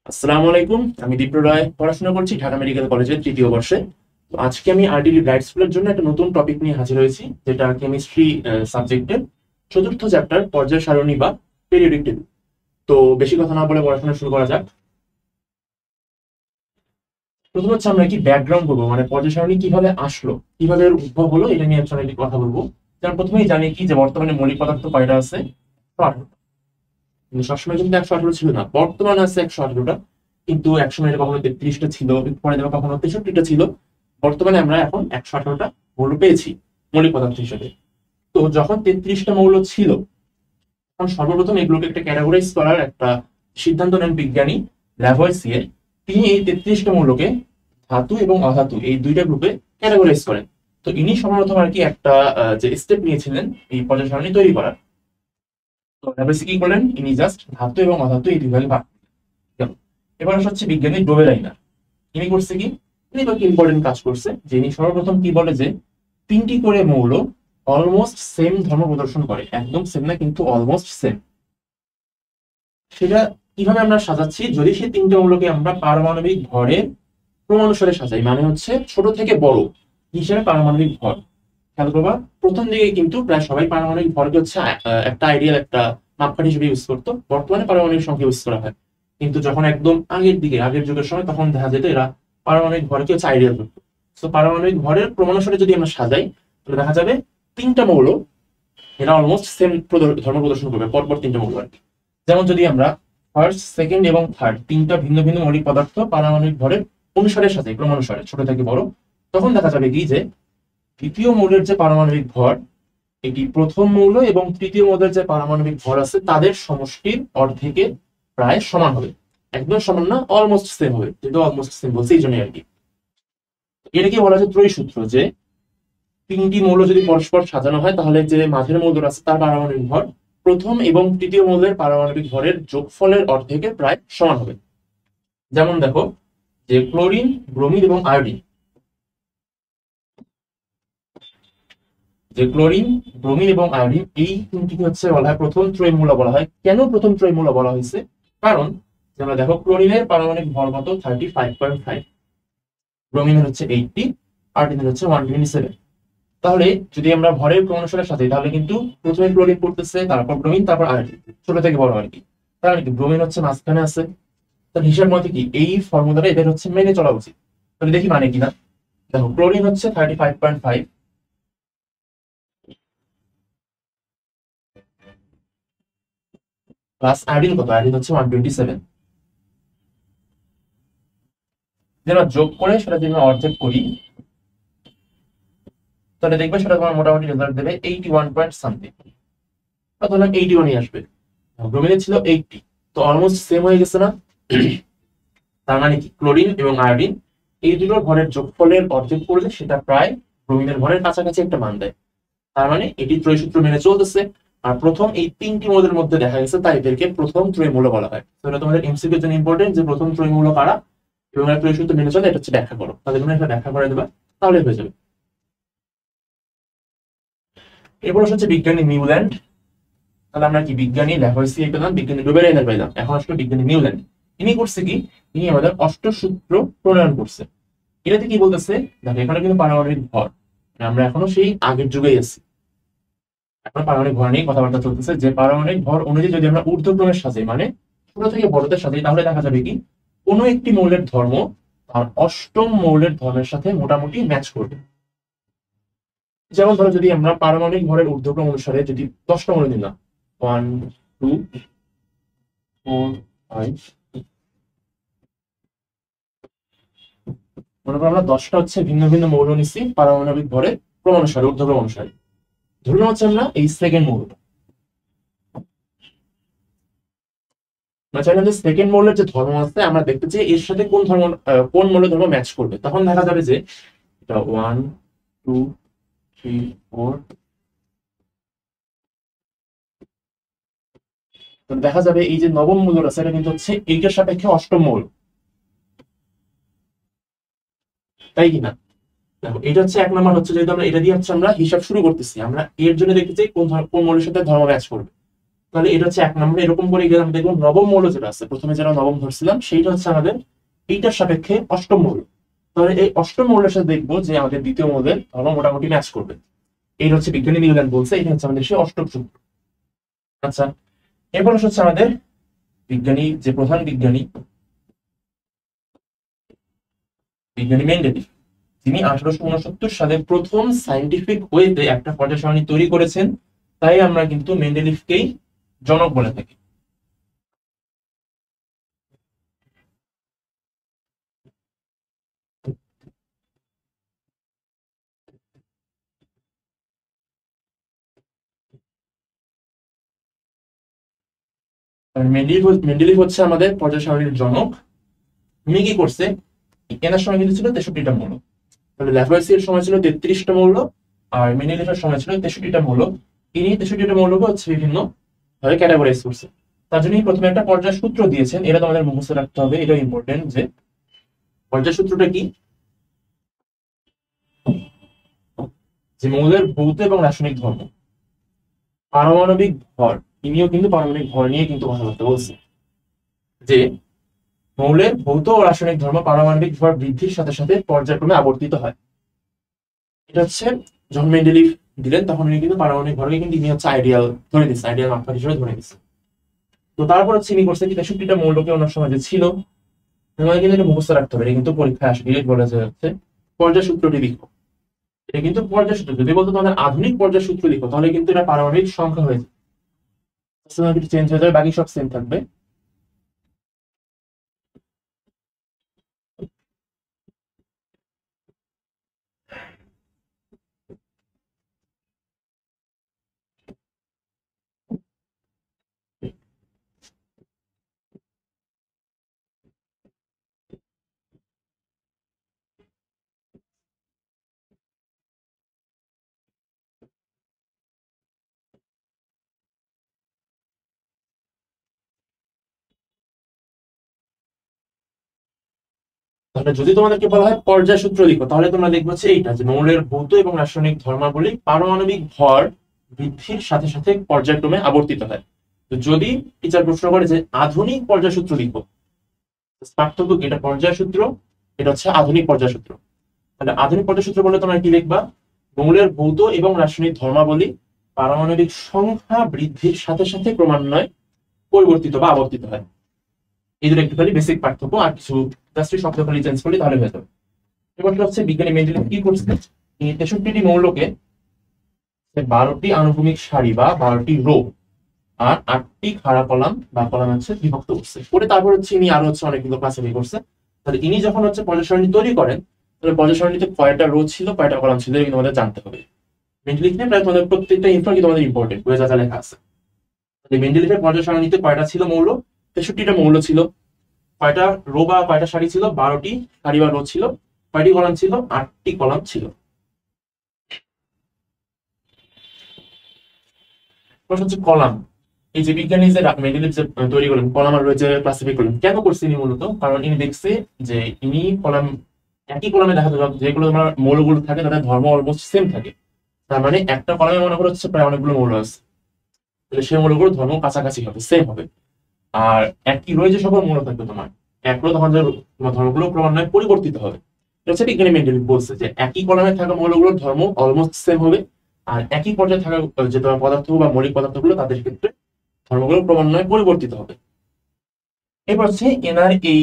আসসালামু আলাইকুম। আমি দীপ্র রায় পড়াশোনা করছি ঢাকা মেডিকেল কলেজের তৃতীয় বর্ষে। তো আজকে আমি আরটিডি ব্রাইট স্কুলের জন্য একটা নতুন টপিক নিয়ে হাজির হয়েছি, যেটা কেমিস্ট্রি সাবজেক্টের চতুর্থ চ্যাপ্টার পর্যায় সারণী বা পিরিয়ডিক টেবিল। তো বেশি কথা না বলে পড়াশোনা শুরু করা যাক। প্রথম হচ্ছে আমরা কি ব্যাকগ্রাউন্ড করবো, মানে পর্যায় সারণী কিভাবে আসলো, কিভাবে এর উদ্ভব হলো, এটা নিয়ে হচ্ছে একটি কথা বলবো। যেমন প্রথমেই জানি কি যে বর্তমানে মৌলিক পদার্থ কয়টা আছে? 118। কিন্তু সবসময় কিন্তু 118 ছিল না, বর্তমানে আছে 118টা। কিন্তু একসময় এটা কখনো 33টা ছিল, একটু পরে দেওয়া কখনো 63টা ছিল। বর্তমানে আমরা এখন 118টা মৌল পেয়েছি মৌলিক পদার্থ হিসেবে। তো যখন 33টা মৌল ছিল, তখন সর্বপ্রথম এগুলোকে একটা ক্যাটাগরাইজ করার একটা সিদ্ধান্ত নেন বিজ্ঞানী ল্যাভয়েসিয়ে। তিনি এই 33টা মৌলকে ধাতু এবং অধাতু এই দুইটা গ্রুপে ক্যাটাগরাইজ করেন। তো ইনি সর্বপ্রথম আর কি একটা যে স্টেপ নিয়েছিলেন এই পর্যায় সারণী তৈরি করার। তো ল্যাভয়েসি কি করলেন, ইনি জাস্ট ধাতু এবং অধাতু এই দুই ভাগে ভাগ করলেন। এবার হচ্ছে বিজ্ঞানী ডোবেরাইনার। ইনি করছে কি, ইনি কয়েকটি ইম্পর্টেন্ট কাজ করছে, যে ইনি সর্বপ্রথম কি বলে যে তিনটি করে মৌল অলমোস্ট সেম ধর্ম প্রদর্শন করে, একদম সেম না কিন্তু অলমোস্ট সেম। সেটা কিভাবে আমরা সাজাচ্ছি, যদি সেই তিনটে মৌলকে আমরা পারমাণবিক ভরের ক্রমানুসারে সাজাই, মানে হচ্ছে ছোট থেকে বড় হিসেবে পারমাণবিক ভর। খেয়াল করবা, প্রথম দিকে কিন্তু প্রায় সবাই পারমাণবিক ভরকে হচ্ছে একটা আইডিয়াল একটা মাপকাঠি হিসেবে ইউজ করতো। বর্তমানে পারমাণবিক সংখ্যা ইউজ করা হয়, কিন্তু যখন একদম আগের দিকে আগের যুগের সময় তখন দেখা যেত এরা পারমাণবিক ভরকে হচ্ছে আইডিয়াল করতো। তো পারমাণবিক ভরের ক্রমানুসারে যদি আমরা সাজাই, তাহলে দেখা যাবে তিনটা মৌল এরা অলমোস্ট সেম ধর্ম প্রদর্শন করবে, পরপর তিনটা মৌল আর কি। যেমন যদি আমরা ফার্স্ট, সেকেন্ড এবং থার্ড তিনটা ভিন্ন ভিন্ন মৌলিক পদার্থ পারমাণবিক ভরের অনুসারে সাজাই, ক্রমানুসারে ছোট থেকে বড়, তখন দেখা যাবে কি যে তৃতীয় মৌলের যে পারমাণবিক ভর, এটি প্রথম মৌল এবং তৃতীয় মৌলের যে পারমাণবিক ভর আছে তাদের সমষ্টির অর্ধেকের প্রায় সমান হবে। একদম সমান না, অলমোস্ট সেম হবে, যেহেতু অলমোস্ট সেম বলছে এই জন্যই আর কি। এটাকে বলা হয় ত্রয়ী সূত্র, যে তিনটি মৌল যদি পরস্পর সাজানো হয় তাহলে যে মাঝের মৌলটা আছে তার পারমাণবিক ভর প্রথম এবং তৃতীয় মৌলের পারমাণবিক ভরের যোগফলের অর্ধেকের প্রায় সমান হবে। যেমন দেখো, যে ক্লোরিন, ব্রোমিন এবং আয়োডিন, যে ক্লোরিন, ব্রোমিন এবং আয়োডিন এই তিনটিকে হচ্ছে বলা হয় প্রথম ত্রয়ী মৌল বলা হয়। কেন প্রথম ত্রয়ী মৌল বলা হয়েছে? কারণ আমরা দেখো ক্লোরিনের পারমাণবিক ভর কত, 35.5, ব্রোমিনের হচ্ছে 80, আয়োডিনের হচ্ছে 127। তাহলে যদি আমরা ভরের ক্রমানুসারে সাজাই তাহলে কিন্তু প্রথমে ক্লোরিন পড়তেছে, তারপর ব্রোমিন, তারপর আয়োডিন, ছোট থেকে বড় আর কি। তাহলে কি ব্রোমিন হচ্ছে মাঝখানে আছে। তার হিসাব মতে কি এই ফর্মুলাটা এদের হচ্ছে মেনে চলা উচিত। তাহলে দেখি মানে কিনা। দেখো ক্লোরিন হচ্ছে 35.5 প্লাস আয়োডিন কত, আয়োডিন হচ্ছে 127। যদি আমরা যোগ করে সেটা যদি আমরা অর্ধেক করি, তাহলে দেখবে সেটা তোমার মোটামুটি রেজাল্ট দেবে 81 পয়েন্ট সামথিং, ধরলাম 81ই আসবে। ব্রোমিনের ছিল 80, তো অলমোস্ট সেম হয়ে গেছে না? তার মানে কি ক্লোরিন এবং আয়োডিন এই দুটোর ভরের যোগফলের অর্ধেক করলে সেটা প্রায় ব্রোমিনের ভরের কাছাকাছি একটা মান দেয়। তার মানে এটি ত্রয়ী সূত্র মেনে চলতেছে। আর প্রথম এই তিনটি মৌলের মধ্যে দেখা গেছে, তাই এদেরকে প্রথম ত্রয়ী মৌল বলা হয়। তো এটা তোমাদের এমসিকিউ এর জন্য ইম্পর্টেন্ট, যে প্রথম ত্রয়ী মৌল কারা এবং এরা ত্রয়ী সূত্র মেনে চলে, এটা হচ্ছে ব্যাখ্যা করো। তাহলে তোমরা এটা ব্যাখ্যা করে দেবা, তাহলে হয়ে যাবে। এরপর হচ্ছে বিজ্ঞানী নিউল্যান্ড। তাহলে আমরা কি বিজ্ঞানী ল্যাভয়েসিয়ে পেলাম, বিজ্ঞানী ডুবেরাইনার পেলাম, এখন আসলে বিজ্ঞানী নিউল্যান্ড। ইনি করছে কি, ইনি আমাদের অষ্টসূত্র প্রণয়ন করছে। এটাতে কি বলতেছে, দেখো এখানে কিন্তু পারমাণবিক ভর, আমরা এখনো সেই আগের যুগেই আছি। এখন পারমাণবিক ভর নিয়ে কথাবার্তা চলতেছে, যে পারমাণবিক ভর অনুযায়ী যদি আমরা ঊর্ধ্বক্রমে সাজাই, মানে ছোট থেকে বড়তে সাজাই, তাহলে দেখা যাবে কি কোনো একটি মৌলের ধর্ম তার অষ্টম মৌলের ধর্মের সাথে মোটামুটি ম্যাচ করবে। যেমন ধরো, যদি আমরা পারমাণবিক ভরের ঊর্ধ্বক্রম অনুসারে যদি 10টা মৌল নিলাম, 1 2 4 5, মনে করো আমরা 10টা হচ্ছে ভিন্ন ভিন্ন মৌল নিচ্ছি পারমাণবিক ভরের ক্রমানুসারে, ঊর্ধ্বক্রম অনুসারে। ধরুন হচ্ছে আমরা এই সেকেন্ড মৌলটা, আমরা চাইলাম যে সেকেন্ড মৌলের যে ধর্ম আছে আমরা দেখতে চাই এর সাথে কোন ধর্ম, কোন মৌলের ধর্ম ম্যাচ করবে। তখন দেখা যাবে যে এটা 1 2 3 4, তো দেখা যাবে এই যে নবম মৌলটা আছে এটা কিন্তু হচ্ছে এইটার সাপেক্ষে অষ্টম মৌল, তাই কিনা? দেখো এটা হচ্ছে এক নম্বর, হচ্ছে যেহেতু আমরা এটা দিয়ে হচ্ছে আমরা হিসাব শুরু করতেছি, আমরা এর জন্য দেখতে চাই কোন কোন মৌলের সাথে ধর্ম ম্যাচ করবে। তাহলে এটা হচ্ছে 1 নম্বর। এরকম করে গেলে আমরা দেখবো নবম মৌল যেটা আছে, প্রথমে যেটা নবম ধরছিলাম সেইটা হচ্ছে আমাদের এইটার সাপেক্ষে অষ্টম মৌল। তাহলে এই অষ্টম মৌলের সাথে দেখবো যে আমাদের দ্বিতীয় মৌলের ধর্ম মোটামুটি ম্যাচ করবে। এই হচ্ছে বিজ্ঞানী নিউল্যান্ড বলছে, এটা হচ্ছে আমাদের সেই অষ্টম সূত্র। আচ্ছা, এরপর হচ্ছে আমাদের বিজ্ঞানী যে প্রধান বিজ্ঞানী মেন্ডেলিভ, তিনি 1869 সালে প্রথম সায়েন্টিফিক ওয়েতে একটা পর্যায় সারণী তৈরি করেছেন। তাই আমরা কিন্তু মেন্ডেলিভকেই জনক বলে থাকি। মেন্ডেলিভ হচ্ছে আমাদের পর্যায় সারণীর জনক। উনি কি করছে, এনার সময় কিন্তু ছিল 63টা মৌল, তাহলে ল্যাভয়েসিয়ের সময় ছিল 33টা মৌল, আর মেন্ডেলিভের সময় ছিল 63টা মৌল। ইনি 63টা মৌলকে হচ্ছে বিভিন্ন ভাবে ক্যাটাগরাইজ করছে। তার জন্য প্রথমে একটা পর্যায় সূত্র দিয়েছেন, এটা তোমাদের মুখস্থ রাখতে হবে, এটা ইম্পর্টেন্ট। যে পর্যায় সূত্রটা কি, যে মৌলের ভৌত এবং রাসায়নিক ধর্ম, পারমাণবিক ভর, ইনিও কিন্তু পারমাণবিক ভর নিয়ে কিন্তু কথাবার্তা বলছে, যে মৌলের ভৌত ও রাসায়নিক ধর্ম পারমাণবিক ভর বৃদ্ধির সাথে সাথে পর্যায়ক্রমে আবর্তিত হয়। এটা হচ্ছে যখন মেন্ডেলিভ দিলেন তখন উনি কিন্তু পারমাণবিক ভরকে কিন্তু ইনি হচ্ছে আইডিয়াল ধরে দিচ্ছে, আইডিয়াল মাপকাঠি হিসেবে ধরে দিচ্ছে। তো তারপর হচ্ছে ইনি করছে কি 63টা মৌলকে ওনার সময় যে ছিল, তোমাদের কিন্তু এটা মুখস্থ রাখতে হবে, এটা কিন্তু পরীক্ষায় আসে, ডিরেক্ট বলা যাচ্ছে পর্যায় সূত্রটি লিখো। এটা কিন্তু পর্যায় সূত্র, যদি বলতো তোমাদের আধুনিক পর্যায় সূত্র লিখো তাহলে কিন্তু এটা পারমাণবিক সংখ্যা হয়ে যাবে, চেঞ্জ হয়ে যাবে, বাকি সব সেম থাকবে। তাহলে যদি তোমাদেরকে বলা হয় পর্যায় সূত্র লিখো, তাহলে তোমরা দেখবে হচ্ছে এইটা, যে মৌলের ভৌত এবং রাসায়নিক ধর্মাবলী পারমাণবিক ভর বৃদ্ধির সাথে সাথে পর্যায়ক্রমে আবর্তিত হয়। তো যদি টিচার প্রশ্ন করে যে আধুনিক পর্যায় সূত্র লিখো, পার্থক্য কি, এটা পর্যায় সূত্র, এটা হচ্ছে আধুনিক পর্যায় সূত্র। তাহলে আধুনিক পর্যায় সূত্র বলে তোমরা কি লিখবা, মৌলের ভৌত এবং রাসায়নিক ধর্মাবলী পারমাণবিক সংখ্যা বৃদ্ধির সাথে সাথে ক্রমান্বয়ে পরিবর্তিত বা আবর্তিত হয়। এই দুটো একটু খালি বেসিক পার্থক্য, আর কিছু জাস্ট শব্দ খালি চেঞ্জ করলে তাহলে হয়ে যাবে। এবার হচ্ছে বিজ্ঞানী মেন্ডেলিভ কি করছে, 63টি মৌলকে 12টি আনুভূমিক সারি বা 12টি রো আর 8টি খাড়া কলাম বা কলাম হচ্ছে বিভক্ত করছে, করে তারপর হচ্ছে ইনি আরো হচ্ছে অনেকগুলো ক্লাসিফাই করছে। তাহলে ইনি যখন হচ্ছে পর্যায় সারণী তৈরি করেন, তাহলে পর্যায় সারণীতে কয়টা রো ছিল, কয়টা কলাম ছিল, এগুলো তোমাদের জানতে হবে। মেন্ডেলিভ নিয়ে প্রায় তোমাদের প্রত্যেকটা ইনফো কি তোমাদের ইম্পর্টেন্ট, বইয়ে যা যা লেখা আছে। মেন্ডেলিভের পর্যায় সারণীতে কয়টা ছিল মৌল, 63টা মৌল ছিল। কয়টা রো বা কয়টা সারি ছিল, 12টি সারি বা রো ছিল। কয়টি কলাম ছিল, 8টি কলাম ছিল। প্রশ্ন হচ্ছে কলাম, এই যে বিজ্ঞানী যে মেন্ডেলিভ যে তৈরি করলেন কলাম আর রয়েছে ক্লাসিফাই করলেন, কেন করছে ইনি মূলত, কারণ ইনি দেখছে যে ইনি কলাম, একই কলামে দেখা যাবে যেগুলো তোমার মৌলগুলো থাকে তাদের ধর্ম অলমোস্ট সেম থাকে। তার মানে একটা কলামে মনে করে হচ্ছে প্রায় অনেকগুলো মৌল আছে, তাহলে সেই মৌলগুলোর ধর্ম কাছাকাছি হবে, সেম হবে। আর একই রয়ে যে সকল মৌল থাকবে তোমার একগুলো, তখন যে তোমার ধর্মগুলো ক্রমান্বয়ে পরিবর্তিত হবে। এটা হচ্ছে বিজ্ঞানী মেন্ডেলিভ বলছে যে একই কলামে থাকা মৌলগুলোর ধর্ম অলমোস্ট সেম হবে, আর একই পর্যায়ে থাকা যে তোমার পদার্থ বা মৌলিক পদার্থগুলো তাদের ক্ষেত্রে ধর্মগুলো ক্রমান্বয়ে পরিবর্তিত হবে। এবার হচ্ছে এনার এই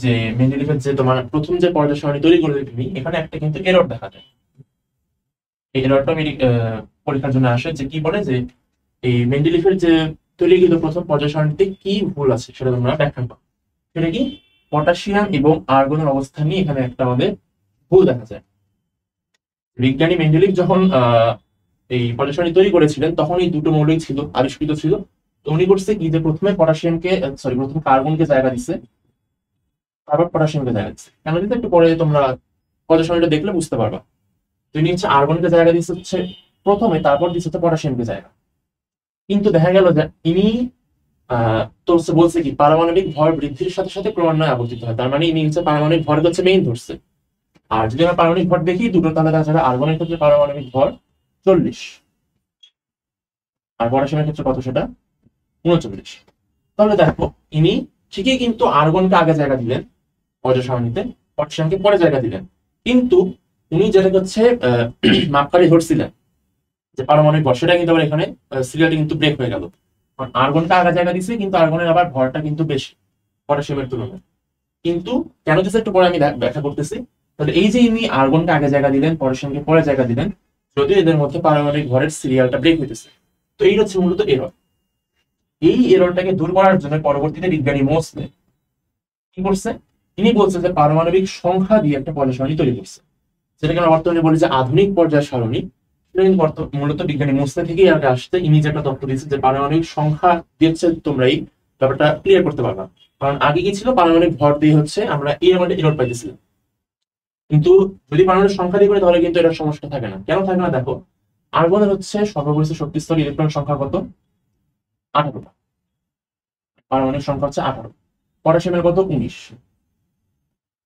যে মেন্ডেলিভের যে তোমার প্রথম যে পর্যায় সারণী তৈরি করে তুমি, এখানে একটা কিন্তু এরর দেখা যায়। এই এররটা পরীক্ষার জন্য আসে, যে কি বলে যে এই মেন্ডেলিভের যে তৈরিকৃত প্রথম পর্যায় সারণীতে কি ভুল আছে সেটা তোমরা ব্যাখ্যা করো। সেটা কি, পটাশিয়াম এবং আর্গনের অবস্থান নিয়ে এখানে একটা আমাদের ভুল দেখা যায়। বিজ্ঞানী মেন্ডেলিভ যখন এই পর্যায় সারণী তৈরি করেছিলেন তখন এই দুটো মৌলই ছিল, আবিষ্কৃত ছিল। তো উনি করছে কি, যে প্রথমে পটাশিয়ামকে প্রথমে কার্বনকে জায়গা দিচ্ছে, তারপর পটাশিয়ামকে জায়গা দিচ্ছে। কেন দিতে একটু পরে তোমরা পর্যায় সারণীটা দেখলে বুঝতে পারবা। তো ইনি হচ্ছে আর্গনকে জায়গা দিচ্ছে হচ্ছে প্রথমে, তারপর দিচ্ছে হচ্ছে পটাশিয়ামকে জায়গা। কিন্তু দেখা গেল যে ইনি তো বলছে কি পারমাণবিক ভর বৃদ্ধির সাথে সাথে ক্রমান্বয়ে আবর্তিত হয়, তার মানে ইনি হচ্ছে পারমাণবিক ভর হচ্ছে মেইন ধরছে। আর যদি আমরা পারমাণবিক ভর দেখি দুটো, তাহলে দেখা যাবে আর্গনের ক্ষেত্রে পারমাণবিক ভর 40, আর পটাশিয়ামের ক্ষেত্রে কত সেটা 39। তাহলে দেখো ইনি ঠিকই কিন্তু আর্গনকে আগে জায়গা দিলেন পর্যায় সারণীতে, পটাশিয়ামকে পরে জায়গা দিলেন, কিন্তু উনি যেটা হচ্ছে মাপকাঠি ধরছিলেন যে পারমাণবিক ভর, সেটা কিন্তু আবার এখানে সিরিয়ালটি কিন্তু ব্রেক হয়ে গেল। কারণ আর্গনটা আগে জায়গা দিচ্ছে, কিন্তু আর্গনের আবার ভরটা কিন্তু বেশি পটাশিয়ামের তুলনায়। কিন্তু কেন দিচ্ছে একটু পরে আমি ব্যাখ্যা করতেছি। তাহলে এই যে ইনি আর্গনকে আগে জায়গা দিলেন, পটাশিয়ামকে পরে জায়গা দিলেন, যদিও এদের মধ্যে পারমাণবিক ভরের সিরিয়ালটা ব্রেক হইতেছে। তো এই হচ্ছে মূলত এরর। এই এররটাকে দূর করার জন্য পরবর্তীতে বিজ্ঞানী মোসলে কি করছে, তিনি বলছে যে পারমাণবিক সংখ্যা দিয়ে একটা পর্যায় সারণী তৈরি করছে, যেটাকে আমরা বর্তমানে বলি যে আধুনিক পর্যায় সারণী। সেটা কিন্তু মূলত বিজ্ঞানী মোসলে থেকেই আগে আসছে। ইনি যে একটা তথ্য দিচ্ছে যে পারমাণবিক সংখ্যা দিচ্ছে, তোমরা এই ব্যাপারটা ক্লিয়ার করতে পারবা। কারণ আগে কি ছিল, পারমাণবিক ভর দিয়ে হচ্ছে আমরা এই আমাদের এরর পাইতেছিলাম, কিন্তু যদি পারমাণবিক সংখ্যা দিয়ে করি তাহলে কিন্তু এটার সমস্যা থাকে না। কেন থাকে না দেখো, আর্গনের হচ্ছে সর্বপরিচিত শক্তিস্তর ইলেকট্রন সংখ্যা কত, 18টা। পারমাণবিক সংখ্যা হচ্ছে 18, পটাশিয়ামের কত, 19।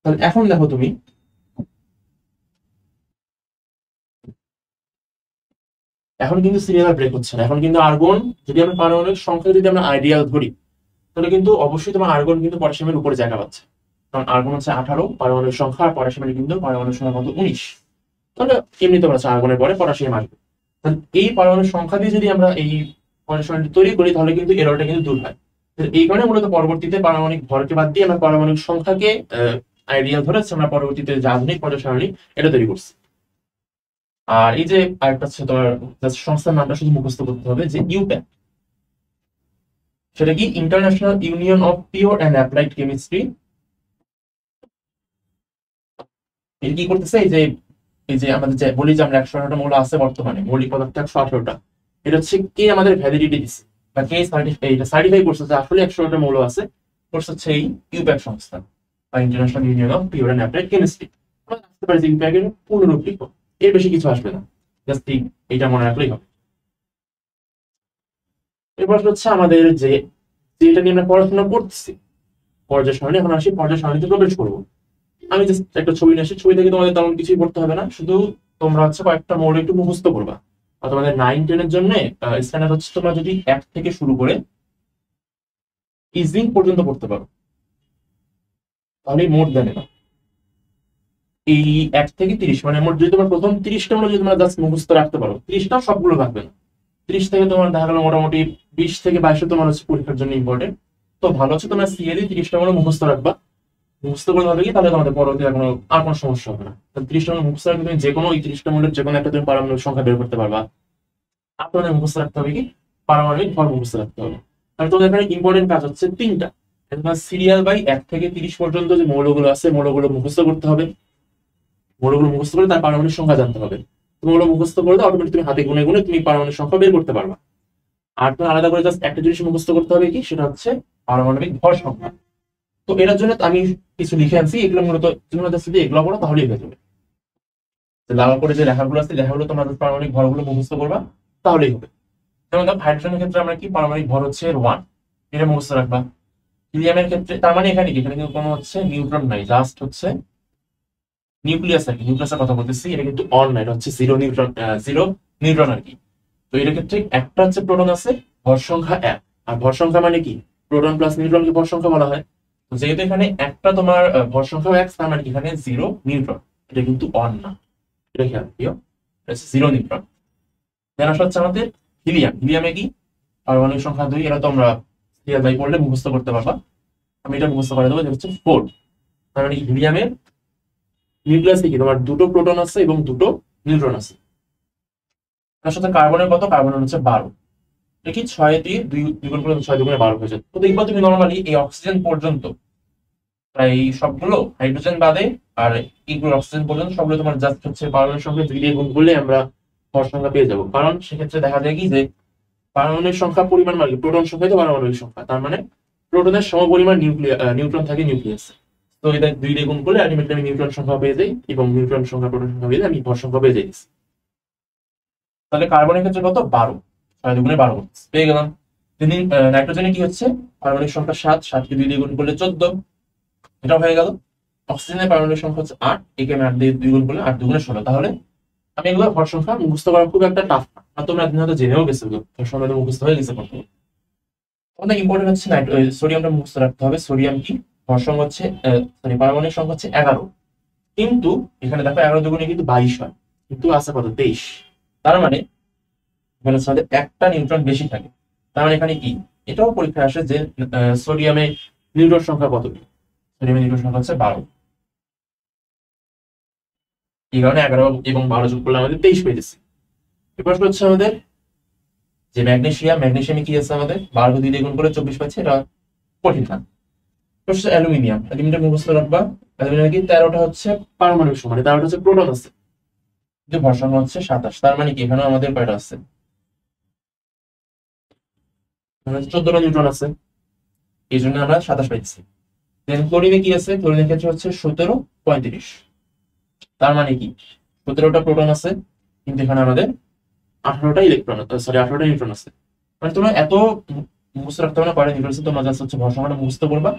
তাহলে এখন দেখো তুমি এখন কিন্তু সিরিয়াল ব্রেক হচ্ছে না। এখন কিন্তু আর্গন, যদি আমরা পারমাণবিক সংখ্যা যদি আমরা আইডিয়াল ধরি, তাহলে কিন্তু অবশ্যই তোমার আর্গন কিন্তু পটাশিয়ামের উপরে জায়গা পাচ্ছে। কারণ আর্গন হচ্ছে 18 পারমাণবিক সংখ্যা, আর পটাশিয়ামের কিন্তু পারমাণবিক সংখ্যা কত, 19। তাহলে এমনি তোমরা আর্গনের পরে পটাশিয়াম আসবে। তাহলে এই পারমাণবিক সংখ্যা দিয়ে যদি আমরা এই পটাশিয়ামটি তৈরি করি, তাহলে কিন্তু এররটা কিন্তু দূর হয়। এই কারণে মূলত পরবর্তীতে পারমাণবিক ভরকে বাদ দিয়ে আমরা পারমাণবিক সংখ্যাকে আইডিয়াল ধরেছে, আমরা পরবর্তীতে যে আধুনিক পর্যায় সারণী এটা তৈরি করছি। আর এই যে আরেকটা হচ্ছে তোমার সংস্থার নামটা শুধু মুখস্থ করতে হবে, যে ইউপ্যাক। সেটা কি, international union of pure and applied chemistry. এটা কি করতেছে, এই যে আমাদের যে বলি যে আমরা 118টা মৌল আছে বর্তমানে, মৌলিক পদার্থ 118টা, এটা হচ্ছে কে আমাদের ভ্যালিডিটি দিচ্ছে বা কে সার্টিফাই করছে যে আসলে 118টা মৌল আছে, করছে হচ্ছে এই ইউপ্যাক সংস্থা বা international union of pure and applied chemistry. আমরা বুঝতে পারি যে ইউপ্যাকের পূর্ণরূপ লিখো, এর বেশি কিছু আসবে না, জাস্ট এইটা মনে রাখলেই হবে। এরপর হচ্ছে আমাদের যে যেটা নিয়ে আমরা পড়াশোনা করতেছি পর্যায় সারণী, এখন আসি পর্যায় সারণীতে প্রবেশ করবো। আমি জাস্ট একটা ছবি নিয়ে আসি, ছবি থেকে তোমাদের তেমন কিছুই পড়তে হবে না, শুধু তোমরা হচ্ছে কয়েকটা মৌল একটু মুখস্থ করবা। আর তোমাদের 9-10 জন্য স্ট্যান্ডার্ড হচ্ছে তোমরা যদি 1 থেকে শুরু করে ইজিং পর্যন্ত পড়তে পারো, তাহলে মোট দেন না এই 1 থেকে 30, মানে মোট যদি তোমার প্রথম 30টা মৌল যদি তোমরা জাস্ট মুখস্থ রাখতে পারো, 30টা সবগুলো থাকবে না, 30 থেকে তোমার দেখা গেলো মোটামুটি 20 থেকে 22 তোমার হচ্ছে পরীক্ষার জন্য ইম্পর্টেন্ট। তো ভালো হচ্ছে তোমরা সিএলই 30টা মৌল মুখস্থ রাখবা। মুখস্থ করতে হবে কি, তাহলে তোমাদের পরবর্তী আর কোনো সমস্যা হবে না। 30টা মৌল মুখস্থ রাখলে তুমি যে কোনো ওই 30টা মৌলের যে কোনো একটা তুমি পারমাণবিক সংখ্যা বের করতে পারবা। আর তোমাদের মুখস্থ রাখতে হবে কি, পারমাণবিক ভর মুখস্থ রাখতে হবে। তাহলে তোমাদের এখানে ইম্পর্টেন্ট কাজ হচ্ছে 3টা। সিরিয়াল বাই 1 থেকে 30 পর্যন্ত যে মৌলগুলো আছে, মৌলগুলো মুখস্থ করতে হবে। মৌলগুলো মুখস্থ করে তার পারমাণবিক সংখ্যা জানতে হবে। মৌল মুখস্থ করলে অটোমেটিক তুমি হাতে গুনে গুনে তুমি পারমাণবিক সংখ্যা বের করতে পারবা। আর তুমি আলাদা করে জাস্ট একটা জিনিস মুখস্থ করতে হবে কি, সেটা হচ্ছে পারমাণবিক ভর সংখ্যা। তো এটার জন্য আমি কিছু লিখে আনছি, এগুলো মূলত তোমরা জাস্ট যদি এগুলো পড়ো তাহলেই হয়ে যাবে। লাল করে যে লেখাগুলো আছে, লেখাগুলো তোমরা পারমাণবিক ভরগুলো মুখস্থ করবা, তাহলেই হবে। যেমন ধর হাইড্রোজেনের ক্ষেত্রে আমরা কি, পারমাণবিক ভর হচ্ছে 1, এটা মুখস্থ রাখবা। হিলিয়ামের ক্ষেত্রে তার মানে এখানে কি, এখানে কিন্তু কোনো হচ্ছে নিউট্রন নাই, জাস্ট হচ্ছে নিউক্লিয়াস আর কি, নিউক্লিয়াসের কথা বলতেছি। এটা কিন্তু অন না, এটা হচ্ছে জিরো নিউট্রন আর কি। তো এটার ক্ষেত্রে একটা হচ্ছে প্রোটন আছে, ভর সংখ্যা 1। আর ভর সংখ্যা মানে কি, প্রোটন প্লাস নিউট্রনকে ভর সংখ্যা বলা হয়। তো যেহেতু এখানে একটা তোমার ভর সংখ্যা 1, তার মানে এখানে 0 নিউট্রন, এটা কিন্তু অন না, এটা খেয়াল রাখিও, এটা হচ্ছে 0 নিউট্রন। দেন আসা হচ্ছে আমাদের হিলিয়াম। হিলিয়ামে কি, পারমাণবিক সংখ্যা 2, এটা তোমরা সিরিয়াল বাই পড়লে মুখস্থ করতে পারবা। আমি এটা মুখস্থ করে দেবো, যে হচ্ছে 4। তার মানে হিলিয়ামের নিউক্লিয়াসে কি তোমার 2টো প্রোটন আছে এবং 2টো নিউট্রন আছে। তার সাথে কার্বনের কত, কার্বনের হচ্ছে 12। দেখি 6 দিয়ে 2 গুণ করলে 6 দুগুণে 12 হয়ে যায়। তো দেখবা তুমি নরমালি এই অক্সিজেন পর্যন্ত প্রায় সবগুলো, হাইড্রোজেন বাদে আর এইগুলো অক্সিজেন পর্যন্ত সবগুলো তোমার জাস্ট হচ্ছে পারমাণবিক সংখ্যা 2 দিয়ে গুণ করলে আমরা ভর সংখ্যা পেয়ে যাবো। কারণ সেক্ষেত্রে দেখা যায় কি, যে পারমাণবিক সংখ্যা পরিমাণ মানে প্রোটন সংখ্যাই তো পারমাণবিক সংখ্যা, তার মানে প্রোটনের সমপরিমাণ নিউট্রন থাকে নিউক্লিয়াসে। তো এটা 2 দিয়ে গুণ করলে আলটিমেটলি আমি নিউট্রন সংখ্যা পেয়ে যাই, এবং নিউট্রন সংখ্যা প্রোটন সংখ্যা পেয়ে যাই, আমি ভর সংখ্যা পেয়ে যাই। তাহলে কার্বনের ক্ষেত্রে কত, 12, 6 দুগুণে 12 পেয়ে গেলাম। নাইট্রোজেনে কি হচ্ছে, পারমাণবিক সংখ্যা 7, 7কে 2 দিয়ে গুণ করলে 14, এটাও হয়ে গেল। অক্সিজেনের পারমাণবিক সংখ্যা হচ্ছে 8, একে আমি 8 দিয়ে 2 গুণ করলে 8 দুগুণে 16। তাহলে আমি এগুলো ভর সংখ্যা মুখস্থ করা খুব একটা টাফ না, তোমরা একদিন হয়তো জেনেও গেছো, ভর সংখ্যা মুখস্থ হয়ে গেছে বর্তমানে। অনেক ইম্পর্টেন্ট হচ্ছে সোডিয়ামটা মুখস্থ রাখতে হবে। সোডিয়াম কি ভর সংখ্যা হচ্ছে সরি পারমাণবিক সংখ্যা হচ্ছে 11, কিন্তু এখানে দেখো 11 দুগুণে কিন্তু 22 হয়, কিন্তু আছে কত 23। তার মানে এখানে হচ্ছে আমাদের একটা নিউট্রন বেশি থাকে। তার মানে এখানে কি এটাও পরীক্ষায় আসে যে সোডিয়ামে নিউট্রন সংখ্যা কত, সোডিয়ামের নিউট্রন সংখ্যা হচ্ছে 12। এই কারণে 11 এবং 12 যোগ করলে আমাদের 23 পেয়েছি। এরপর হচ্ছে আমাদের যে ম্যাগনেসিয়ামে কি আছে আমাদের 12 কে 2 দিয়ে গুণ করে 24 পাচ্ছি, এটা কঠিন না। হচ্ছে অ্যালুমিনিয়ামটা মুখস্থ রাখবা। অ্যালুমিনিয়াম কি 13টা হচ্ছে পারমাণবিক সংখ্যা, মানে 13টা হচ্ছে প্রোটন আছে, কিন্তু ভর সংখ্যা হচ্ছে 27। তার মানে কি এখানে আমাদের কয়টা আছে, 14টা নিউট্রন আছে, এই জন্য আমরা 27 পাইছি। দেন ক্লোরিনে কি আছে, ক্লোরিনের ক্ষেত্রে হচ্ছে 17 35। তার মানে কি 17টা প্রোটন আছে, কিন্তু এখানে আমাদের 18টা ইলেকট্রন, সরি 18টা নিউট্রন আছে। মানে তোমরা এত মুখস্থ রাখতে হবে না কয়টা নিউট্রন আছে, তোমরা জাস্ট হচ্ছে ভর সংখ্যাটা মুখস্থ করবা।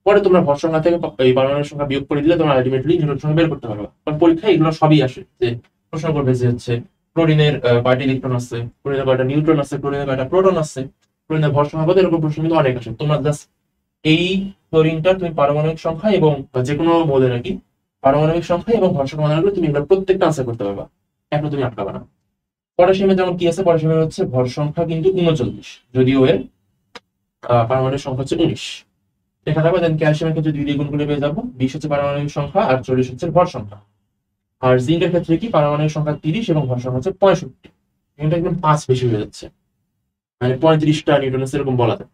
পরে তোমরা ভর সংখ্যা থেকে এই পারমাণবিক সংখ্যা বিয়োগ করে দিলে তোমরা আলটিমেটলি নিউট্রন সংখ্যা বের করতে পারবা। কারণ পরীক্ষায় এগুলো সবই আসে, যে প্রশ্ন করবে যে হচ্ছে ক্লোরিনের কয়টা ইলেকট্রন আছে, ক্লোরিনের কয়টা নিউট্রন আছে, ক্লোরিনের কয়টা প্রোটন আছে, ক্লোরিনের ভর সংখ্যা কত, এরকম প্রশ্ন কিন্তু অনেক আসে। তোমরা জাস্ট এই ক্লোরিনটা তুমি পারমাণবিক সংখ্যা এবং যে কোনো মৌলের আর কি পারমাণবিক সংখ্যা এবং ভর সংখ্যা মনে করলে তুমি এগুলো প্রত্যেকটা আনসার করতে পারবা, এখন তুমি আটকাবা না। পটাশিয়ামে যেমন কি আছে, পটাশিয়ামের হচ্ছে ভর সংখ্যা কিন্তু 39, যদিও এর পারমাণবিক সংখ্যা হচ্ছে 19 লেখা থাকবে। দেন ক্যালসিয়ামের ক্ষেত্রে 2 দিয়ে গুণ করে পেয়ে যাবো, 20 হচ্ছে পারমাণবিক সংখ্যা আর 40 হচ্ছে ভর সংখ্যা। আর জিঙ্কের ক্ষেত্রে কি পারমাণবিক সংখ্যা 30 এবং ভর সংখ্যা হচ্ছে 65, এটা একদম 5 বেশি হয়ে যাচ্ছে, মানে 35টা নিউটন আছে এরকম বলা যায়।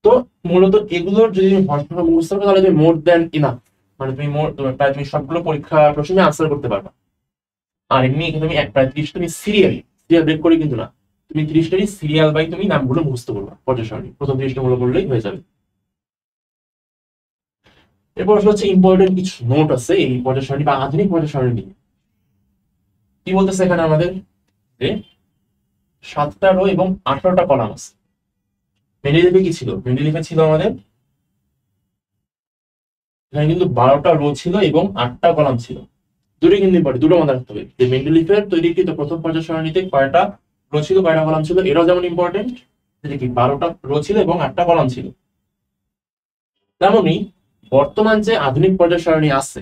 তো মূলত এগুলোর যদি তুমি ভর সংখ্যা মুখস্থ করো তাহলে তুমি মোর দ্যান ইনাফ, মানে তুমি প্রায় তুমি সবগুলো পরীক্ষা প্রশ্নে আনসার করতে পারবা। আর এমনি তুমি প্রায় 30 তুমি সিরিয়াল ব্রেক করে কিন্তু না, তুমি 30টারই সিরিয়াল বাই তুমি নামগুলো মুখস্থ করবা পর্যায় সারণী, প্রথম 30টা মূল্য করলেই হয়ে যাবে। এরপর হচ্ছে ইম্পর্টেন্ট কিছু নোট আছে এই পর্যায় সারণী বা আধুনিক পর্যায় সারণী নিয়ে। কি বলতেছে এখানে আমাদের যে 7টা রো এবং 18টা কলাম আছে। মেন্ডেলিফে কি ছিল, মেন্ডেলিফে ছিল আমাদের এখানে কিন্তু 12টা রো ছিল এবং 8টা কলাম ছিল। দুটোই কিন্তু ইম্পর্টেন্ট, দুটো মনে রাখতে হবে যে মেন্ডেলিফের তৈরিকৃত প্রথম পর্যায় সারণীতে কয়টা রো ছিল কয়টা কলাম ছিল, এটাও যেমন ইম্পর্টেন্ট যে কি 12টা রো ছিল এবং 8টা কলাম ছিল। তেমনি বর্তমান যে আধুনিক পর্যায় সারণী আছে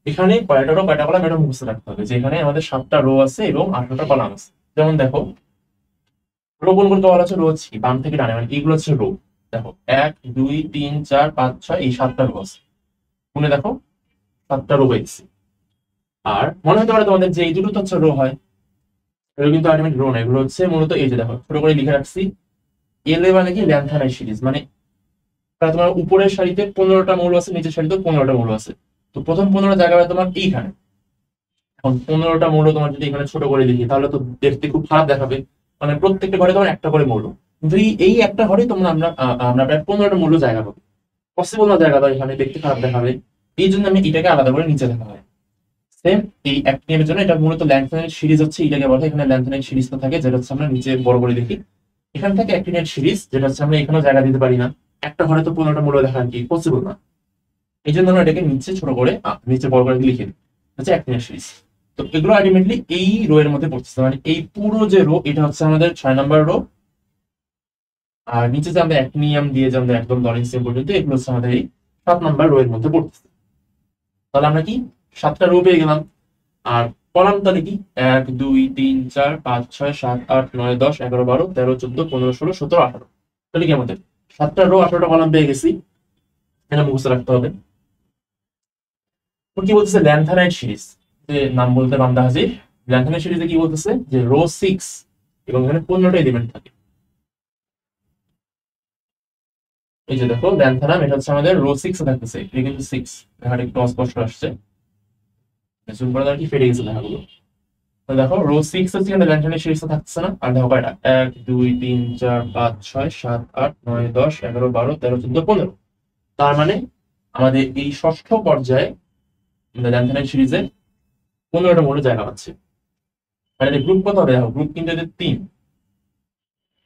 এখানে কয়টা রো কয়টা কলাম এটা মুখস্থ রাখতে হবে, যে এখানে আমাদের 7টা রো আছে এবং 18টা কলাম আছে। যেমন দেখো রো গুণ করতে বলা হচ্ছে, রো হচ্ছে বাম থেকে ডানে, মানে এইগুলো হচ্ছে রো। দেখো 1 2 3 4 5 6 এই 7টা রো আছে, গুণে দেখো 7টা রো পাইছি। আর মনে হতে পারে তোমাদের যে এই দুটো তো হচ্ছে রো হয়, এগুলো কিন্তু আলটিমেট রো না, এগুলো হচ্ছে মূলত এই যে দেখো ছোট করে লিখে রাখছি এল এ মানে কি ল্যান্থানাইট সিরিজ, মানে তোমার উপরের সারিতে 15টা মৌল আছে, নিচের সারিতে 15টা মৌল আছে। তো প্রথম 15টা জায়গা তোমার এইখানে, এখন 15টা মৌল তোমার যদি এখানে ছোট করে লিখি তাহলে তো দেখতে খুব খারাপ দেখাবে, মানে প্রত্যেকটা ঘরে তোমার একটা করে মৌল, কিন্তু এই একটা ঘরে তোমরা আমরা প্রায় 15টা মৌল জায়গা পাবো, পসিবল না জায়গা দাও এখানে, দেখতে খারাপ দেখাবে। এই জন্য আমি এটাকে আলাদা করে নিচে দেখা হয়। সেম এই অ্যাক্টিনিয়ামের জন্য এটা মূলত ল্যান্থানাইট সিরিজ হচ্ছে, এটাকে বলা হয় এখানে ল্যান্থানাইট সিরিজটা থাকে, যেটা হচ্ছে আমরা নিচে বড় করে দেখি। এখান থেকে অ্যাক্টিনিয়াম সিরিজ যেটা হচ্ছে আমরা এখানেও জায়গা দিতে পারি না, একটা ঘরে তো 15টা মৌল দেখা আর কি পসিবল না, এই জন্য আমরা এটাকে নিচে ছোট করে নিচে বড় করে লিখে দিই, হচ্ছে অ্যাক্টিনিয়াম সিরিজ। তো এগুলো আলটিমেটলি এই রো এর মধ্যে পড়তেছে, মানে এই পুরো যে রো এটা হচ্ছে আমাদের 6 নাম্বার রো, আর নিচে যে আমরা অ্যাক্টিনিয়াম দিয়ে যে আমরা একদম লরেন্সিয়াম পর্যন্ত এগুলো হচ্ছে আমাদের এই 7 নাম্বার রো এর মধ্যে পড়তেছে। তাহলে আমরা কি 7টা রো পেয়ে গেলাম। আর কলাম তাহলে কি 1 2 3 4 5 6 7 8 9 10 11 12 13 14 15 16 17 18, তাহলে কি আমাদের 7টা রো 18টা কলাম পেয়ে গেছি, এটা মুখস্থ রাখতে হবে। কি বলতেছে ল্যান্থানাইট সিরিজ, যে নাম বলতে বান্দা হাজির। ল্যান্থানাইট সিরিজে কি বলতেছে যে রো 6 এবং এখানে 15টা এলিমেন্ট থাকে। এই যে দেখো ল্যান্থানাম এটা হচ্ছে আমাদের রো 6 এ থাকতেছে, এটা কিন্তু 6 দেখাটা একটু অস্পষ্ট আসছে, জুম করে আর কি ফেটে গেছে দেখাগুলো। তো দেখো রো 6 হচ্ছে কিন্তু ল্যান্থানাইট সিরিজে থাকছে না। আর দেখো কয়টা 1 2 3 4 5 6 7 8 9 10 11 12 13 14 15, তার মানে আমাদের এই ষষ্ঠ পর্যায়ে ল্যান্থানাইট সিরিজে 15টা মৌল জায়গা পাচ্ছে। মানে গ্রুপ কত হবে, দেখো গ্রুপ কিন্তু এদের 3।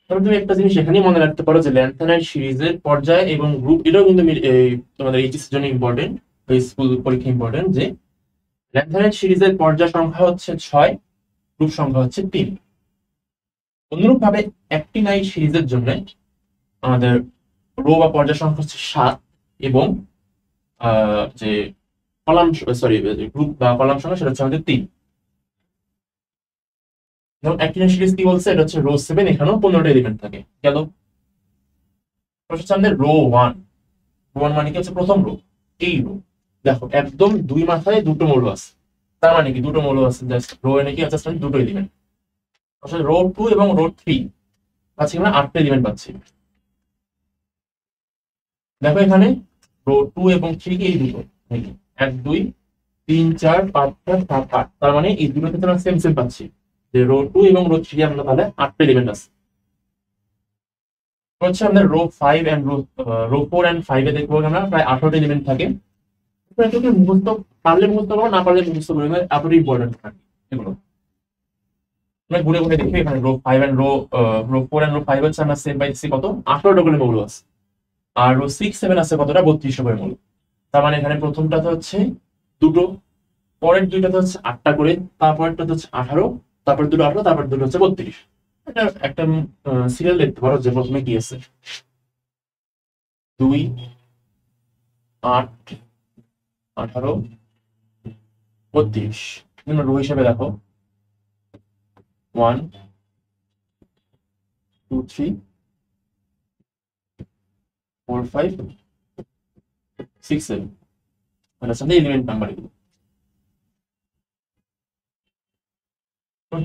তবে তুমি একটা জিনিস এখানেই মনে রাখতে পারো যে ল্যান্থানাইট সিরিজের পর্যায় এবং গ্রুপ এটাও কিন্তু তোমাদের এইচএস এর জন্য ইম্পর্টেন্ট, স্কুল পরীক্ষা ইম্পর্টেন্ট, যে ল্যান্থানাইট সিরিজের পর্যায় সংখ্যা হচ্ছে 6, গ্রুপ সংখ্যা হচ্ছে 3। অনুরূপ ভাবে অ্যাক্টিনাইট সিরিজের জন্য আমাদের রো বা পর্যায় সংখ্যা হচ্ছে 7 এবং যে কলাম সরি গ্রুপ বা কলাম সংখ্যা সেটা হচ্ছে আমাদের 3। যেমন অ্যাক্টিনিয়ান সিরিজ কি বলছে, এটা হচ্ছে রো 7, এখানেও 15টা এলিমেন্ট থাকে। গেল হচ্ছে আমাদের রো 1। রো 1 মানে কি হচ্ছে প্রথম রো, এই রো। দেখো একদম দুই মাথায় দুটো মৌল আছে, তার মানে কি দুটো মৌল আছে, জাস্ট রো এ নাকি আছে দুটো এলিমেন্ট। আসলে রো 2 এবং রো 3 পাচ্ছি আমরা 8টা এলিমেন্ট পাচ্ছি। দেখো এখানে রো 2 এবং 3 কি এই দুটো, 1 2 3 4 5 6 7 8, তার মানে এই দুটো ক্ষেত্রে আমরা সেম সেম পাচ্ছি যে রো 2 এবং রো 3 আমরা তাহলে 8টা এলিমেন্ট আছে। হচ্ছে আমাদের রো 5 এন্ড রো 4 এন্ড 5 এ দেখবো আমরা প্রায় 18টা এলিমেন্ট থাকে। এটাকে মুখস্থ পারলে মুখস্থ করবো, না পারলে মুখস্থ করবো, এতটাই ইম্পর্টেন্ট থাকে এগুলো। আমরা ঘুরে ঘুরে দেখি এখানে row 5 and row 4 and row 5 হচ্ছে আমরা সেম পাইছি কত 18টা করে মৌল আছে, আর রো 6 7 আছে কতটা 32টা করে মৌল। তার মানে এখানে প্রথমটাতে হচ্ছে দুটো, পরের দুইটাতে হচ্ছে 8টা করে, তারপরটাতে হচ্ছে 18, তারপর দুটো 18, তারপর দুটো হচ্ছে 32। এটা একটা সিরিয়াল দেখতে পারো যে প্রথমে কি আছে 2 8 18 32। তুমি রো হিসাবে দেখো 1 2 3 4 5 6 7, মানে সাথে এলিমেন্ট নাম্বার এগুলো।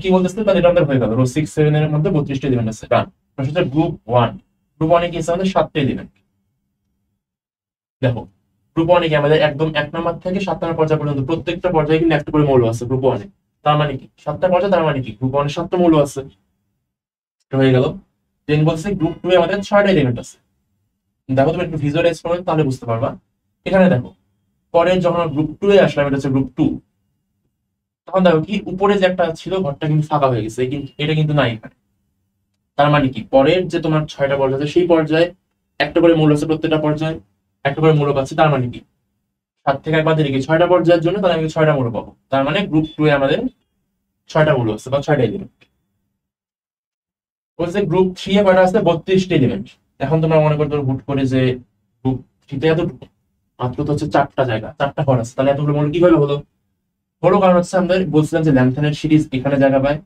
কি বলতেছে তাহলে এটা আমাদের হয়ে গেল রো 6 7 এর মধ্যে 32টা এলিমেন্ট আছে, ডান। সেটা গ্রুপ 1। গ্রুপ 1 এ কি আছে আমাদের 7টা এলিমেন্ট। দেখো গ্রুপ 1 এ কি আমাদের একদম 1 নাম্বার থেকে 7 নাম্বার পর্যায় পর্যন্ত প্রত্যেকটা পর্যায়ে কিন্তু একটা করে মৌল আছে গ্রুপ 1 এ। তার মানে কি 7টা পর্যায়, তার মানে কি গ্রুপ 1 এ 7টা মৌল আছে, এটা হয়ে গেল। দেন বলছে গ্রুপ 2 এ আমাদের 6টা এলিমেন্ট আছে। দেখো তুমি একটু ভিজুয়ালাইজ করো তাহলে বুঝতে পারবা। এখানে দেখো পরে যখন গ্রুপ 2 এ আসলাম, এটা হচ্ছে গ্রুপ 2, তখন দেখো কি উপরে যে একটা ছিল ঘরটা কিন্তু ফাঁকা হয়ে গেছে, কিন্তু এটা কিন্তু নাই এখানে। তার মানে কি পরের যে তোমার 6টা পর্যায়ে আছে সেই পর্যায়ে একটা করে মৌল আছে, প্রত্যেকটা পর্যায়ে একটা করে মৌল পাচ্ছি। তার মানে কি 7 থেকে একবার দিলে কি 6টা পর্যায়ের জন্য তাহলে আমি 6টা মৌল পাবো। তার মানে গ্রুপ 2 এ আমাদের 6টা মৌল আছে বা 6টা এলিমেন্ট। বলছে গ্রুপ 3 এ কয়টা আছে 32টা এলিমেন্ট। এখন তোমরা মনে করতে হুট করে যে গ্রুপ 3 তে এতটুকু, মাত্র তো হচ্ছে 4টা জায়গা, 4টা ঘর আছে, তাহলে এতগুলো মৌল কিভাবে হলো? হলো কারণ হচ্ছে আমরা বলছিলাম যে ল্যান্থানের সিরিজ এখানে জায়গা পায়,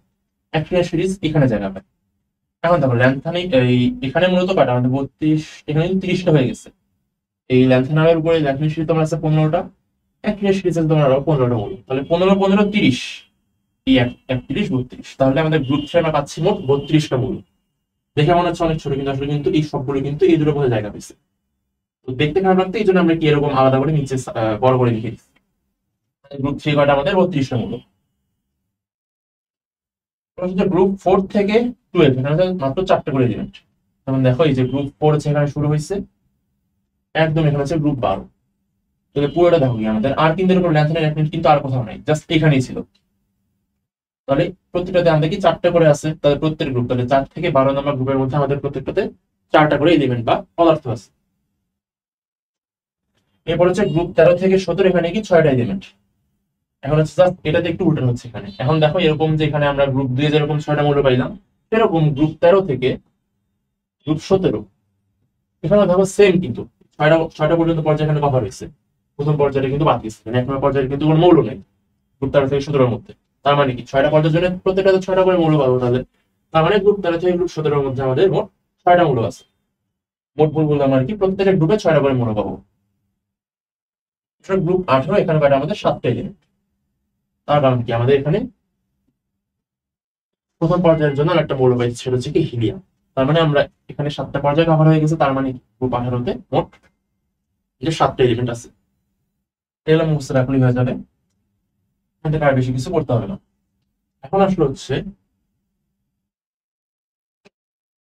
অ্যাক্টিনিয়ান সিরিজ এখানে জায়গা পায়। এখন দেখো ল্যান্থানি এই এখানে মূলত কয়টা আমাদের 32, এখানে কিন্তু 30টা হয়ে গেছে। এই ল্যান্থানামের উপরে ল্যান্থানিক সিরিজ তোমার আছে 15টা, অ্যাক্টিনিয়ান সিরিজ আছে তোমার আরো 15টা মৌল, তাহলে 15 15 30, এই 31 32, তাহলে আমাদের গ্রুপ 3 আমরা পাচ্ছি মোট 32টা মৌল। দেখে মনে হচ্ছে অনেক ছোট, কিন্তু আসলে কিন্তু এই সবগুলো কিন্তু এই দুটোর মধ্যে জায়গা পেয়েছে। তো দেখতে খারাপ লাগতো, এই জন্য আমরা কি এরকম আলাদা করে নিচে বড় করে লিখে দিচ্ছি। গ্রুপ 3 কয়টা আমাদের 32টা মৌল। গ্রুপ 4 থেকে 12 এখানে মাত্র 4টা করে এলিমেন্ট। যেমন দেখো এই যে গ্রুপ 4 হচ্ছে এখানে শুরু হয়েছে, একদম এখানে হচ্ছে গ্রুপ 12। তাহলে পুরোটা দেখো কি আমাদের আর কিন্তু এরকম ল্যান্থানের অ্যাটমিট কিন্তু আর কোথাও নাই, জাস্ট এখানেই ছিল। তাহলে প্রত্যেকটাতে আমাদের কি 4টা করে আছে, তাহলে প্রত্যেক গ্রুপ তাহলে 4 থেকে 12 নম্বর গ্রুপের মধ্যে আমাদের প্রত্যেকটাতে 4টা করে এলিমেন্ট বা পদার্থ আছে। এরপর হচ্ছে গ্রুপ 13 থেকে 17, এখানে কি 6টা এলিমেন্ট। এখন হচ্ছে জাস্ট এটাতে একটু উল্টানো হচ্ছে এখানে। এখন দেখো এরকম যে এখানে আমরা গ্রুপ 2 যেরকম 6টা মৌল পাইলাম, এরকম গ্রুপ 13 থেকে গ্রুপ 17 এখানে দেখো সেম, কিন্তু 6টা পর্যন্ত পর্যায়ে এখানে কভার হয়েছে। প্রথম পর্যায়ে কিন্তু বাদ গেছে, এক নম্বর পর্যায়ে কিন্তু কোনো মৌল নেই গ্রুপ 13 থেকে 17 মধ্যে। তার মানে কি 6টা পর্যায়ের জন্য প্রত্যেকটা 6টা করে মৌল পাবো তাহলে। তার মানে গ্রুপ 13 থেকে গ্রুপ 17 মধ্যে আমাদের মোট 6টা মৌল আছে। মোট মৌল বললাম আর কি, প্রত্যেকটা গ্রুপে 6টা করে মৌল পাবো। গ্রুপ 18 এখানে পাই আমাদের 7টা এলিমেন্ট। তার কারণ কি আমাদের এখানে প্রথম পর্যায়ের জন্য একটা মৌল পাইছি, সেটা হচ্ছে কি হিলিয়াম। তার মানে আমরা এখানে 7টা পর্যায়ে কভার হয়ে গেছে, তার মানে গ্রুপ 18 তে মোট যে 7টা এলিমেন্ট আছে। এগুলো মুখস্থ রাখলেই হয়ে যাবে, এখান থেকে আর বেশি কিছু করতে হবে না। এখন আসলে হচ্ছে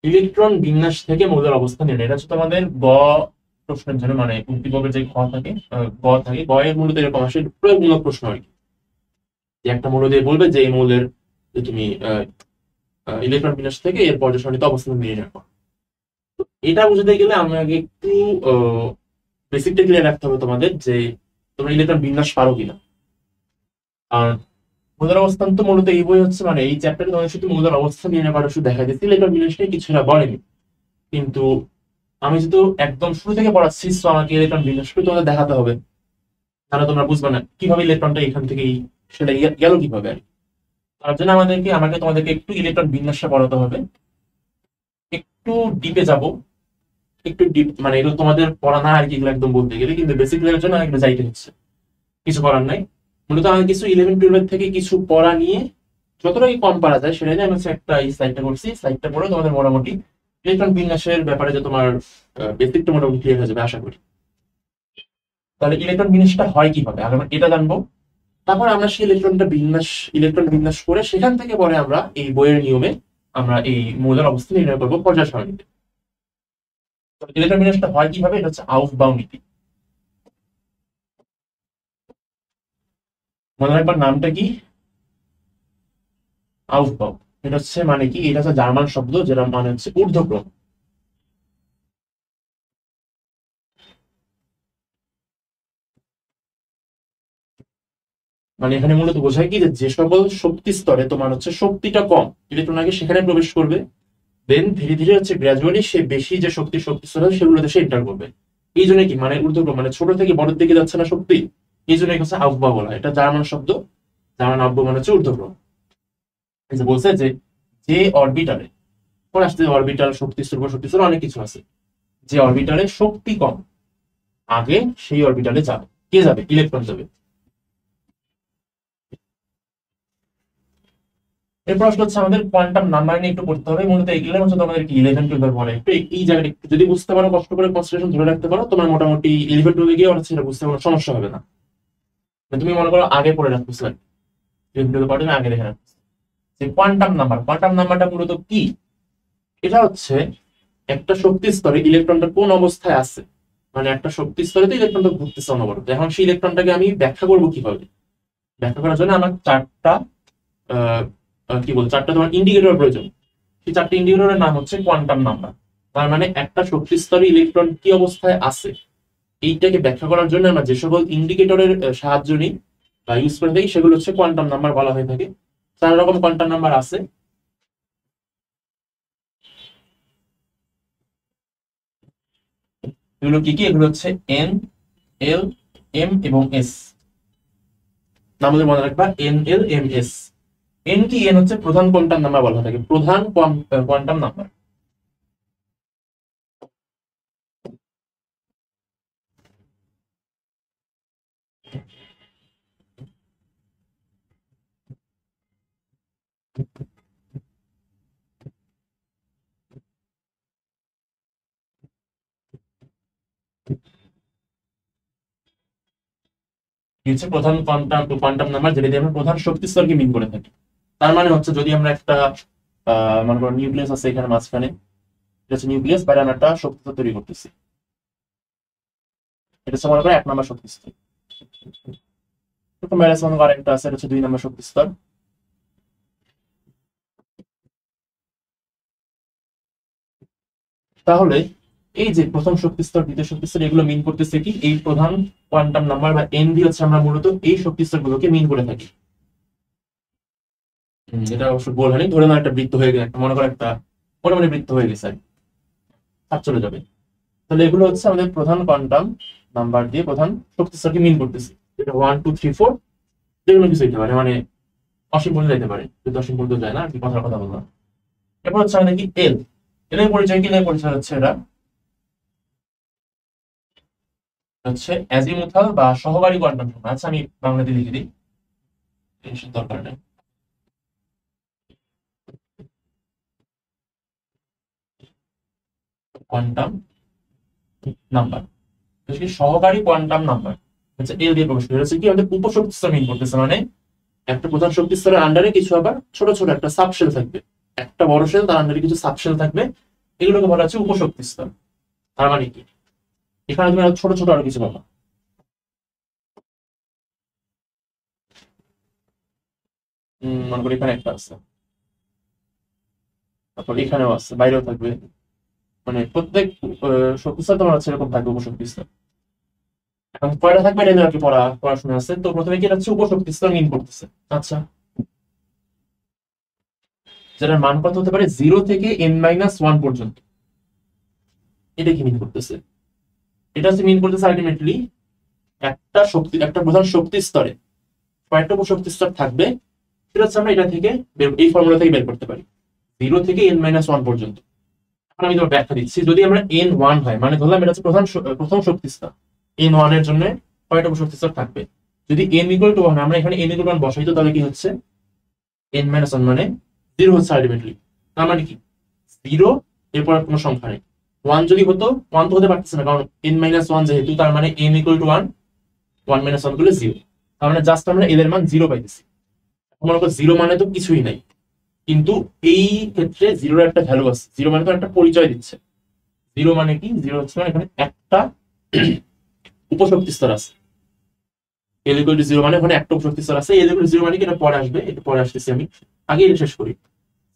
ইলেকট্রন বিন্যাস থেকে মৌলের অবস্থা নির্ণয়। এটা হচ্ছে তোমাদের গ প্রশ্নের জন্য, মানে উদ্দীপকের যে খ থাকে গ থাকে, গ এর মূলত এরকম আসে প্রয়োগমূলক প্রশ্ন আর কি, যে একটা মৌল দিয়ে বলবে যে এই মৌলের যে তুমি ইলেকট্রন বিন্যাস থেকে এর পর্যায় সারণীতে অবস্থান নির্ণয় করো। এটা বুঝতে গেলে আমাকে একটু বেসিকটা ক্লিয়ার রাখতে হবে তোমাদের, যে তোমরা ইলেকট্রন বিন্যাস পারো কিনা। আর মৌলের অবস্থান তো মূলত এই বই হচ্ছে, মানে এই চ্যাপ্টারে তোমাদের শুধু মৌলের অবস্থান নির্ণয় করা শুধু দেখা দিচ্ছে, ইলেকট্রন বিন্যাস নিয়ে কিছুটা বলেনি। কিন্তু আমি যেহেতু একদম শুরু থেকে পড়াচ্ছি, তো আমাকে ইলেকট্রন বিন্যাস করে তোমাদের দেখাতে হবে, তাহলে তোমরা বুঝবে না কিভাবে ইলেকট্রনটা এখান থেকে সেটা গেল কিভাবে আর কি। তার জন্য আমাকে তোমাদেরকে একটু ইলেকট্রন বিন্যাসটা পড়াতে হবে, একটু ডিপে যাব, একটু ডিপ, মানে এগুলো তোমাদের পড়া না আর কি, এগুলো একদম বলতে গেলে, কিন্তু বেসিক লেভেলের জন্য এগুলো যাইতে হচ্ছে, কিছু করার নাই। মূলত আমি কিছু 11-12 থেকে কিছু পড়া নিয়ে যতটাই কম পারা যায় সেটা নিয়ে আমি হচ্ছে একটা এই স্লাইডটা করছি। স্লাইডটা পড়ে তোমাদের মোটামুটি ইলেকট্রন বিন্যাসের ব্যাপারে যে তোমার বেসিকটা মোটামুটি ক্লিয়ার হয়ে যাবে আশা করি। তাহলে ইলেকট্রন বিন্যাসটা হয় কিভাবে আগে আমরা এটা জানবো, তারপর আমরা সেই ইলেকট্রন বিন্যাস করে সেখান থেকে পরে আমরা এই বইয়ের নিয়মে আমরা এই মৌলের অবস্থা নির্ণয় করবো পর্যায় সারণীতে। ইলেকট্রন বিন্যাসটা হয় কিভাবে, এটা হচ্ছে আউফবাউ নীতি। মনে রাখবার নামটা কি, আউফবাউ। এটা হচ্ছে মানে কি, এটা হচ্ছে জার্মান শব্দ যেটা মানে হচ্ছে ঊর্ধ্বক্রম। মানে এখানে মূলত বোঝায় কি, যে সকল শক্তি স্তরে তোমার হচ্ছে শক্তিটা কম, ইলেকট্রন আগে সেখানে প্রবেশ করবে, দেন ধীরে ধীরে হচ্ছে গ্রাজুয়ালি সে বেশি যে শক্তি স্তর আছে সেগুলোতে সে এন্টার করবে। এই জন্য কি, মানে ঊর্ধ্বক্রম মানে ছোট থেকে বড়ের দিকে যাচ্ছে না শক্তি, এই জন্য হচ্ছে আউফবাউ বলা হয়। এটা জার্মান শব্দ, জার্মান আউফবাউ মানে হচ্ছে ঊর্ধ্বক্রম। এই যে বলছে যে যে অরবিটালে, পরে আসতে অরবিটাল শক্তি স্তর অনেক কিছু আছে, যে অরবিটালে শক্তি কম আগে সেই অরবিটালে যাবে, কে যাবে, ইলেকট্রন যাবে। এরপর আসলে হচ্ছে আমাদের কোয়ান্টাম নাম্বার নিয়ে একটু পড়তে হবে, মূলত এগুলো হচ্ছে তোমাদের কি 11-12 পরে একটু এই জায়গাটা একটু যদি বুঝতে পারো, কষ্ট করে কনসেন্ট্রেশন ধরে রাখতে পারো, তোমার মোটামুটি 11-12 গিয়ে হচ্ছে সেটা বুঝতে কোনো সমস্যা হবে না। তুমি মনে করো আগে পড়ে রাখছো স্যার, 11-12 পরে তুমি আগে দেখে রাখছো যে কোয়ান্টাম নাম্বারটা মূলত কি। এটা হচ্ছে একটা শক্তি স্তরে ইলেকট্রনটা কোন অবস্থায় আছে, মানে একটা শক্তি স্তরে তো ইলেকট্রনটা ঘুরতেছে অনবরত, এখন সেই ইলেকট্রনটাকে আমি ব্যাখ্যা করবো কিভাবে। ব্যাখ্যা করার জন্য আমার চারটা কি বল, চারটা তোমার ইন্ডিকেটর প্রয়োজন। সেই চারটা ইন্ডিকেটরের নাম হচ্ছে কোয়ান্টাম নাম্বার। তার মানে একটা শক্তি স্তরে ইলেকট্রন কি অবস্থায় আছে এইটাকে ব্যাখ্যা করার জন্য আমরা যে সকল ইন্ডিকেটরের সাহায্য নিই বা ইউজ করে থাকি সেগুলো হচ্ছে কোয়ান্টাম নাম্বার বলা হয়ে থাকে। 4 রকম কোয়ান্টাম নাম্বার আছে। এগুলো কি কি, এগুলো হচ্ছে এন, এল, এম এবং এস। আমাদের মনে রাখবা এন, এল, এম, এস। এন কি, এন হচ্ছে প্রধান কোয়ান্টাম নাম্বার বলা হয়ে থাকে, প্রধান কোয়ান্টাম নাম্বার। এই হচ্ছে প্রধান কোয়ান্টাম নাম্বার, যেটা দিয়ে আমরা প্রধান শক্তি স্তরকে মিন করে থাকি। তার মানে হচ্ছে যদি আমরা একটা মনে করো নিউক্লিয়াস আছে এখানে মাঝখানে, এটা হচ্ছে নিউক্লিয়াস, বাইরে আমরা একটা শক্তি স্তর তৈরি করতেছি, এটা হচ্ছে মনে করো 1 নম্বর শক্তি স্তর। এরকম বাইরে মনে করো আরেকটা আছে, এটা হচ্ছে 2 নম্বর শক্তি স্তর। তাহলে এই যে প্রথম শক্তি স্তর, দ্বিতীয় শক্তি স্তর, এগুলো মিন করতেছে কি, এই প্রধান কোয়ান্টাম নাম্বার বা এন দিয়ে হচ্ছে আমরা মূলত এই শক্তি স্তর গুলোকে মিন করে থাকি। এটা অবশ্য গোল হয়নি, ধরে নাও একটা বৃত্ত হয়ে গেছে, একটা মনে করো একটা মোটামুটি বৃত্ত হয়ে গেছে আর কি, হাত চলে যাবে। তাহলে এগুলো হচ্ছে আমাদের প্রধান কোয়ান্টাম নাম্বার দিয়ে প্রধান শক্তি স্তরকে মিন করতেছি। এটা 1, 2, 3, 4 যেগুলো কিছু হইতে পারে, মানে অসীম পর্যন্ত যেতে পারে, যদি অসীম পর্যন্ত যায় না আর কি, কথার কথা বললাম। এরপর হচ্ছে আমাদের কি এল, এর পরিচয় কি, এর পরিচয় হচ্ছে এটা হচ্ছে অ্যাজিমুথাল বা সহকারী কোয়ান্টাম সংখ্যা। আচ্ছা আমি বাংলাতে লিখে দিই, টেনশন দরকার নেই। কোয়ান্টাম নাম্বার সহকারী কোয়ান্টাম নাম্বার হচ্ছে এল দিয়ে প্রকাশ করে, হচ্ছে কি আমাদের উপশক্তি স্তর মিন করতেছে, মানে একটা প্রধান শক্তি স্তরের আন্ডারে কিছু আবার ছোট ছোট একটা সাবশেল থাকবে, একটা বড় শেল, তার আন্ডারে কিছু সাবশেল থাকবে, এগুলোকে বলা হচ্ছে উপশক্তি স্তর। তার মানে কি, এখানে তুমি আরো ছোট ছোট আরো কিছু পাবা। মনে করি এখানে একটা আছে, তারপর এখানেও আছে, বাইরেও থাকবে, মানে প্রত্যেক শক্তি স্তর তোমার হচ্ছে এরকম থাকবে উপশক্তি স্তর। এখন কয়টা থাকবে এটা নিয়ে আর কি পড়াশোনা আছে। তো প্রথমে কি, এটা হচ্ছে উপশক্তি স্তর মিন করতেছে। আচ্ছা, যেটার মান কত হতে পারে, 0 থেকে n-1 পর্যন্ত। এটা কি মিন করতেছে? এটা হচ্ছে মিন করতেছে আলটিমেটলি একটা প্রধান শক্তি স্তরে কয়েকটা উপশক্তি স্তর থাকবে, সেটা হচ্ছে আমরা এটা থেকে এই ফর্মুলা থেকে বের করতে পারি 0 থেকে n-1 পর্যন্ত। এখন আমি তোমার ব্যাখ্যা দিচ্ছি। যদি আমরা n1 হয়, মানে ধরলাম এটা হচ্ছে প্রথম শক্তি স্তর, n1 এর জন্য কয়টা উপশক্তি স্তর থাকবে। যদি n=1 আমরা এখানে n=1 বসাই, তো তাহলে কি হচ্ছে n-1 মানে 0 হচ্ছে আলটিমেটলি। তার মানে কি 0 এরপর কোনো সংখ্যা নেই। 1 যদি হতো, 1 তো হতে পারতেছে না, কারণ n-1 যেহেতু, তার মানে n=1, 1 - 1 করলে 0। তার মানে জাস্ট আমরা এদের মান 0 পাইতেছি। মনে করো 0 মানে তো কিছুই নাই, কিন্তু এই ক্ষেত্রে 0 এর একটা ভ্যালু আছে। 0 মানে তো একটা পরিচয় দিচ্ছে। 0 মানে কি? 0 হচ্ছে মানে এখানে একটা উপশক্তি স্তর আছে। l=0 মানে ওখানে একটা উপশক্তি স্তর আছে। l=0 মানে কি? এটা পরে আসবে, এটা পরে আসতেছি আমি, আগে এটা শেষ করি।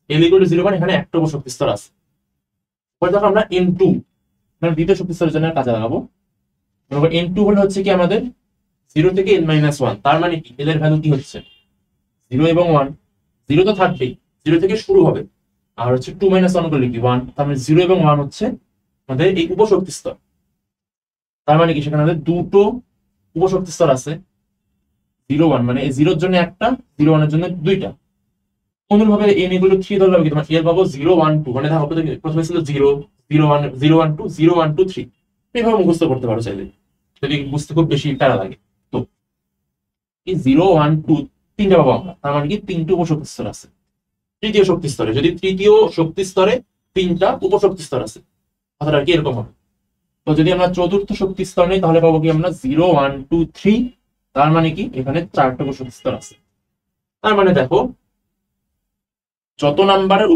l=0 মানে এখানে একটা উপশক্তি স্তর আছে। পরে দেখো আমরা n2 মানে দ্বিতীয় শক্তি স্তরের জন্য কাজে লাগাবো। n2 হলে হচ্ছে কি আমাদের 0 থেকে n-1। তার মানে কি এদের ভ্যালু কি হচ্ছে 0 এবং 1। 0 তো থাকবেই, 0 থেকে শুরু হবে। আর হচ্ছে 2 - 1 করলে কি 1। তার মানে 0 এবং 1 হচ্ছে আমাদের এই উপশক্তি স্তর। তার মানে কি সেখানে আমাদের দুটো উপশক্তি স্তর আছে। 0-1 মানে এই 0 এর জন্য একটা, 0-1 এর জন্য দুইটা। অনুরূপভাবে n=3 ধরলে হবে কি তোমার এর পাবো 0-1-2, মানে দেখো প্রথমে ছিল 0-0-1 0-1-2 0-1-2-3। এইভাবে মুখস্থ করতে পারো চাইলে, যদি বুঝতে খুব বেশি প্যারা লাগে। তো এই 0-1-2 তিনটা পাবো আমরা। তার মানে কি তিনটে উপশক্তি স্তর আছে তৃতীয় শক্তি স্তরে। যদি তৃতীয় শক্তি স্তরে তিনটা উপশক্তি স্তর আছে, কথাটা কি এরকম হবে। তো যদি আমরা চতুর্থ শক্তি স্তর নেই, তাহলে পাবো কি আমরা 0-1-2-3। তার মানে কি এখানে চারটা উপশক্তি স্তর আছে। তার মানে দেখো যত নাম্বারের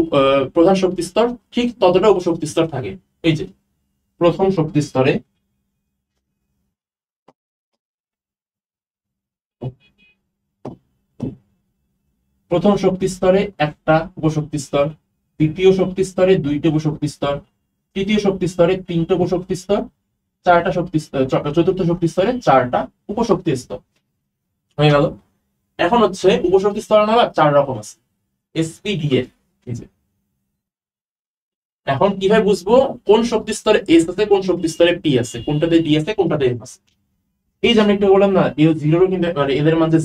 প্রধান শক্তি স্তর, ঠিক ততটা উপশক্তি স্তর থাকে। এই যে প্রথম শক্তি স্তরে একটা উপশক্তি স্তর, দ্বিতীয় শক্তি স্তরে দুইটা উপশক্তি স্তর, তৃতীয় শক্তি স্তরে তিনটা উপশক্তি স্তর, চারটা শক্তি চতুর্থ শক্তি স্তরে চারটা উপশক্তি স্তর হয়ে গেল। এখন হচ্ছে উপশক্তি স্তর আবার 4 রকম আছে, এসপিডিএফ। এখন কিভাবে বুঝবো কোন শক্তি স্তরে এস আছে, কোন শক্তি স্তরে পি আছে, কোনটাতে ডি আছে, কোনটাতে এফ আছে? এই যে আমি একটু বললাম না, এ জিরোর কিন্তু মানে এদের মান যে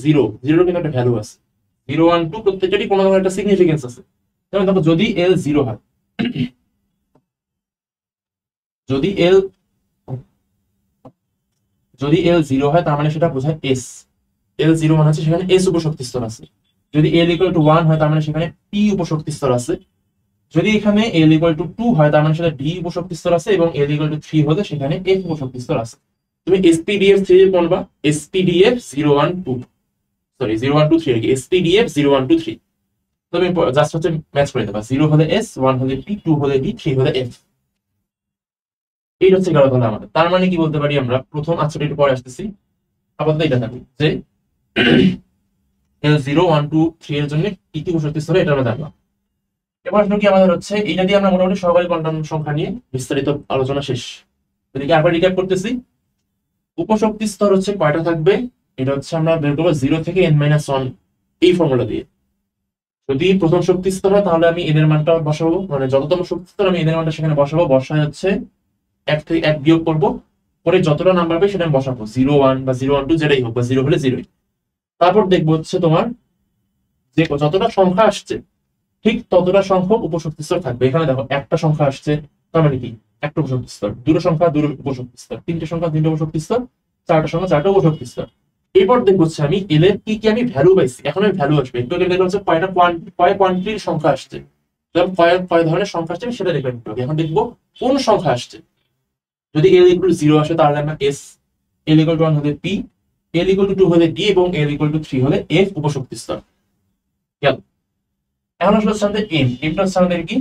জিরোর কিন্তু একটা ভ্যালু আছে। 0-1-2 প্রত্যেকটারই কোনো ধরনের একটা সিগনিফিকেন্স আছে। যেমন দেখো যদি এল 0 হয়, যদি এল জিরো হয়, তার মানে সেটা বোঝায় এস। l0 মানে হচ্ছে সেখানে এস উপশক্তি স্তর আছে। যদি l=1 হয়, তার মানে সেখানে পি উপশক্তি স্তর আছে। যদি এখানে l=2 হয়, তার মানে সেটা ডি উপশক্তি স্তর আছে, এবং l=3 হলে সেখানে এফ উপশক্তি স্তর আছে। তুমি এসপিডিএফ থ্রি বলবা, এসপিডিএফ 0-1-2, সরি 0-1-2-3 আর কি, এসপিডিএফ 0-1-2-3। তুমি জাস্ট হচ্ছে ম্যাচ করে দেবা, 0 হলে এস, 1 হলে পি, 2 হলে ডি, 3 হলে এফ। এই হচ্ছে গেল তাহলে আমাদের। তার মানে কি বলতে পারি আমরা প্রথম, আচ্ছা একটু পরে আসতেছি, আপাতত এটা থাকবে যে l0-1-2-3 এর জন্য কি কি উপশক্তি স্তর এটা আমরা জানলাম। এবার আসলে কি আমাদের হচ্ছে এইটা দিয়ে আমরা মোটামুটি সহকারী কোয়ান্টাম সংখ্যা নিয়ে বিস্তারিত আলোচনা শেষ। এদিকে আবার রিক্যাপ করতেছি, উপশক্তি স্তর হচ্ছে কয়টা থাকবে, এটা হচ্ছে আমরা বের করবো 0 থেকে n-1 এই ফর্মুলা দিয়ে। যদি প্রথম শক্তি স্তর হয়, তাহলে আমি এদের মানটা বসাবো, মানে যততম শক্তি স্তর আমি এদের মানটা সেখানে বসাবো। বসায় হচ্ছে 1 থেকে 1 বিয়োগ করবো, পরে যতটা নাম্বার হবে সেটা আমি বসাবো, 0-1 বা 0-1-2 যেটাই হোক, বা 0 হলে 0। তারপর দেখবো হচ্ছে তোমার যে যতটা সংখ্যা আসছে, ঠিক ততটা সংখ্যক উপশক্তি স্তর থাকবে। এখানে দেখো একটা সংখ্যা আসছে, তার মানে কি একটা উপশক্তি স্তর, দুটো সংখ্যা দুটো উপশক্তি স্তর, তিনটে সংখ্যা তিনটে উপশক্তি স্তর, চারটা সংখ্যা চারটা উপশক্তি স্তর। এরপর দেখবো হচ্ছে আমি এল এর কি কি আমি ভ্যালু পাইছি। এখন আমি ভ্যালু আসবে একটু আগে দেখলাম হচ্ছে কয় কোয়ান্টিটির সংখ্যা আসছে, কয় ধরনের সংখ্যা আসছে সেটা দেখলাম একটু আগে। এখন দেখবো কোন সংখ্যা আসছে। যদি l=0 আসে, তাহলে আমরা এস, l=1 হলে পি, l=2 হলে ডি, এবং l=3 হলে এফ উপশক্তি স্তর। গেল। এখন আসলে হচ্ছে আমাদের এমটা হচ্ছে আমাদের কি,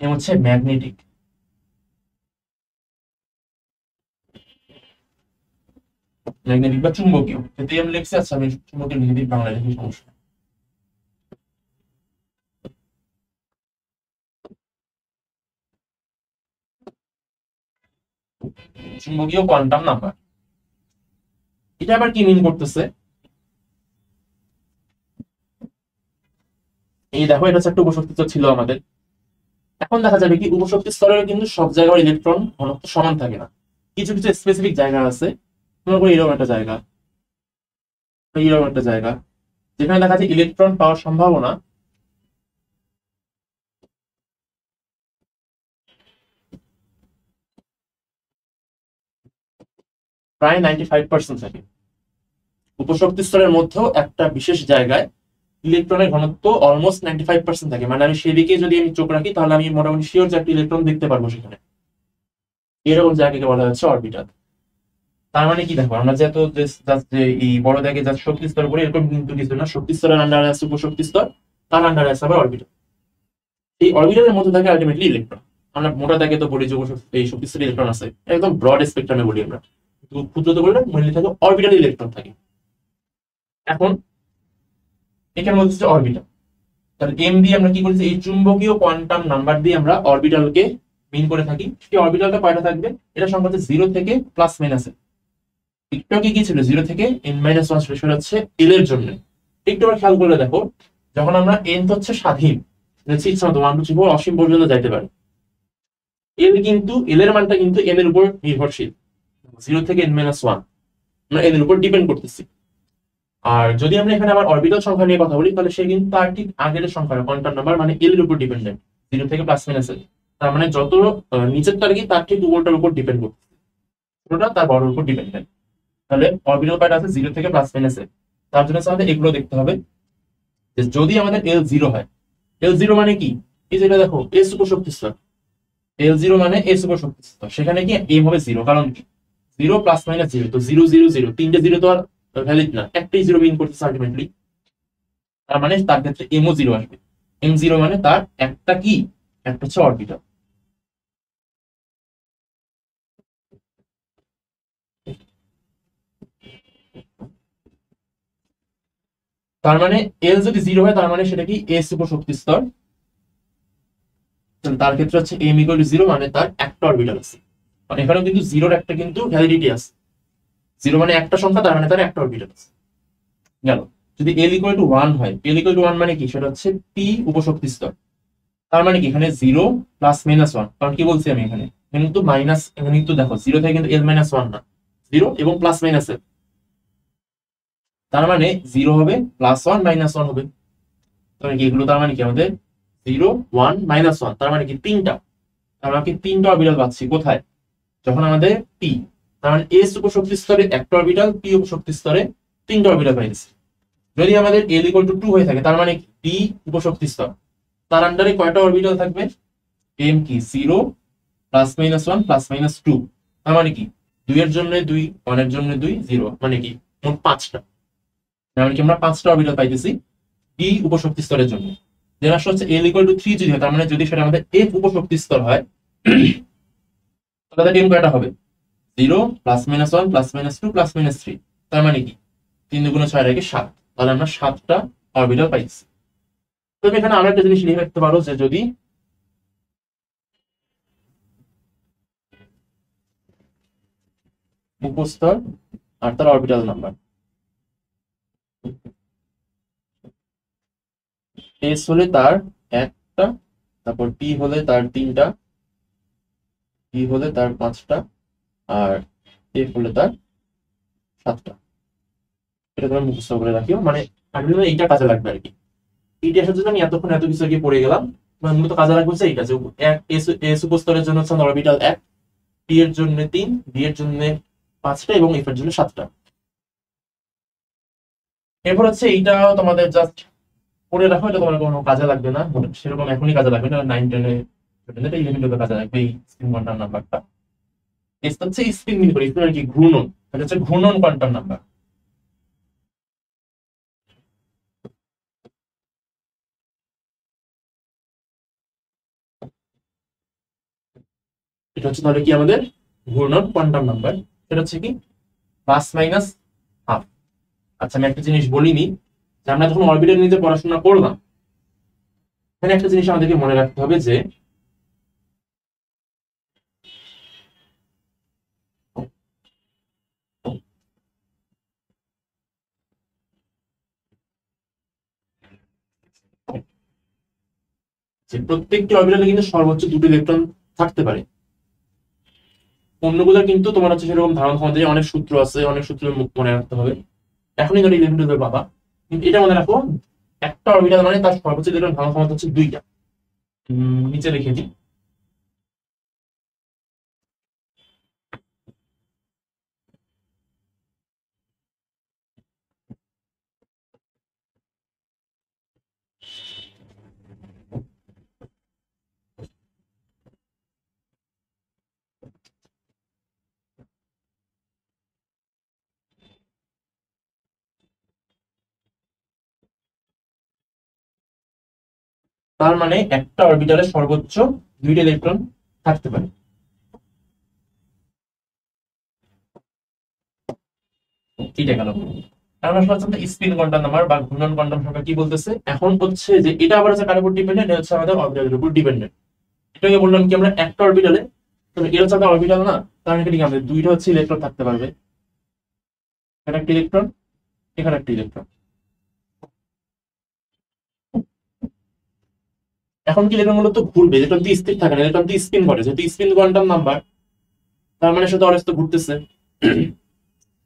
এম হচ্ছে ম্যাগনেটিক। ম্যাগনেটিক বা চুম্বকীয়, যদি আমি লিখছি, আচ্ছা আমি চুম্বকীয় লিখে দিই, বাংলা লিখি, সমস্যা নেই। চুম্বকীয় কোয়ান্টাম নাম্বার, এটা আবার কি মিন করতেছে? এই দেখো এটা হচ্ছে একটা উপশক্তি স্তর ছিল আমাদের। এখন দেখা যাবে কি উপশক্তি স্তরের কিন্তু সব জায়গায় ইলেকট্রন ঘনত্ব সমান থাকে না, কিছু কিছু স্পেসিফিক জায়গা আছে, মনে করি এরকম একটা জায়গা, এরকম একটা জায়গা যেখানে দেখা যায় ইলেকট্রন পাওয়ার সম্ভাবনা প্রায় 95% থাকে। উপশক্তি স্তরের মধ্যেও একটা বিশেষ জায়গায় ইলেকট্রনের ঘনত্ব অলমোস্ট 95% থাকে, মানে আমি সেদিকে যদি আমি চোখ রাখি তাহলে আমি মোটামুটি শিওর যে একটা ইলেকট্রন দেখতে পারবো সেখানে। এরকম জায়গাকে বলা হচ্ছে অরবিটাল। তার মানে কি দেখো, আমরা যত যে এই বড় দাগে যা শক্তি স্তর বলি এরকম কিন্তু কিছু না, শক্তি স্তরের আন্ডারে আছে উপশক্তি স্তর, তার আন্ডারে আছে আবার অরবিটাল। এই অরবিটালের মধ্যে থাকে আলটিমেটলি ইলেকট্রন। আমরা মোটা দাগে তো বলি যে এই শক্তি স্তরে ইলেকট্রন আছে, একদম ব্রড স্পেকট্রামে বলি আমরা, ক্ষুদ্রতে বললে মনে থাকে অরবিটাল ইলেকট্রন থাকে। এখন এখানে বলছে যে অরবিটাল, তাহলে এম দিয়ে আমরা কি করেছি, এই চুম্বকীয় কোয়ান্টাম নাম্বার দিয়ে আমরা অরবিটালকে মিন করে থাকি। সেই অরবিটালটা কয়টা থাকবে, এটা সংখ্যা হচ্ছে 0 থেকে প্লাস মাইনাস। একটু আগে কি ছিল, 0 থেকে n-1 ছিল, সেটা হচ্ছে এল এর জন্য। একটু আবার খেয়াল করে দেখো, যখন আমরা এন হচ্ছে স্বাধীন, ইচ্ছা মতো 1 2 3 4 অসীম পর্যন্ত যাইতে পারে, এল কিন্তু এল এর মানটা কিন্তু এন এর উপর নির্ভরশীল। 0 থেকে n-1 আমরা এন এর উপর ডিপেন্ড করতেছি। আর যদি আমরা এখানে আবার অরবিটাল সংখ্যা নিয়ে কথা বলি, তাহলে সে কিন্তু তার ঠিক আগের সংখ্যা কোয়ান্টাম নাম্বার মানে এল এর উপর ডিপেন্ডেন্ট, 0 থেকে প্লাস মাইনাস এল। তার মানে যত নিচের টার্গি তার ঠিক উপরটার উপর ডিপেন্ড করছে, ছোটটা তার বড়র উপর ডিপেন্ডেন্ট। তাহলে অরবিটাল কয়টা আছে, 0 থেকে প্লাস মাইনাস এল। তার জন্য আমাদের এগুলো দেখতে হবে যে যদি আমাদের এল 0 হয়, এল 0 মানে কি, এই যেটা দেখো এস উপর শক্তি স্তর, এল 0 মানে এস উপর শক্তি স্তর, সেখানে কি এম হবে 0, কারণ কি 0 প্লাস মাইনাস 0, তো 0 0 0 তিনটে 0 তো আর ভ্যালিড না, একটাই 0 বিন করতেছে আলটিমেটলি। তার মানে তার ক্ষেত্রে এমও 0 আসবে। এম 0 মানে তার একটা কি, একটা হচ্ছে অরবিটাল। তার মানে এল যদি 0 হয় তার মানে সেটা কি এস উপর শক্তি স্তর, তার ক্ষেত্রে হচ্ছে এম ইকুয়াল টু 0 মানে তার একটা অরবিটাল আছে। মানে এখানেও কিন্তু 0-র একটা কিন্তু ভ্যালিডিটি আছে, 0 মানে একটা সংখ্যা, তার মানে তার একটা অরবিটাল আছে। গেল। যদি এল ইকুয়াল টু 1 হয়, এল ইকুয়াল টু 1 মানে কি, সেটা হচ্ছে পি উপশক্তি স্তর। তার মানে কি এখানে 0 প্লাস মাইনাস 1, কারণ কি বলছি আমি এখানে কিন্তু মাইনাস, এখানে কিন্তু দেখো 0 থেকে কিন্তু এল মাইনাস 1 না, 0 এবং প্লাস মাইনাস এল। তার মানে 0 হবে প্লাস 1 মাইনাস 1 হবে। তার মানে কি এগুলো, তার মানে কি আমাদের 0 1 মাইনাস 1, তার মানে কি তিনটা, আমরা কি তিনটা অরবিটাল পাচ্ছি কোথায়, যখন আমাদের পি, তার মানে এস উপশক্তি স্তরে একটা অরবিটাল, পি উপশক্তি স্তরে তিনটা অরবিটাল পাইছি। যদি আমাদের এল ইকুয়াল টু 2 হয়ে থাকে, তার মানে ডি উপশক্তি স্তর, তার আন্ডারে কয়টা অরবিটাল থাকবে, এম কি 0 প্লাস মাইনাস 1 প্লাস মাইনাস 2, তার মানে কি 2 এর জন্য 2, 1 এর জন্য 2, 0 মানে কি মোট 5টা। তার মানে কি আমরা 5টা অরবিটাল পাইতেছি ডি উপশক্তি স্তরের জন্য। দেন আসলে হচ্ছে এল ইকুয়াল টু 3 যদি হয়, তার মানে যদি সেটা আমাদের এফ উপশক্তি স্তর হয়, তাহলে এম কয়টা হবে, 0 plus minus 1 plus minus 2 plus minus 3, তার মানে কি 3 দুগুণে 6 রেখে 7, তাহলে আমরা 7টা অরবিটাল পাইছি। তুমি এখানে আরো একটা জিনিস লিখে রাখতে পারো যে যদি উপস্তর আর তার অরবিটাল নাম্বার, এস হলে তার একটা, তারপর পি হলে তার তিনটা, পি হলে তার 5টা, আর এফ হলে তার 7টা। এটা তুমি মুখস্থ করে রাখিও, মানে আলটিমেটলি এইটা কাজে লাগবে আর কি। এইটা আসার জন্য আমি এতক্ষণ এত কিছু আগে পড়ে গেলাম, মানে মূলত কাজে লাগবে হচ্ছে এইটা যে এক এস উপস্তরের জন্য হচ্ছে অরবিটাল 1, পি এর জন্য 3, ডি এর জন্য 5টা এবং এফ এর জন্য 7টা। এরপর হচ্ছে এইটাও তোমাদের জাস্ট পড়ে রাখো, এটা তোমার কোনো কাজে লাগবে না, সেরকম এখনই কাজে লাগবে না, 9 10 এ 11 কাজে লাগবে এই স্পিন কোয়ান্টাম নাম্বারটা। এস হচ্ছে স্পিন মিন করে, স্পিন কি ঘূর্ণন, এটা হচ্ছে ঘূর্ণন কোয়ান্টাম নাম্বার। এটা হচ্ছে তাহলে কি আমাদের ঘূর্ণন কোয়ান্টাম নাম্বার, সেটা হচ্ছে কি প্লাস মাইনাস হাফ। আচ্ছা আমি একটা জিনিস বলিনি, যে আমরা যখন অরবিটাল নিয়ে পড়াশোনা করলাম, এখানে একটা জিনিস আমাদেরকে মনে রাখতে হবে যে যে প্রত্যেকটি অরবিটালে কিন্তু সর্বোচ্চ দুটো ইলেকট্রন থাকতে পারে। অন্যগুলোর কিন্তু তোমার হচ্ছে সেরকম ধারণা ক্ষমতা অনেক সূত্র আছে, অনেক সূত্র মনে রাখতে হবে, এখনই ধরো 11 পাবা, কিন্তু এটা মনে রাখো একটা অরবিটাল মানে তার সর্বোচ্চ ইলেকট্রন ধারণা ক্ষমতা হচ্ছে 2টা। নিচে লিখে দিই। তার মানে একটা অরবিটালে সর্বোচ্চ 2টা ইলেকট্রন থাকতে পারে। এটা গেল। কারণ আসলে হচ্ছে স্পিন কোয়ান্টাম নাম্বার বা ঘূর্ণন কোয়ান্টাম সংখ্যা কি বলতেছে এখন হচ্ছে যে এটা আবার হচ্ছে কার উপর ডিপেন্ডেন্ট, এটা হচ্ছে আমাদের অরবিটালের উপর ডিপেন্ডেন্ট। এটাকে বললাম কি আমরা একটা অরবিটালে, এটা হচ্ছে আমাদের অরবিটাল না, তার মানে কি আমাদের 2টা হচ্ছে ইলেকট্রন থাকতে পারবে। এখানে একটা ইলেকট্রন, এখানে একটা ইলেকট্রন। এখন কি ইলেকট্রন মূলত ঘুরবে, ইলেকট্রন তো স্থির থাকে না, ইলেকট্রন তো স্পিন করে, যেহেতু স্পিন কোয়ান্টাম নাম্বার তার মানে সেটা অরেস্ট ঘুরতেছে।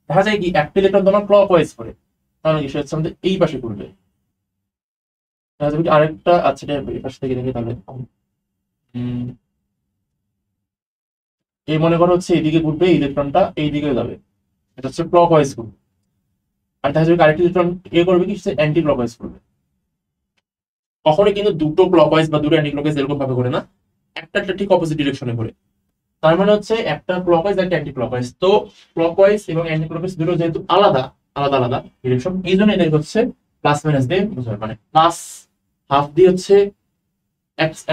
দেখা যায় কি একটা ইলেকট্রন তোমার ক্লকওয়াইজ করে, তাহলে কি সে হচ্ছে আমাদের এই পাশে ঘুরবে। দেখা যাবে কি আরেকটা, আচ্ছা এটা এই পাশ থেকে দেখি তাহলে। এই মনে করো হচ্ছে এইদিকে ঘুরবে, ইলেকট্রনটা এই দিকে যাবে, এটা হচ্ছে ক্লকওয়াইজ ঘুরবে। আর দেখা যাবে আরেকটা ইলেকট্রন এ করবে কি সে অ্যান্টি ক্লকওয়াইজ করবে। কখনোই কিন্তু দুটো ক্লকওয়াইজ বা দুটো অ্যান্টি ক্লকওয়াইজ এরকম ভাবে করে না, একটা একটা ঠিক অপোজিট ডিরেকশনে করে। তার মানে হচ্ছে একটা ক্লকওয়াইজ একটা অ্যান্টি ক্লকওয়াইজ। তো ক্লকওয়াইজ এবং অ্যান্টি ক্লকওয়াইজ দুটো যেহেতু আলাদা আলাদা আলাদা ডিরেকশন, এই জন্য এদের হচ্ছে প্লাস মাইনাস দিয়ে বোঝাবে, মানে প্লাস হাফ দিয়ে হচ্ছে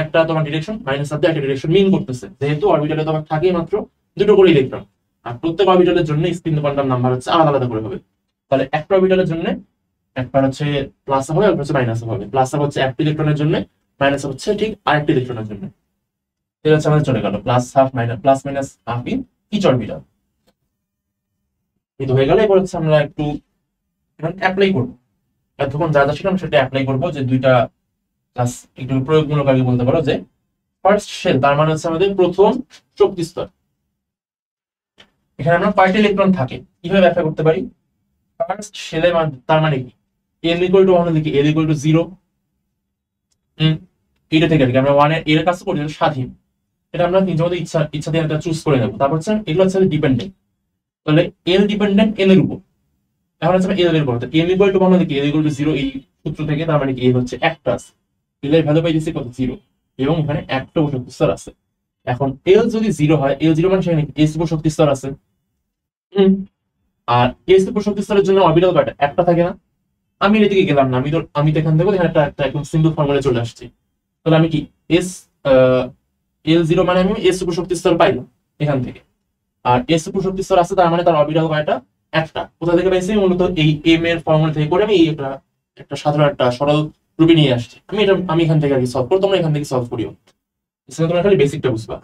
একটা তোমার ডিরেকশন, মাইনাস হাফ দিয়ে একটা ডিরেকশন মিন করতেছে, যেহেতু অরবিটালে তোমার থাকে মাত্র দুটো করে ইলেকট্রন, আর প্রত্যেক অরবিটালের জন্য স্পিন কোয়ান্টাম নাম্বার হচ্ছে আলাদা আলাদা করে হবে। তাহলে একটা অরবিটালের জন্য একটা হচ্ছে প্লাস হবে আর হচ্ছে মাইনাস হবে, প্লাস হচ্ছে একটা ইলেকট্রনের জন্য, মাইনাস হচ্ছে ঠিক আরেকটা ইলেকট্রনের জন্য। এটা হচ্ছে আমাদের চলে গেল plus half minus plus minus half in each orbital. এই তো হয়ে গেল। এবার হচ্ছে আমরা একটু অ্যাপ্লাই করবো, এতক্ষণ যা যা ছিলাম সেটা অ্যাপ্লাই করবো, যে দুইটা ক্লাস একটু প্রয়োগমূলক আগে বলতে পারো। যে ফার্স্ট শেল তার মানে হচ্ছে আমাদের প্রথম শক্তি স্তর, এখানে আমরা কয়টা ইলেকট্রন থাকে কিভাবে ব্যাখ্যা করতে পারি। ফার্স্ট শেলের তার মানে কি এল ইকুয়াল টু 1 লিখি, এল ইকুয়াল টু 0। এটা থেকে আর কি আমরা 1 এর কাজ করি স্বাধীন, এটা আমরা নিজেদের ইচ্ছা ইচ্ছা দিয়ে একটা চুজ করে নেবো। তারপর হচ্ছে এগুলো হচ্ছে ডিপেন্ডেন্ট, তাহলে এল ডিপেন্ডেন্ট এল এর উপর। এখন হচ্ছে এল বের করতে, এল ইকুয়াল টু 1 লিখি, এল ইকুয়াল টু 0 এই সূত্র থেকে, তার মানে কি এল হচ্ছে একটা আছে, এল এর ভ্যালু পাইতেছি কত 0, এবং এখানে একটা শক্তি স্তর আছে। এখন এল যদি 0 হয়, এল 0 মানে সেখানে এস উপর শক্তি স্তর আছে। আর এস উপর শক্তি স্তরের জন্য অরবিটাল কয়টা, একটা থাকে না। আমি এদিকে গেলাম না, আমি তো এখান থেকে এখানে একটা একদম সিম্পল ফর্মুলা চলে আসছি। তাহলে আমি কি এস এল 0 মানে আমি এস উপর শক্তি স্তর পাইলাম এখান থেকে, আর এস উপর শক্তি স্তর আছে, তার মানে তার অরবিটাল কয়টা, একটা। কোথা থেকে পাইছি, মূলত এই এম এর ফর্মুলা থেকে করে আমি এই একটা একটা সাধারণ একটা সরল রূপে নিয়ে আসছি। আমি এখান থেকে আর কি সলভ করবো, তোমরা এখান থেকে সলভ করিও, তোমরা খালি বেসিকটা বুঝবা।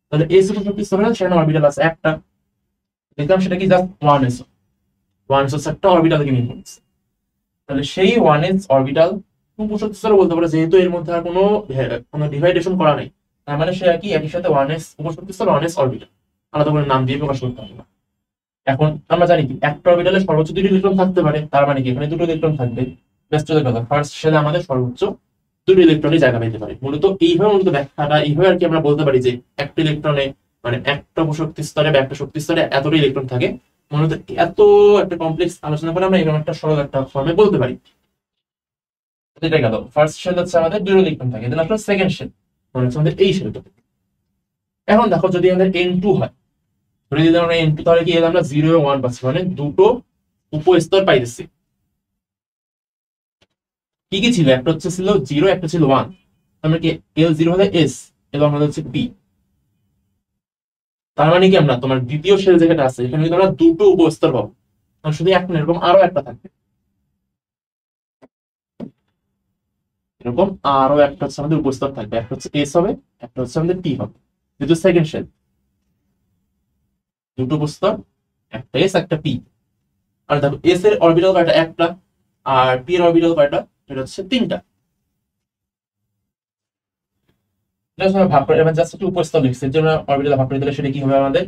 তাহলে এস উপর শক্তি স্তর সেখানে অরবিটাল আছে একটা, দেখলাম সেটা কি জাস্ট 1s, 1s একটা অরবিটাল থেকে নিয়ে নিচ্ছে। তাহলে সেই 1s অরবিটাল উপশক্তি স্তর বলতে পারো, যেহেতু এর মধ্যে আর কোনো ডিভাইডেশন করা নেই, তার মানে সে একই সাথে 1s উপশক্তি স্তর 1s অরবিটাল, আলাদা করে নাম দিয়ে প্রকাশ করতে হবে না। এখন আমরা জানি কি একটা অরবিটালে সর্বোচ্চ 2টি ইলেকট্রন থাকতে পারে, তার মানে কি এখানে 2টো ইলেকট্রন থাকবে। বেস্ট কথা ফার্স্ট শেলে আমাদের সর্বোচ্চ 2টি ইলেকট্রনই জায়গা পেতে পারে। মূলত ব্যাখ্যাটা এইভাবে আর কি আমরা বলতে পারি, যে একটা ইলেকট্রনে মানে একটা শক্তি স্তরে বা একটা শক্তি স্তরে এতটা ইলেকট্রন থাকে। মূলত এত একটা কমপ্লেক্স আলোচনা করে আমরা এরকম একটা সরল একটা ফর্মে বলতে পারি। এটা গেল ফার্স্ট শেল হচ্ছে আমাদের 2টো ইলেকট্রন থাকে, দেন আসলে সেকেন্ড শেল মানে হচ্ছে আমাদের এই শেলটা। এখন দেখো যদি আমাদের N2 হয়, ধরে যদি আমরা N2, তাহলে কি আমরা 0 এবং 1 পাচ্ছি, মানে দুটো উপস্তর পাইতেছি। কি কি ছিল, একটা হচ্ছে ছিল 0, একটা ছিল 1। আমরা কি L0 হলে S এবং আমাদের হচ্ছে P, তার মানে কি আমরা তোমার দ্বিতীয় শেল যেটা আছে এখানে কিন্তু আমরা দুটো উপস্তর পাবো, শুধু একটা না, এরকম আরো একটা থাকবে, এরকম আরো একটা হচ্ছে আমাদের উপস্তর থাকবে, একটা হচ্ছে S হবে, একটা হচ্ছে আমাদের P হবে, যেহেতু সেকেন্ড শেল। দুটো উপস্তর, একটা S একটা P। আর দেখো S এর অরবিটাল কয়টা, একটা, আর P এর অরবিটাল কয়টা, এটা হচ্ছে 3টা। জাস্ট আমরা ভাগ করে এবার জাস্ট একটু উপস্থিত লিখছি যে আমরা অরবিটাল ভাগ করে দিলে সেটা কি হবে আমাদের,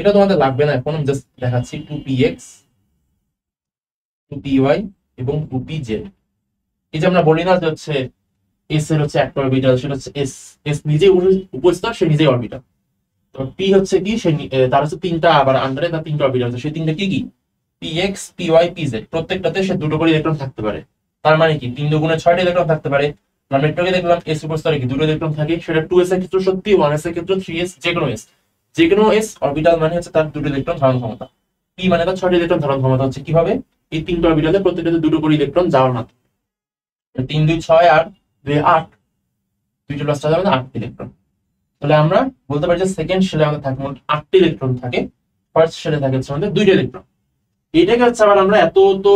এটা তোমাদের লাগবে না এখন, জাস্ট দেখাচ্ছি 2px 2py এবং 2pz। এই যে আমরা বলি না যে হচ্ছে এস এর হচ্ছে একটা অরবিটাল, সেটা হচ্ছে এস, এস নিজেই উপস্তর, সে নিজেই অরবিটাল। তো পি হচ্ছে কি, সে তার হচ্ছে তিনটা, আবার আন্ডারে তার তিনটা অরবিটাল আছে, সেই তিনটা কি কি, P X P Y P Z, প্রত্যেকটাতে সে দুটো করে ইলেকট্রন থাকতে পারে। তার মানে কি 3 দুগুণে 6টা ইলেকট্রন থাকতে পারে। আমরা মেট্রোকে দেখলাম এস উপস্তরে কি দুটো ইলেকট্রন থাকে, সেটা 2s এর ক্ষেত্রে সত্যি, 1s এর ক্ষেত্রে 3s, যে কোনো এস, যে কোনো এস অরবিটাল মানে হচ্ছে তার দুটো ইলেকট্রন ধারণ ক্ষমতা, পি মানে তার 6টা ইলেকট্রন ধারণ ক্ষমতা হচ্ছে কিভাবে, এই তিনটা অরবিটালে প্রত্যেকটাতে দুটো করে ইলেকট্রন যাওয়ার মাত্র 3 2 6 আর 2 8, দুইটা প্লাস যাবে না 8 ইলেকট্রন। তাহলে আমরা বলতে পারি যে সেকেন্ড শেলে আমাদের থাকে মোট 8টি ইলেকট্রন থাকে, ফার্স্ট শেলে থাকে হচ্ছে আমাদের 2টা ইলেকট্রন। এটাকে হচ্ছে আবার আমরা এত তো,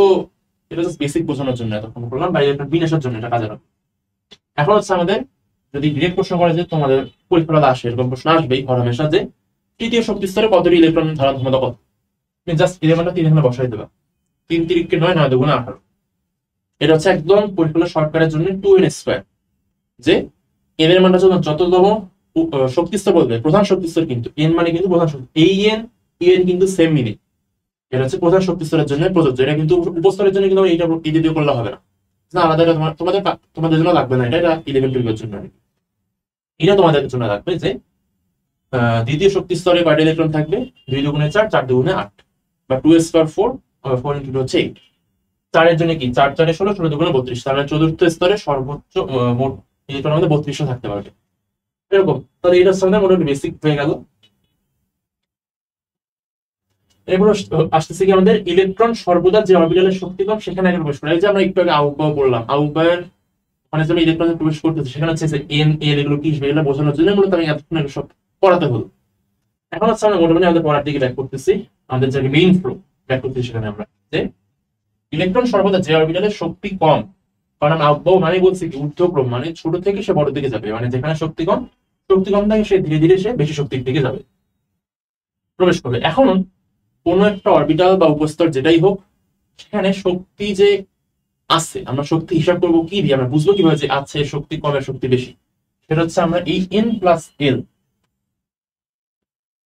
এটা জাস্ট বেসিক বোঝানোর জন্য এতক্ষণ করলাম, বা ইলেকট্রন বিন্যাসের জন্য এটা কাজে লাগবে। এখন হচ্ছে আমাদের যদি ডিরেক্ট প্রশ্ন করে যে তোমাদের পরীক্ষাটা আসে, এরকম প্রশ্ন আসবেই হরহামেশা যে তৃতীয় শক্তি স্তরে কতটি ইলেকট্রন ধারণ ক্ষমতা কত, তুমি জাস্ট ইলেভেনটা 3 এখানে বসাই দেবা, 3 3 কে 9, 9 দুগুণে 18। এটা হচ্ছে একদম পরীক্ষা শর্টকাটের জন্য 2n স্কয়ার, যে এন এর মানটা যততম শক্তি স্তর বলবে, প্রধান শক্তি স্তর কিন্তু এন মানে কিন্তু প্রধান শক্তি, এই এন এন কিন্তু সেম মিনিং, এটা হচ্ছে প্রধান শক্তি স্তরের জন্য প্রযোজ্য। এটা কিন্তু উপস্তরের জন্য কিন্তু এইটা এই দিয়ে করলে হবে না, না আলাদা, এটা তোমাদের তোমাদের জন্য লাগবে না, এটা 11 12 এর জন্য। এটা তোমাদের জন্য লাগবে যে দ্বিতীয় শক্তি স্তরে কয়টা ইলেকট্রন থাকবে, 2 দুগুণে 4, 4 দুগুণে 8, বা 2 স্কয়ার 4, 4 ইনটু 2 হচ্ছে 8। 4 এর জন্য কি 4 4 এ 16, 16 দুগুণে 32, তার মানে চতুর্থ স্তরে সর্বোচ্চ মোট ইলেকট্রন আমাদের 32 থাকতে পারবে এরকম। তাহলে এটা হচ্ছে আমাদের মোটামুটি বেসিক হয়ে গেল। এরপর আসতেছে কি আমাদের ইলেকট্রন সর্বদা যে অরবিটালের শক্তি কম সেখানে আগে প্রবেশ করে। এই যে আমরা একটু আগে আহ্বান বললাম, আহ্বান মানে যে ইলেকট্রন প্রবেশ করতেছে সেখানে হচ্ছে এন এল এগুলো কি এগুলো বোঝানোর জন্য মূলত আমি এতক্ষণ সব পড়াতে হলো। এখন হচ্ছে আমরা মোটামুটি আমাদের পড়ার দিকে ব্যাক করতেছি, আমাদের যে মেইন ফ্লো ব্যাক করতেছি সেখানে আমরা যে ইলেকট্রন সর্বদা যে অরবিটালের শক্তি কম, কারণ আমি আহ্বান মানে বলছি কি ঊর্ধ্বক্রম মানে ছোট থেকে সে বড় দিকে যাবে, মানে যেখানে শক্তি কম থাকে সে ধীরে ধীরে সে বেশি শক্তির দিকে যাবে, প্রবেশ করবে। এখন কোন একটা অরবিটাল বা উপস্তর যেটাই হোক, সেখানে শক্তি যে আছে, আমরা শক্তি হিসাব করবো কি দিয়ে, আমরা বুঝবো কিভাবে যে আছে শক্তি কম আর শক্তি বেশি, সেটা হচ্ছে আমরা এই এন প্লাস এল,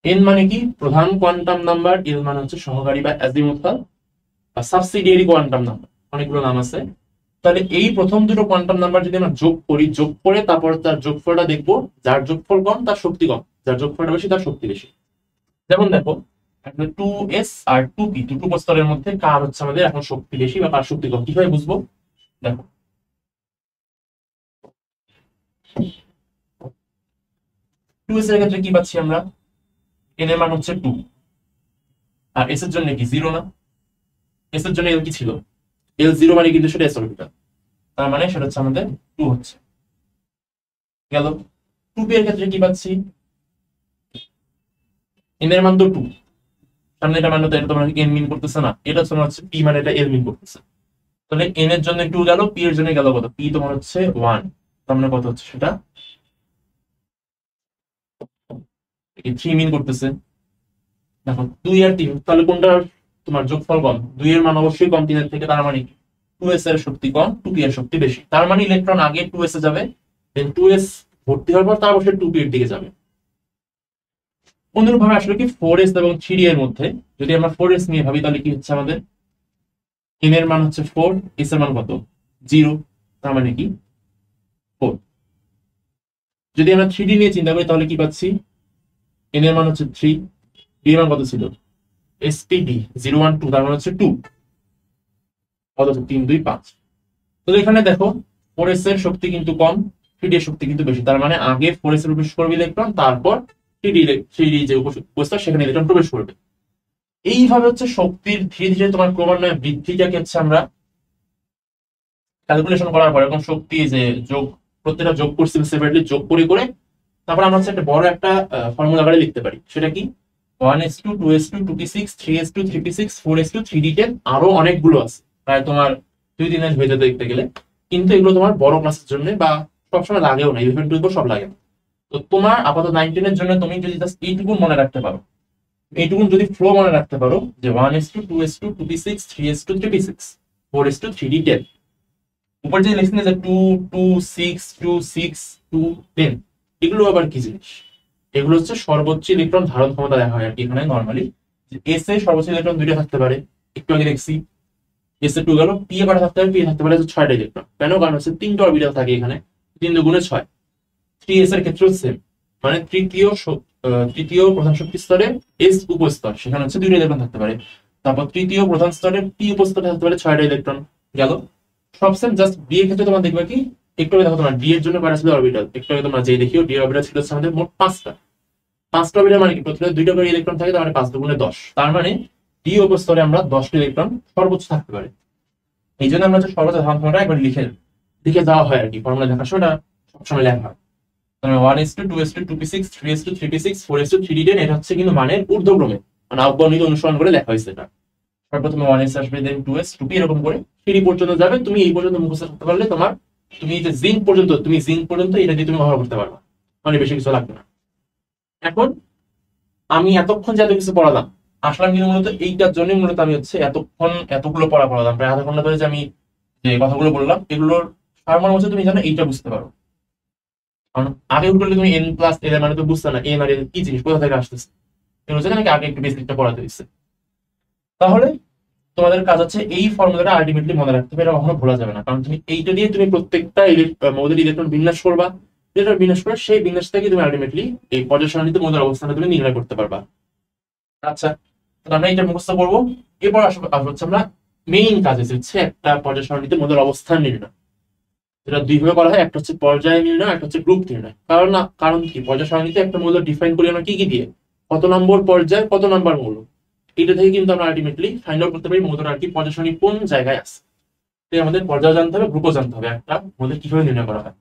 এন মানে কি প্রধান কোয়ান্টাম নাম্বার, এল মানে হচ্ছে সহকারী বা অ্যাজিমুথাল বা সাবসিডিয়ারি কোয়ান্টাম নাম্বার, অনেকগুলো নাম আছে। তাহলে এই প্রথম দুটো কোয়ান্টাম নাম্বার যদি আমরা যোগ করি, যোগ করে তারপর তার যোগফলটা দেখবো, যার যোগফল কম তার শক্তি কম, যার যোগফলটা বেশি তার শক্তি বেশি। যেমন দেখো 2s আর 2p, দুটো প্রস্তরের মধ্যে কার হচ্ছে আমাদের এখন শক্তি বেশি বা কার শক্তি কম, কিভাবে বুঝবো, দেখো 2s এর ক্ষেত্রে কি পাচ্ছি আমরা, n এর মান হচ্ছে 2, আর s এর জন্য কি 0 না, s এর জন্য l কি ছিল, l 0 মানে কিন্তু সেটা s অরবিটাল, তার মানে সেটা হচ্ছে আমাদের 2 হচ্ছে গেল। 2p এর ক্ষেত্রে কি পাচ্ছি, n এর মান তো 2, সামনে এটা মানে তো এটা তোমার n মিন করতেছে না, এটা তোমার হচ্ছে p মানে এটা l মিন করতেছে, তাহলে n এর জন্য 2 গেল, p এর জন্য গেল কত, p তোমার হচ্ছে 1, তার মানে কত হচ্ছে সেটা 3 মিন করতেছে। দেখো 2 আর 3, তাহলে কোনটা তোমার যোগফল কম, 2 এর মান অবশ্যই কম 3 এর থেকে, তার মানে 2s এর শক্তি কম 2p এর শক্তি বেশি, তার মানে ইলেকট্রন আগে 2s এ যাবে, দেন 2s ভর্তি হওয়ার পর তার অবশ্যই 2p এর দিকে যাবে। অনুরূপ ভাবে আসলে কি 4s এবং 3d এর মধ্যে যদি আমরা 4s নিয়ে ভাবি, তাহলে কি হচ্ছে আমাদের n এর মান হচ্ছে 4, s এর মান কত 0, তার মানে কি 4। যদি আমরা 3d নিয়ে চিন্তা করি তাহলে কি পাচ্ছি, n এর মান হচ্ছে 3, d এর মান কত ছিল spd 0 1 2, তার মানে হচ্ছে 2, কত 3 2 5। তো এখানে দেখো 4s এর শক্তি কিন্তু কম, 3d এর শক্তি কিন্তু বেশি, তার মানে আগে 4s এর প্রবেশ করবে ইলেকট্রন, তারপর 3d যে উপস্থিত সেখানে ইলেকট্রন প্রবেশ করবে। এইভাবে হচ্ছে শক্তির ধীরে ধীরে তোমার ক্রমান্বয়ে বৃদ্ধিটাকে হচ্ছে আমরা ক্যালকুলেশন করার পর এখন শক্তি যে যোগ, প্রত্যেকটা যোগ করছি সেপারেটলি যোগ করে করে তারপর আমরা হচ্ছে একটা বড় একটা ফর্মুলা আকারে লিখতে পারি, সেটা কি 1s2 2s2 2p6 3s2 3p6 4s2 3d10, আরো অনেকগুলো আছে, প্রায় তোমার 2-3 মাস হয়ে যেতে দেখতে গেলে, কিন্তু এগুলো তোমার বড় ক্লাসের জন্য বা সবসময় লাগেও না, 11 12 সব লাগে না। তো তোমার আপাতত 19 এর জন্য তুমি যদি জাস্ট এইটুকু মনে রাখতে পারো, এইটুকু যদি ফ্লো মনে রাখতে পারো যে 1s2 2s2 2p6 3s2 3p6 4s2 3d10, উপর যে লিখছেন যে 2 2 6 2 6 2 10, এগুলো আবার কি জিনিস? এগুলো হচ্ছে সর্বোচ্চ ইলেকট্রন ধারণ ক্ষমতা দেখা হয় আর কি এখানে নরমালি। এস এ সর্বোচ্চ ইলেকট্রন দুইটা থাকতে পারে, একটু আগে দেখছি। এস এ 2 গেল, পি এ কটা থাকতে পারে? পি এ থাকতে পারে 6টা ইলেকট্রন। কেন? কারণ হচ্ছে 3টা অরবিটাল থাকে এখানে, 3 দুগুণে 6। 3s এর ক্ষেত্রেও সেম, মানে তৃতীয় প্রধান শক্তি স্তরে এস উপস্তর, সেখানে হচ্ছে 2টা ইলেকট্রন থাকতে পারে। তারপর তৃতীয় প্রধান স্তরে পি উপস্তরে থাকতে পারে 6টা ইলেকট্রন। গেল সব সেম, জাস্ট ডি এর ক্ষেত্রে তোমার দেখবে কি একটু আগে দেখো তোমার ডি এর জন্য কয়টা ছিল অরবিটাল, একটু আগে তোমরা যেই দেখিও ডি অরবিটাল ছিল আমাদের মোট 5টা। 5টা অরবিটাল মানে কি প্রত্যেকটা 2টা করে ইলেকট্রন থাকে, তার মানে 5 দুগুণে 10। তার মানে ডি উপস্তরে আমরা 10টা ইলেকট্রন সর্বোচ্চ থাকতে পারে। এই জন্য আমরা যে সর্বোচ্চ ধারণ ক্ষমতা একবার লিখে দেওয়া হয় আর কি, ফর্মুলা দেখার সময় সবসময় লেখা হয়। 1:2, 2:2, 2p6, 3:2, 3p6, 4:2, 3d10, এটা হচ্ছে কিন্তু মানের ঊর্ধ্বক্রমে, মানে আহ্বানিত অনুসরণ করে লেখা হয়েছে এটা। সর্বপ্রথমে 1s আসবে, দেন 2s, 2p, এরকম করে 3d পর্যন্ত যাবে। তুমি এই পর্যন্ত মুখস্থ করতে পারলে তুমি যে জিঙ্ক পর্যন্ত এটা দিয়ে তুমি ব্যবহার করতে পারবা, মানে বেশি কিছু লাগবে না। এখন আমি এতক্ষণ যে এত কিছু পড়ালাম, আসলাম কিন্তু মূলত এইটার জন্য, মূলত আমি হচ্ছে এতগুলো পড়ালাম প্রায় আধা ঘন্টা ধরে, যে আমি যে কথাগুলো বললাম এগুলোর সারমর্ম হচ্ছে তুমি যেন এইটা বুঝতে পারো। কারণ আগে উঠলে তুমি n প্লাস এর মানে তো বুঝতে না n আর l কি জিনিস, কোথা থেকে আসতেছে, এগুলো হচ্ছে নাকি আগে একটু বেসিকটা পড়াতে হয়েছে। তাহলে তোমাদের কাজ হচ্ছে এই ফর্মুলাটা আলটিমেটলি মনে রাখতে হবে, এটা কখনো ভোলা যাবে না। কারণ তুমি এইটা দিয়ে তুমি প্রত্যেকটা মৌলের ইলেকট্রন বিন্যাস করবা, যেটা বিন্যাস করে সেই বিন্যাস থেকে তুমি আলটিমেটলি এই পর্যায় সারণীতে মৌলের অবস্থানটা তুমি নির্ণয় করতে পারবা। আচ্ছা, তাহলে আমরা এটা মুখস্থ করবো। এরপর আসবো হচ্ছে আমরা মেইন কাজ হচ্ছে একটা পর্যায় সারণীতে মৌলের অবস্থান নির্ণয়। যেটা দুইভাবে করা হয়, একটা হচ্ছে পর্যায় নির্ণয়, একটা হচ্ছে গ্রুপ নির্ণয়। কারণ কি, পর্যায় সারণীতে একটা মৌল ডিফাইন করি আমরা কি দিয়ে, কত নম্বর পর্যায় কত নম্বর মৌল, এটা থেকে কিন্তু আমরা আলটিমেটলি ফাইন্ড আউট করতে পারি মৌলটা আর কি পর্যায় সারণী কোন জায়গায় আছে। তাই আমাদের পর্যায় জানতে হবে, গ্রুপও জানতে হবে, একটা মৌলের কিভাবে নির্ণয় করা হয়।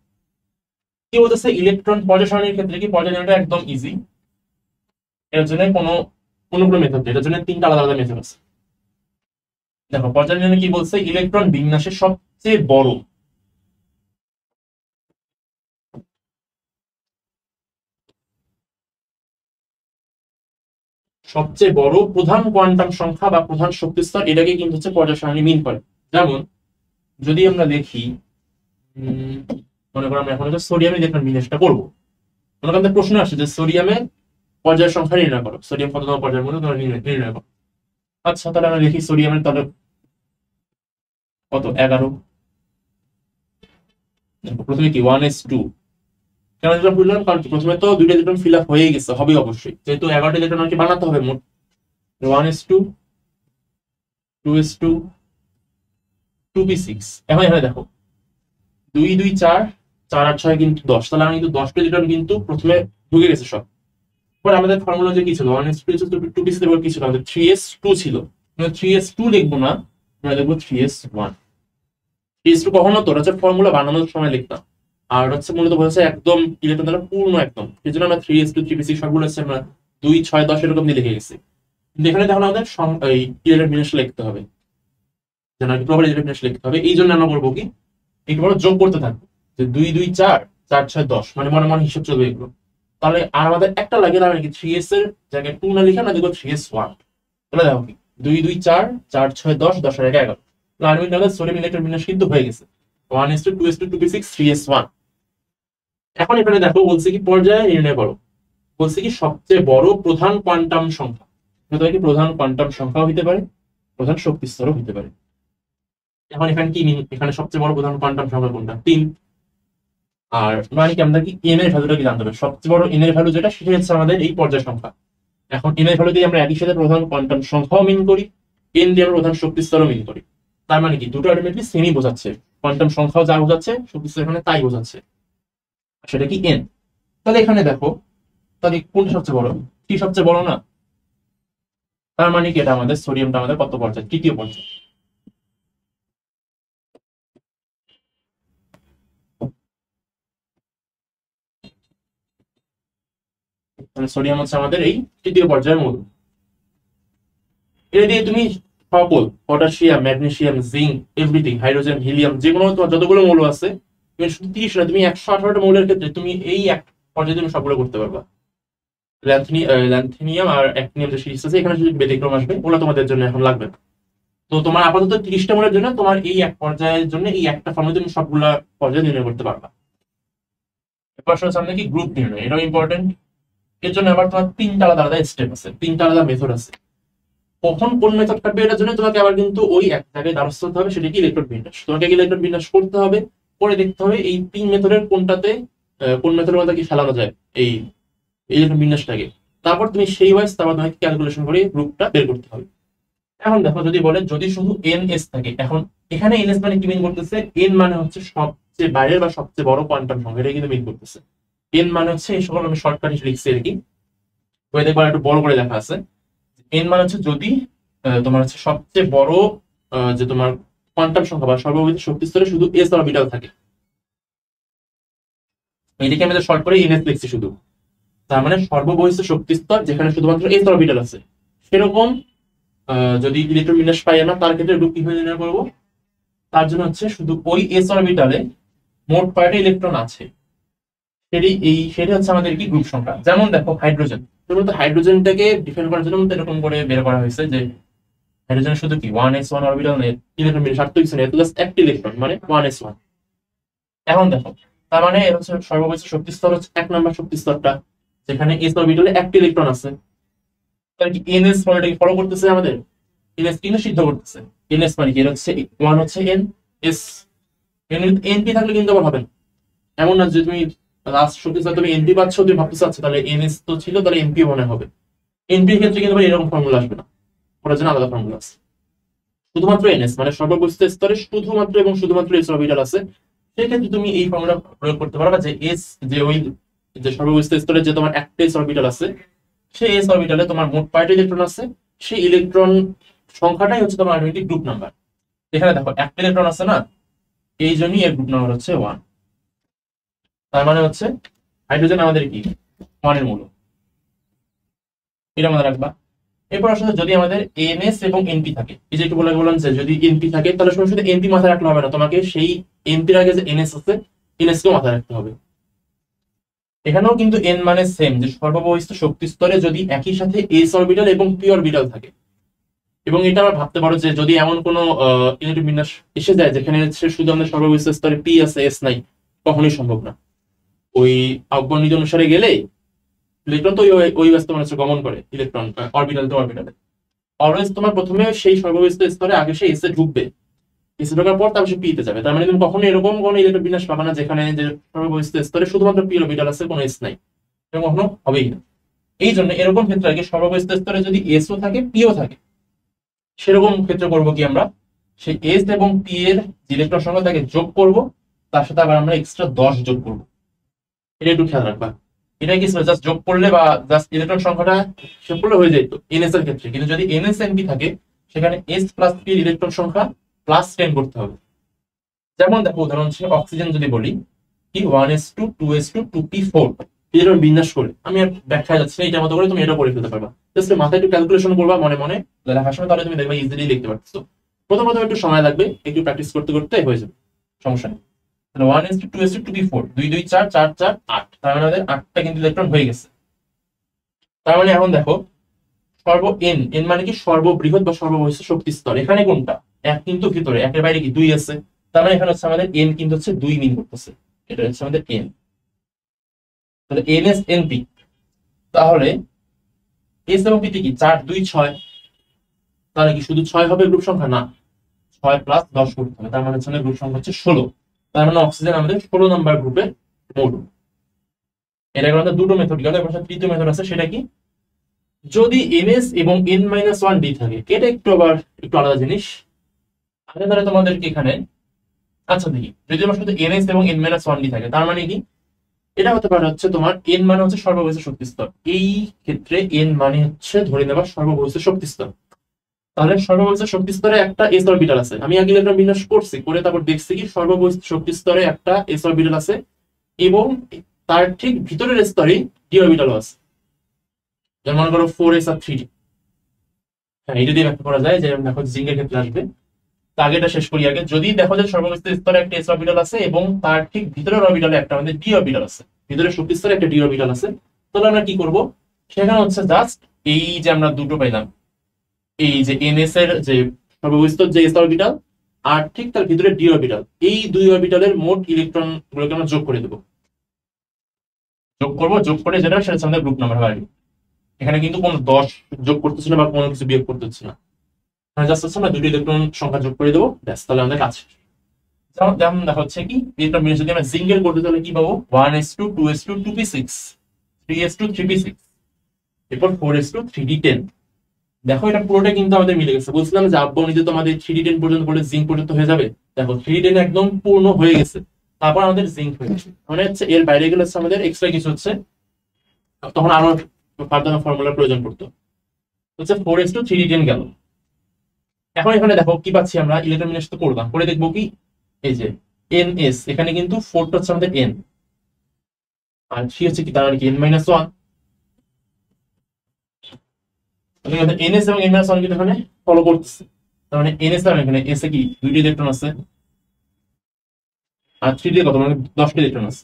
কি বলতেছে, ইলেকট্রন পর্যায় সারণীর ক্ষেত্রে কি পর্যায় নির্ণয়টা একদম ইজি। এর জন্য কোনো মেথড নেই, এটার জন্য 3টা আলাদা আলাদা মেথড আছে। দেখো পর্যায় নির্ণয় কি বলছে, ইলেকট্রন বিন্যাসের সবচেয়ে বড় প্রধান কোয়ান্টাম সংখ্যা বা প্রধান শক্তি স্তর, এটাকে কিন্তু হচ্ছে পর্যায় সারণী মিন করে। যেমন যদি আমরা দেখি, মনে করো আমরা এখন হচ্ছে সোডিয়ামের ইলেকট্রন বিন্যাসটা করবো। মনে করেন প্রশ্ন আসছে যে সোডিয়ামের পর্যায় সংখ্যা নির্ণয় করো, সোডিয়াম কততম পর্যায়ের মধ্যে তোমরা নির্ণয় করো। আচ্ছা, তাহলে আমরা দেখি সোডিয়ামের তাহলে কত, 11। প্রথমে কি 1s2, কেন এটা বললাম, কারণ প্রথমে তো 2টা ইলেকট্রন ফিল আপ হয়ে গেছে, হবে অবশ্যই, যেহেতু 11টা ইলেকট্রন আর কি বানাতে হবে মোট। 1s2, 2s2, 2p6। এখন এখানে দেখো 2 2 4, 4 আর 6 কিন্তু 10, তাহলে আমি কিন্তু 10টা ইলেকট্রন কিন্তু প্রথমে ঢুকে গেছে সব। পরে আমাদের ফর্মুলা যে কি ছিল, 1s2 2p6 এর কি ছিল, আমাদের 3s2 ছিল। 3s2 লিখবো না, আমরা লিখবো 3s1। 3s2 কখনো তো হচ্ছে ফর্মুলা বানানোর সময় লিখতাম, আর হচ্ছে মূলত বলছে একদম ইলেকট্রন দ্বারা পূর্ণ একদম, সেই জন্য আমরা 3s2 3p6 সবগুলো হচ্ছে আমরা 2 6 10 এরকম দিয়ে লিখে গেছি। কিন্তু এখানে তখন আমাদের এই ইলেকট্রন বিন্যাস লিখতে হবে, যেন প্রপার ইলেকট্রন বিন্যাস লিখতে হবে। এই জন্য আমরা করবো কি, একটু বড় যোগ করতে থাকবো, যে 2 2 4, 4 6 10, মানে মনে মনে হিসাব চলবে এগুলো। তাহলে আর আমাদের একটা লাগে, তাহলে কি 3s এর জায়গায় 2 না লিখে না দেখবো 3s1। তাহলে দেখো কি 2 2 4, 4 6 10, 10 আর 11, সোডিয়াম ইলেকট্রন বিন্যাস কিন্তু হয়ে গেছে 1s2 2s2 2p6 3s1। এখন এখানে দেখো বলছে কি পর্যায়ে নির্ণয় করো, বলছে কি সবচেয়ে বড় প্রধান কোয়ান্টাম সংখ্যা, কি প্রধান কোয়ান্টাম সংখ্যাও হইতে পারে, প্রধান শক্তি স্তরও হইতে পারে। এখন এখানে কি এখানে সবচেয়ে বড় প্রধান কোয়ান্টাম সংখ্যা কোনটা, 3। আর মানে কি আমরা কি এন এর ভ্যালুটা কি জানতে হবে, সবচেয়ে বড় এন এর ভ্যালু যেটা, সেটা হচ্ছে আমাদের এই পর্যায় সংখ্যা। এখন এন এর ভ্যালু দিয়ে আমরা একই সাথে প্রধান কোয়ান্টাম সংখ্যাও মিন করি, এন দিয়ে আমরা প্রধান শক্তি স্তরও মিন করি। তার মানে কি দুটো আলটিমেটলি সেমই বোঝাচ্ছে, কোয়ান্টাম সংখ্যাও যা বোঝাচ্ছে শক্তি স্তর এখানে তাই বোঝাচ্ছে, সেটা কি এন। তাহলে এখানে দেখো, তাহলে কোনটা সবচেয়ে বড়, কি সবচেয়ে বড় না, তার মানে কি এটা আমাদের সোডিয়ামটা আমাদের কত পর্যায়ে, তৃতীয় পর্যায়ে। মানে সোডিয়াম হচ্ছে আমাদের এই তৃতীয় পর্যায়ের মৌল। এটা দিয়ে তুমি সকল potassium, magnesium, zinc, everything, hydrogen, helium, যে কোনো যতগুলো মৌল আছে, তুমি শুধু 30 না, তুমি 118টা মৌলের ক্ষেত্রে তুমি এই এক পর্যায়ে তুমি সবগুলো করতে পারবা। ল্যান্থিনিয়াম আর অ্যাক্টিনিয়াম যে সিরিজ আছে, এখানে যদি ব্যতিক্রম আসবে, ওগুলো তোমাদের জন্য এখন লাগবে না। তো তো তোমার আপাতত 30টা মোলের জন্য তোমার এই এক পর্যায়ের জন্য এই একটা ফর্মে তুমি সবগুলা পর্যায়ে নির্ণয় করতে পারবা। এরপর সামনে কি গ্রুপ নির্ণয়, এটাও ইম্পর্টেন্ট। এর জন্য আবার তোমার 3টা আলাদা আলাদা স্টেপ আছে, 3টা আলাদা মেথড আছে। কখন কোন মেথড কাটবে এটার জন্য তোমাকে আবার কিন্তু ওই এক জায়গায় দ্বারস্থ হতে হবে, সেটা কি ইলেকট্রন বিন্যাস। তোমাকে ইলেকট্রন বিন্যাস করতে হবে, করে দেখতে হবে এই 3 মেথডের কোনটাতে কোন মেথডের মধ্যে কি ফেলানো যায় এই ইলেকট্রন বিন্যাসটাকে। তারপর তুমি সেই ওয়াইজ তারপর তোমাকে ক্যালকুলেশন করে গ্রুপটা বের করতে হবে। এখন দেখো যদি বলে যদি শুধু এনএস থাকে, এখন এখানে এনএস মানে কি মিন করতেছে, এন মানে হচ্ছে সবচেয়ে বাইরের বা সবচেয়ে বড় কোয়ান্টাম সংখ্যা, এটা কিন্তু মিন করতেছে। এন মানে হচ্ছে এই সকল আমি শর্টকাটে লিখছি আর কি, ওই দেখবার একটু বড় করে লেখা আছে। এন মানে হচ্ছে যদি তোমার হচ্ছে সবচেয়ে বড় যে তোমার কোয়ান্টাম সংখ্যা বা সর্ববৃহৎ শক্তি স্তরে শুধু এস অরবিটাল থাকে, এটাকে আমাদের শর্ট করে এনএস লিখছি শুধু। তার মানে সর্ববহিষ্ঠ শক্তি স্তর যেখানে শুধুমাত্র এস অরবিটাল আছে, সেরকম যদি ইলেকট্রন বিন্যাস পাই না, তার ক্ষেত্রে গ্রুপ কিভাবে নির্ণয় করবো, তার জন্য হচ্ছে শুধু ওই এস অরবিটালে মোট কয়টা ইলেকট্রন আছে সেটা হচ্ছে আমাদের কি গ্রুপ সংখ্যা। যেমন দেখো হাইড্রোজেন, হাইড্রোজেনটাকে ডিফাইন করার জন্য এরকম করে বের করা হয়েছে যে হাইড্রোজেন শুধু কি 1s1 অরবিটাল নেই, ইলেকট্রন বিন্যাস আর তো কিছু নেই, জাস্ট একটা ইলেকট্রন মানে 1s1। এখন দেখো তার মানে এর হচ্ছে সর্ববৃহৎ শক্তি স্তর হচ্ছে 1 নম্বর শক্তি স্তরটা, যেখানে এস অরবিটালে একটা ইলেকট্রন আছে। তাহলে কি এনএস ফর্মুলাটাকে ফলো করতেছে আমাদের, এনএস কিন্তু সিদ্ধ করতেছে। এনএস মানে কি, এর হচ্ছে 1 হচ্ছে এন এস, এনপি থাকলে কিন্তু আবার হবে না। এমন না যে তুমি লাস্ট শক্তি স্তর তুমি এনপি পাচ্ছ, তুমি ভাবতে চাচ্ছ তাহলে এনএস তো ছিল তাহলে এনপি মনে হবে। এনপির ক্ষেত্রে কিন্তু এরকম ফর্মুলা আসবে না, ওটার জন্য আলাদা ফর্মুলা আছে। শুধুমাত্র এনএস মানে সর্ববৃহৎ স্তরে শুধুমাত্র এবং শুধুমাত্র এস অরবিটাল আছে, সেক্ষেত্রে তুমি এই ফর্মুলা প্রয়োগ করতে পারবা যে এস যে ওই যে সর্ববৃহৎ স্তরে যে তোমার একটা এস অরবিটাল আছে, সেই এস অরবিটালে তোমার মোট কয়টা ইলেকট্রন আছে, সেই ইলেকট্রন সংখ্যাটাই হচ্ছে তোমার আলটিমেটলি গ্রুপ নাম্বার। এখানে দেখো একটা ইলেকট্রন আছে না, এই জন্যই এর গ্রুপ নাম্বার হচ্ছে 1। তার মানে হচ্ছে হাইড্রোজেন আমাদের কি 1 এর মূল, এটা আমাদের রাখবা। এরপর আসলে যদি আমাদের এনএস এবং এনপি থাকে, এই যে একটু বললাম যে যদি এনপি থাকে তাহলে শুধু এনপি মাথায় রাখলে হবে না, তোমাকে সেই এনপির আগে যে এনএস আছে এনএস কেও মাথায় রাখতে হবে। এখানেও কিন্তু এন মানে সেম, যে সর্ববহিষ্ঠ শক্তি স্তরে যদি একই সাথে এস অরবিটাল এবং পি অরবিটাল থাকে, এবং এটা আমরা ভাবতে পারো যে যদি এমন কোনো ইলেকট্রন বিন্যাস এসে যায় যেখানে শুধু আমাদের সর্ববহিষ্ঠ স্তরে পি আছে এস নাই, কখনোই সম্ভব না। ওই আহ্বান নীতি অনুসারে গেলে ইলেকট্রন তো ওই ব্যস্ত মানে গমন করে ইলেকট্রন অরবিটাল টু অরবিটালে, অলওয়েজ তোমার প্রথমে সেই সর্ববহিষ্ঠ স্তরে আগে সে এসে ঢুকবে, এসে ঢোকার পর তারপর সে পিতে যাবে। তার মানে তুমি কখনো এরকম কোনো ইলেকট্রন বিন্যাস পাবে না যেখানে যে সর্ববহিষ্ঠ স্তরে শুধুমাত্র পি অরবিটাল আছে, কোনো এস নাই, এরকম কখনো হবেই না। এই জন্য এরকম ক্ষেত্রে আগে সর্ববহিষ্ঠ স্তরে যদি এসও থাকে পিও থাকে, সেরকম ক্ষেত্রে করবো কি আমরা সেই এস এবং পি এর ইলেকট্রন সংখ্যা তাকে যোগ করব, তার সাথে আবার আমরা এক্সট্রা 10 যোগ করব। এটা একটু খেয়াল রাখবা। এটা কি জাস্ট যোগ করলে বা জাস্ট ইলেকট্রন সংখ্যাটা যোগ করলে হয়ে যেত এনএস এর ক্ষেত্রে, কিন্তু যদি এনএস এনপি থাকে সেখানে এস প্লাস পি এর ইলেকট্রন সংখ্যা প্লাস 10 করতে হবে। যেমন দেখো উদাহরণ হচ্ছে অক্সিজেন যদি বলি কি 1s2 2s2 2p4, এরকম বিন্যাস করে আমি আর ব্যাখ্যা যাচ্ছে না, এটার মতো করে তুমি এটা করে ফেলতে পারবা। জাস্ট মাথায় একটু ক্যালকুলেশন করবা মনে মনে লেখার সময়, তাহলে তুমি দেখবা ইজিলি লিখতে পারছো। প্রথম একটু সময় লাগবে, একটু প্র্যাকটিস করতে করতে হয়ে যাবে, সমস্যা নেই। তাহলে 1s2 2s2 2p4 2 2 4 4 4 8, তার মানে আমাদের 8টা কিন্তু ইলেকট্রন হয়ে গেছে। তার মানে এখন দেখো এন এন মানে কি সর্ববৃহৎ বা সর্ববহিষ্ঠ শক্তি স্তর, এখানে কোনটা এক কিন্তু ভিতরে, একের বাইরে কি 2 আছে, তার মানে এখানে হচ্ছে আমাদের এন কিন্তু হচ্ছে 2 মিন করতেছে, এটা হচ্ছে আমাদের এন। তাহলে এন এস এন পি, তাহলে এস এবং পি কি 4 2 6, তাহলে কি শুধু 6 হবে গ্রুপ সংখ্যা, না 6 প্লাস 10 করতে হবে, তার মানে হচ্ছে গ্রুপ সংখ্যা হচ্ছে 16। তার মানে অক্সিজেন আমাদের 16 নাম্বার গ্রুপের মৌল। এটা আমাদের দুটো মেথড গেল। এবার তৃতীয় মেথড আছে, সেটা কি যদি এনএস এবং n-1 ডি থাকে, এটা একটু আলাদা জিনিস। আগে ধরে তোমাদেরকে এখানে আচ্ছা দেখি, যদি আমার শুধু এনএস এবং n-1 ডি থাকে, তার মানে কি এটা হতে পারে হচ্ছে তোমার এন মানে হচ্ছে সর্ববহিষ্ঠ শক্তি স্তর, এই ক্ষেত্রে এন মানে হচ্ছে ধরে নেবার সর্ববহিষ্ঠ শক্তি স্তর। তাহলে সর্ববহিষ্ঠ শক্তি স্তরে একটা এস অরবিটাল আছে, আমি আগে ইলেকট্রন বিন্যাস করছি, করে তারপর দেখছি কি সর্ববহিষ্ঠ শক্তি স্তরে একটা এস অরবিটাল আছে এবং তার ঠিক ভিতরের স্তরে ডি অরবিটালও আছে, যেমন মনে করো 4s আর 3d। হ্যাঁ, এটা দিয়ে ব্যাখ্যা করা যায়, যে দেখো জিঙ্কের ক্ষেত্রে আসবে। আগেটা শেষ করি আগে, যদি দেখো যে সর্ববহিষ্ঠ স্তরে একটা এস অরবিটাল আছে এবং তার ঠিক ভিতরের অরবিটালে একটা আমাদের ডি অরবিটাল আছে, ভিতরের শক্তি স্তরে একটা ডি অরবিটাল আছে, তাহলে আমরা কি করব, সেখানে হচ্ছে জাস্ট এই যে আমরা দুটো পাইলাম, এই যে এনএস এর যে সর্ববিস্তর যে এস অরবিটাল আর ঠিক তার ভিতরে ডি অরবিটাল, এই দুই অরবিটালের মোট ইলেকট্রন গুলোকে আমরা যোগ করে দেবো। যোগ করবো, যোগ করে যেটা সেটা হচ্ছে আমাদের গ্রুপ নাম্বার হবে। এখানে কিন্তু কোনো 10 যোগ করতেছি না বা কোনো কিছু বিয়োগ করতেছি না, জাস্ট হচ্ছে আমরা দুটো ইলেকট্রন সংখ্যা যোগ করে দেবো, ব্যাস, তাহলে আমাদের কাজ। যেমন দেখা হচ্ছে কি ইলেকট্রন বিন্যাস যদি আমরা জিঙ্কের করতে তাহলে কি পাবো 1s2 2s2 2p6 3s2 3p6 এরপর 4s2 3d10। দেখো এটা পুরোটা কিন্তু আমাদের মিলে গেছে। বলছিলাম যে আব্বাউনিতে তো আমাদের 3d10 পর্যন্ত পড়লে জিঙ্ক পর্যন্ত হয়ে যাবে, দেখো 3d10 একদম পূর্ণ হয়ে গেছে, তারপর আমাদের জিঙ্ক হয়ে গেছে, মানে হচ্ছে এর বাইরে গেলে হচ্ছে আমাদের এক্সট্রা কিছু হচ্ছে, তখন আরো ফার্দার ফর্মুলার প্রয়োজন পড়তো, হচ্ছে 4s2 3d10 গেল। এখন এখানে দেখো কি পাচ্ছি আমরা, ইলেকট্রন বিন্যাস তো করলাম, করে দেখবো কি এই যে ns, এখানে কিন্তু 4 টা হচ্ছে আমাদের n আর 3 হচ্ছে কি, তার মানে কি n - 1, ns এবং n - 1 কিন্তু এখানে ফলো করতেছে, তার মানে ns আর এখানে s এ কি 2টি ইলেকট্রন আছে আর 3 দিয়ে কত, মানে 10টি ইলেকট্রন আছে।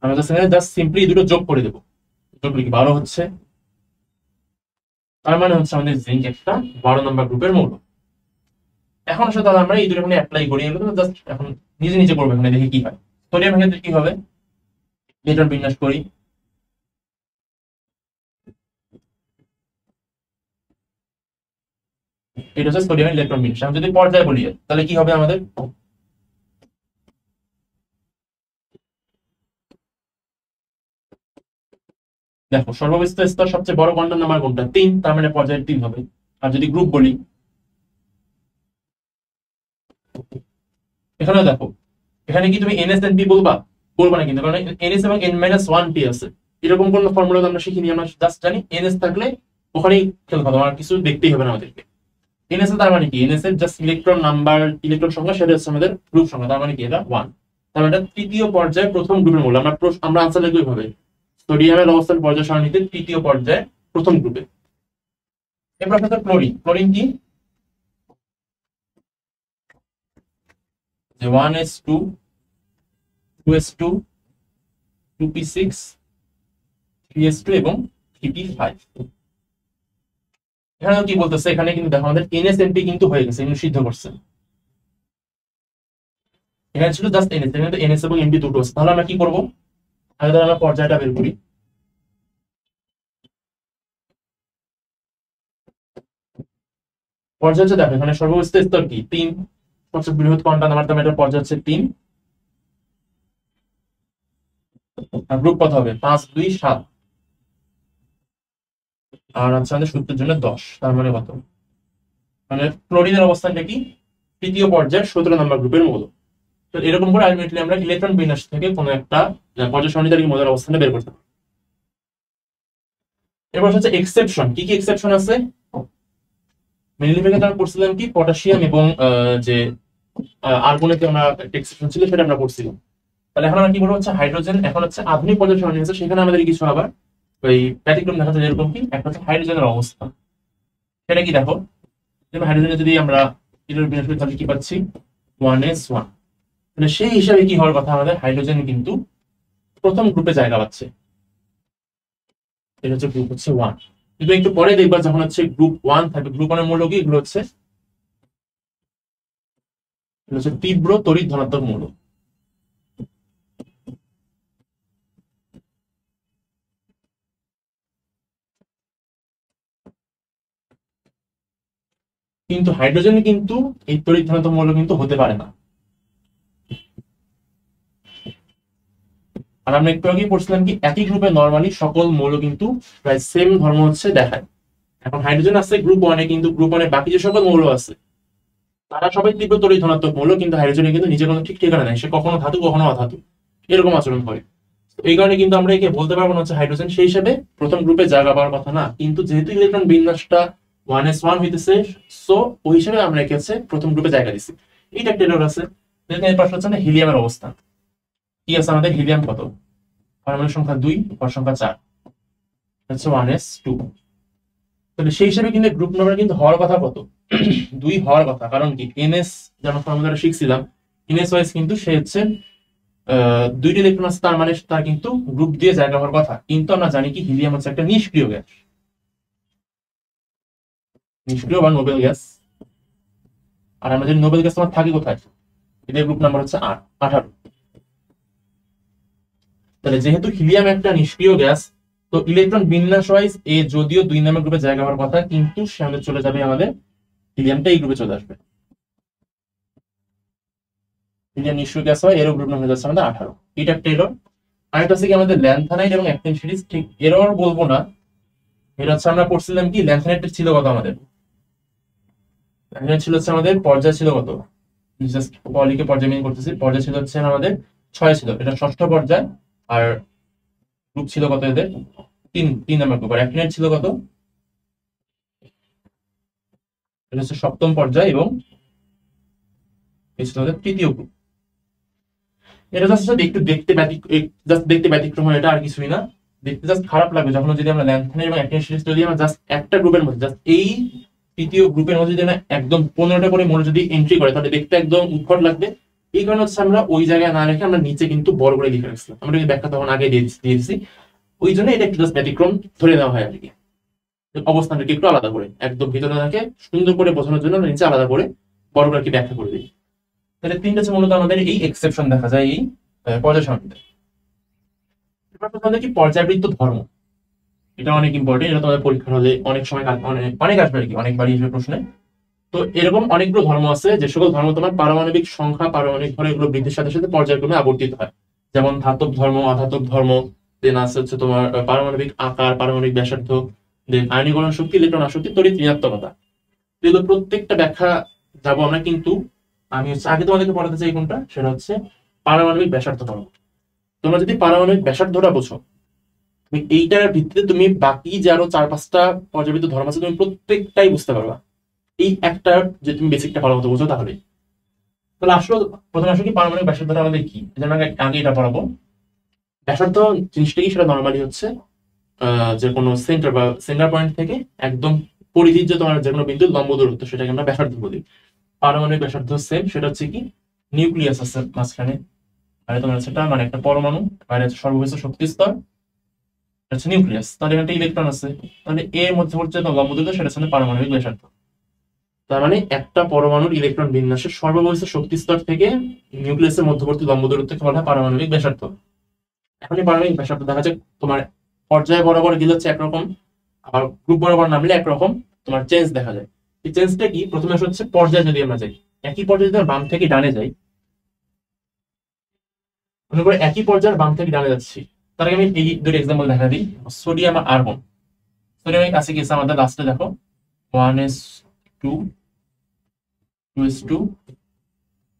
আমরা জাস্ট সিম্পলি দুটো যোগ করে দেবো, যোগ করলে কি 12 হচ্ছে, তার মানে হচ্ছে আমাদের জিঙ্ক একটা 12 নম্বর গ্রুপের মৌল। এখন আসলে তাহলে আমরা এই দুটো এখানে অ্যাপ্লাই করি, এগুলো জাস্ট এখন নিজে নিজে করবো, এখানে দেখি কি হয়। সোডিয়াম ক্ষেত্রে কি হবে, ইলেকট্রন বিন্যাস করি, এটা হচ্ছে সোডিয়াম ইলেকট্রন বিন্যাস। আমি যদি পর্যায় বলি তাহলে কি হবে আমাদের, দেখো সর্ববিস্ত স্তর সবচেয়ে বড় কোয়ান্টাম নাম্বার কোনটা, 3, তার মানে পর্যায় 3 হবে। আর যদি গ্রুপ বলি, এখানে দেখো এখানে কি তুমি এনএস এন পি বলবা, বলবা না কিন্তু, কারণ এনএস এবং n-1p আছে, এরকম কোন ফর্মুলা আমরা শিখিনি, আমরা জাস্ট জানি এনএস থাকলে ওখানেই খেল খতম, আর কিছু দেখতেই হবে না আমাদেরকে। এনএস তার মানে কি, এনএস এর জাস্ট ইলেকট্রন নাম্বার, ইলেকট্রন সংখ্যা, সেটা হচ্ছে আমাদের গ্রুপ সংখ্যা, তার মানে কি এটা 1, তার মানে এটা তৃতীয় পর্যায়ে প্রথম গ্রুপের মূল। আমরা আনসার লিখবো এইভাবে, সোডিয়ামের অবস্থান পর্যায় সারণীতে তৃতীয় পর্যায়ে প্রথম গ্রুপে। এরপর আপনাদের ক্লোরিন, ক্লোরিন কি যে 1s2 2s2 2p6 3s2 এবং 3p5। এখানে কি বলতেছে, এখানে কিন্তু দেখো আমাদের NSNP কিন্তু হয়ে গেছে, কিন্তু সিদ্ধ করছে, এখানে ছিল জাস্ট NS, এখানে তো NS এবং NP দুটো আছে। তাহলে আমরা কি করব, আগে তাহলে আমরা পর্যায়টা বের করি। পর্যায় হচ্ছে দেখো এখানে সর্বোচ্চ স্তর কি 3, সবচেয়ে বৃহৎ কোয়ান্টাম নাম্বার, তার এটা পর্যায় হচ্ছে 3, আর গ্রুপ কত হবে 5 2 7, আর আচ্ছা আমাদের সূত্রের জন্য 10, তার মানে কত, মানে ক্লোরিনের অবস্থানটা কি তৃতীয় পর্যায়ের 17 নম্বর গ্রুপের মৌল। তো এরকম করে আলটিমেটলি আমরা ইলেকট্রন বিন্যাস থেকে কোনো একটা পর্যায় সারণী তার মৌলের অবস্থানটা বের করতে পারি। এবার হচ্ছে এক্সেপশন, কি কি এক্সেপশন আছে, মেইনলি থেকে আমরা পড়ছিলাম কি পটাশিয়াম এবং যে আর্গনেতে আমরা এক্সেপশন ছিল সেটা আমরা পড়ছিলাম। তাহলে এখন আমরা কি বলবো হচ্ছে হাইড্রোজেন, এখন হচ্ছে আধুনিক পর্যায় সারণী আছে, সেখানে আমাদের কিছু আবার ওই ব্যতিক্রম দেখা যায়, যেরকম কি একটা হচ্ছে হাইড্রোজেনের অবস্থা, সেটা কি দেখো, হাইড্রোজেনে যদি আমরা ইলেকট্রন বিন্যাস করি তাহলে কি পাচ্ছি 1s1, মানে সেই হিসাবে কি হওয়ার কথা, আমাদের হাইড্রোজেন কিন্তু প্রথম গ্রুপে জায়গা পাচ্ছে, এটা হচ্ছে গ্রুপ হচ্ছে 1। কিন্তু একটু পরে দেখবা যখন হচ্ছে গ্রুপ 1 থাকবে, গ্রুপ 1 এর মৌল কি, এগুলো হচ্ছে তীব্র তড়িৎ ধনাত্মক মৌল। কিন্তু হাইড্রোজেনে কিন্তু এই তড়িৎ ধনাত্মক মৌল কিন্তু হতে পারে না। আর আমরা একটু আগে পড়ছিলাম কি একই গ্রুপে নরমালি সকল মৌল কিন্তু প্রায় সেম ধর্ম হচ্ছে দেখায়। এখন হাইড্রোজেন আছে গ্রুপ 1 এ, কিন্তু গ্রুপ 1 এ বাকি যে সকল মৌল আছে তারা সবাই তীব্র তড়িৎ ধনাত্মক মৌল, কিন্তু হাইড্রোজেনে কিন্তু নিজের কোনো ঠিক ঠিকানা নেই, সে কখনো ধাতু কখনো অধাতু, এরকম আচরণ করে। এই কারণে কিন্তু আমরা একে বলতে পারবো না হচ্ছে হাইড্রোজেন সেই হিসাবে প্রথম গ্রুপে জায়গা পাওয়ার কথা না, কিন্তু যেহেতু ইলেকট্রন বিন্যাসটা 1s1 হইতেছে, সো ওই হিসেবে আমরা একে হচ্ছে প্রথম গ্রুপে জায়গা দিচ্ছি। এইটা একটা এরর আছে। এর পাশে হচ্ছে না হিলিয়ামের অবস্থান, কি আছে আমাদের, হিলিয়াম কত, পারমাণবিক সংখ্যা 2, ভর সংখ্যা 4, হচ্ছে 1s2। তাহলে সেই হিসেবে কিন্তু গ্রুপ নাম্বার কিন্তু হওয়ার কথা কত 2 হওয়ার কথা, কারণ কি এনএস যেমন ফর্মুলাটা শিখছিলাম, এনএস ওয়াইজ কিন্তু সে হচ্ছে 2টি ইলেকট্রন আছে, তার মানে তার কিন্তু গ্রুপ দিয়ে জায়গা হওয়ার কথা। কিন্তু আমরা জানি কি হিলিয়াম হচ্ছে একটা নিষ্ক্রিয় গ্যাস, নিষ্ক্রিয় বা নোবেল গ্যাস। আর আমরা যদি নোবেল গ্যাস তোমার থাকে কোথায়, এদের গ্রুপ নাম্বার হচ্ছে 18। তাহলে যেহেতু হিলিয়াম একটা নিষ্ক্রিয় গ্যাস, তো ইলেকট্রন বিন্যাস ওয়াইজ এ যদিও 2 নম্বর গ্রুপে জায়গা হওয়ার কথা, কিন্তু সে আমাদের চলে যাবে, আমাদের হিলিয়ামটা এই গ্রুপে চলে আসবে। হিলিয়াম নিষ্ক্রিয় গ্যাস হয়, এরও গ্রুপ নাম্বার হয়ে যাচ্ছে আমাদের 18। এটা একটা এরর। আরেকটা হচ্ছে কি আমাদের ল্যান্থানাইট এবং অ্যাক্টিন সিরিজ, ঠিক এরর বলবো না, এটা হচ্ছে আমরা পড়ছিলাম কি ল্যান্থানাইট ছিল কত আমাদের, ল্যান্থানাইট ছিল হচ্ছে আমাদের পর্যায় ছিল কত, জাস্ট পলিকে পর্যায় মিন করতেছি, পর্যায় ছিল হচ্ছে আমাদের 6 ছিল, এটা ষষ্ঠ পর্যায়। আর গ্রুপ ছিল কত এদের, 3 নাম্বার গ্রুপ। আর অ্যাক্টিনাইট ছিল কত, এটা হচ্ছে সপ্তম পর্যায় এবং এই ছিল আমাদের তৃতীয় গ্রুপ। এটা জাস্ট একটু দেখতে ব্যতিক্রম হয়, এটা আর কিছুই না। দেখতে জাস্ট খারাপ লাগবে যখন যদি আমরা ল্যান্থানাইট এবং অ্যাক্টিনাইট সিরিজ যদি আমরা জাস্ট একটা গ্রুপের মধ্যে, জাস্ট এই তৃতীয় গ্রুপের মধ্যে যদি না একদম 15টা করে মনে যদি এন্ট্রি করে, তাহলে দেখতে একদম উৎকট লাগবে। এই কারণে হচ্ছে আমরা ওই জায়গায় না রেখে আমরা নিচে কিন্তু বড় করে লিখে রাখছিলাম, আমরা কিন্তু ব্যাখ্যা তখন আগে দিয়েছি। ওই জন্য এটা একটু জাস্ট ব্যতিক্রম ধরে নেওয়া হয় আর কি, অবস্থানটাকে একটু আলাদা করে, একদম ভিতরে থাকে সুন্দর করে বোঝানোর জন্য আমরা নিচে আলাদা করে বড় করে কি ব্যাখ্যা করে দিই। তাহলে 3টা হচ্ছে মূলত আমাদের এই এক্সেপশন দেখা যায় এই পর্যায় সারণীতে। এবার আমাদের কি পর্যায়বৃত্ত ধর্ম, এটা অনেক ইম্পর্টেন্ট, এটা তোমাদের পরীক্ষা হলে অনেক সময় অনেক আসবে আর কি, অনেকবারই আসবে প্রশ্নে। তো এরকম অনেকগুলো ধর্ম আছে, যে সকল ধর্ম তোমার পারমাণবিক সংখ্যা, পারমাণবিক ভর এগুলো বৃদ্ধির সাথে সাথে পর্যায়ক্রমে আবর্তিত হয়। যেমন ধাতব ধর্ম, অধাতব ধর্ম, দেন আছে হচ্ছে তোমার পারমাণবিক আকার, পারমাণবিক ব্যাসার্ধ, দেন আয়নীকরণ শক্তি, ইলেকট্রন আসক্তি, তড়িৎ ঋণাত্মকতা। এগুলো প্রত্যেকটা ব্যাখ্যা যাবো আমরা, কিন্তু আমি হচ্ছে আগে তোমাদেরকে পড়াতে চাই কোনটা, সেটা হচ্ছে পারমাণবিক ব্যাসার্ধ ধর্ম। তোমরা যদি পারমাণবিক ব্যাসার্ধটা বোঝো, তুমি এইটার ভিত্তিতে তুমি বাকি যে আরো 4-5টা পর্যাবৃত্ত ধর্ম আছে তুমি প্রত্যেকটাই বুঝতে পারবা, এই একটা যে তুমি বেসিকটা ভালো মতো বুঝো তাহলে। তাহলে আসলে প্রথমে আসলে কি পারমাণবিক ব্যাসার্ধটা আমাদের কি, যেন আগে এটা পড়াবো। ব্যাসার্ধ জিনিসটা কি, সেটা নর্মালি হচ্ছে যে কোনো সেন্টার বা সেন্টার পয়েন্ট থেকে একদম পরিধির যে তোমার যে কোনো বিন্দু লম্ব দূরত্ব, সেটাকে আমরা ব্যাসার্ধ বলি। পারমাণবিক ব্যাসার্ধ সেম, সেটা হচ্ছে কি নিউক্লিয়াস আছে মাঝখানে, মানে তোমার সেটা মানে একটা পরমাণু, বাইরে হচ্ছে সর্বোচ্চ শক্তি স্তর, হচ্ছে নিউক্লিয়াস, তাহলে এখানে ইলেকট্রন আছে, তাহলে এর মধ্যে হচ্ছে লম্ব দূরত্ব, সেটা হচ্ছে পারমাণবিক ব্যাসার্ধ। তার মানে একটা পরমাণুর ইলেকট্রন বিন্যাসের সর্ববহিষ্ঠ শক্তি স্তর থেকে নিউক্লিয়াসের মধ্যবর্তী লম্ব দূরত্বকে বলা হয় পারমাণবিক ব্যাসার্ধ। এখন এই পারমাণবিক ব্যাসার্ধ দেখা যায় তোমার পর্যায় বরাবর গেলে হচ্ছে একরকম, আবার গ্রুপ বরাবর নামলে একরকম তোমার চেঞ্জ দেখা যায়। এই চেঞ্জটা কি, প্রথমে হচ্ছে পর্যায় যদি আমরা যাই, একই পর্যায়ে যদি বাম থেকে ডানে যাই, মনে করে একই পর্যায়ের বাম থেকে ডানে যাচ্ছি, তার আগে আমি এই দুটো এক্সাম্পল দেখা দিই। সোডিয়াম আর আর্গন, সোডিয়ামের কাছে গেছে আমাদের লাস্টে দেখো 1s2 2s2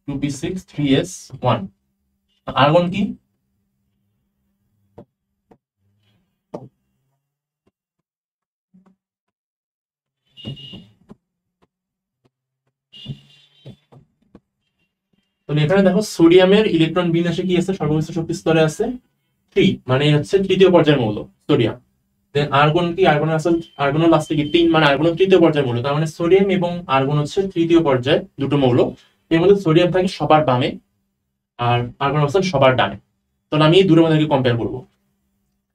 2p6 3s1। Argon কি, তাহলে এখানে দেখো সোডিয়ামের ইলেকট্রন বিন্যাসে কি আছে, সর্বোচ্চ শক্তি স্তরে আছে 3, মানে হচ্ছে তৃতীয় পর্যায়ের মৌল সোডিয়াম। দেন আর্গন কি, আর্গন আছে, আর্গনের লাস্টে কি 3, মানে আর্গন তৃতীয় পর্যায়ের মৌল। তার মানে সোডিয়াম এবং আর্গন হচ্ছে তৃতীয় পর্যায়ে দুটো মৌল। এর মধ্যে সোডিয়াম থাকে সবার বামে আর আর্গন অবস্থান সবার ডানে। তাহলে আমি এই দুটোর মধ্যে কম্পেয়ার করবো।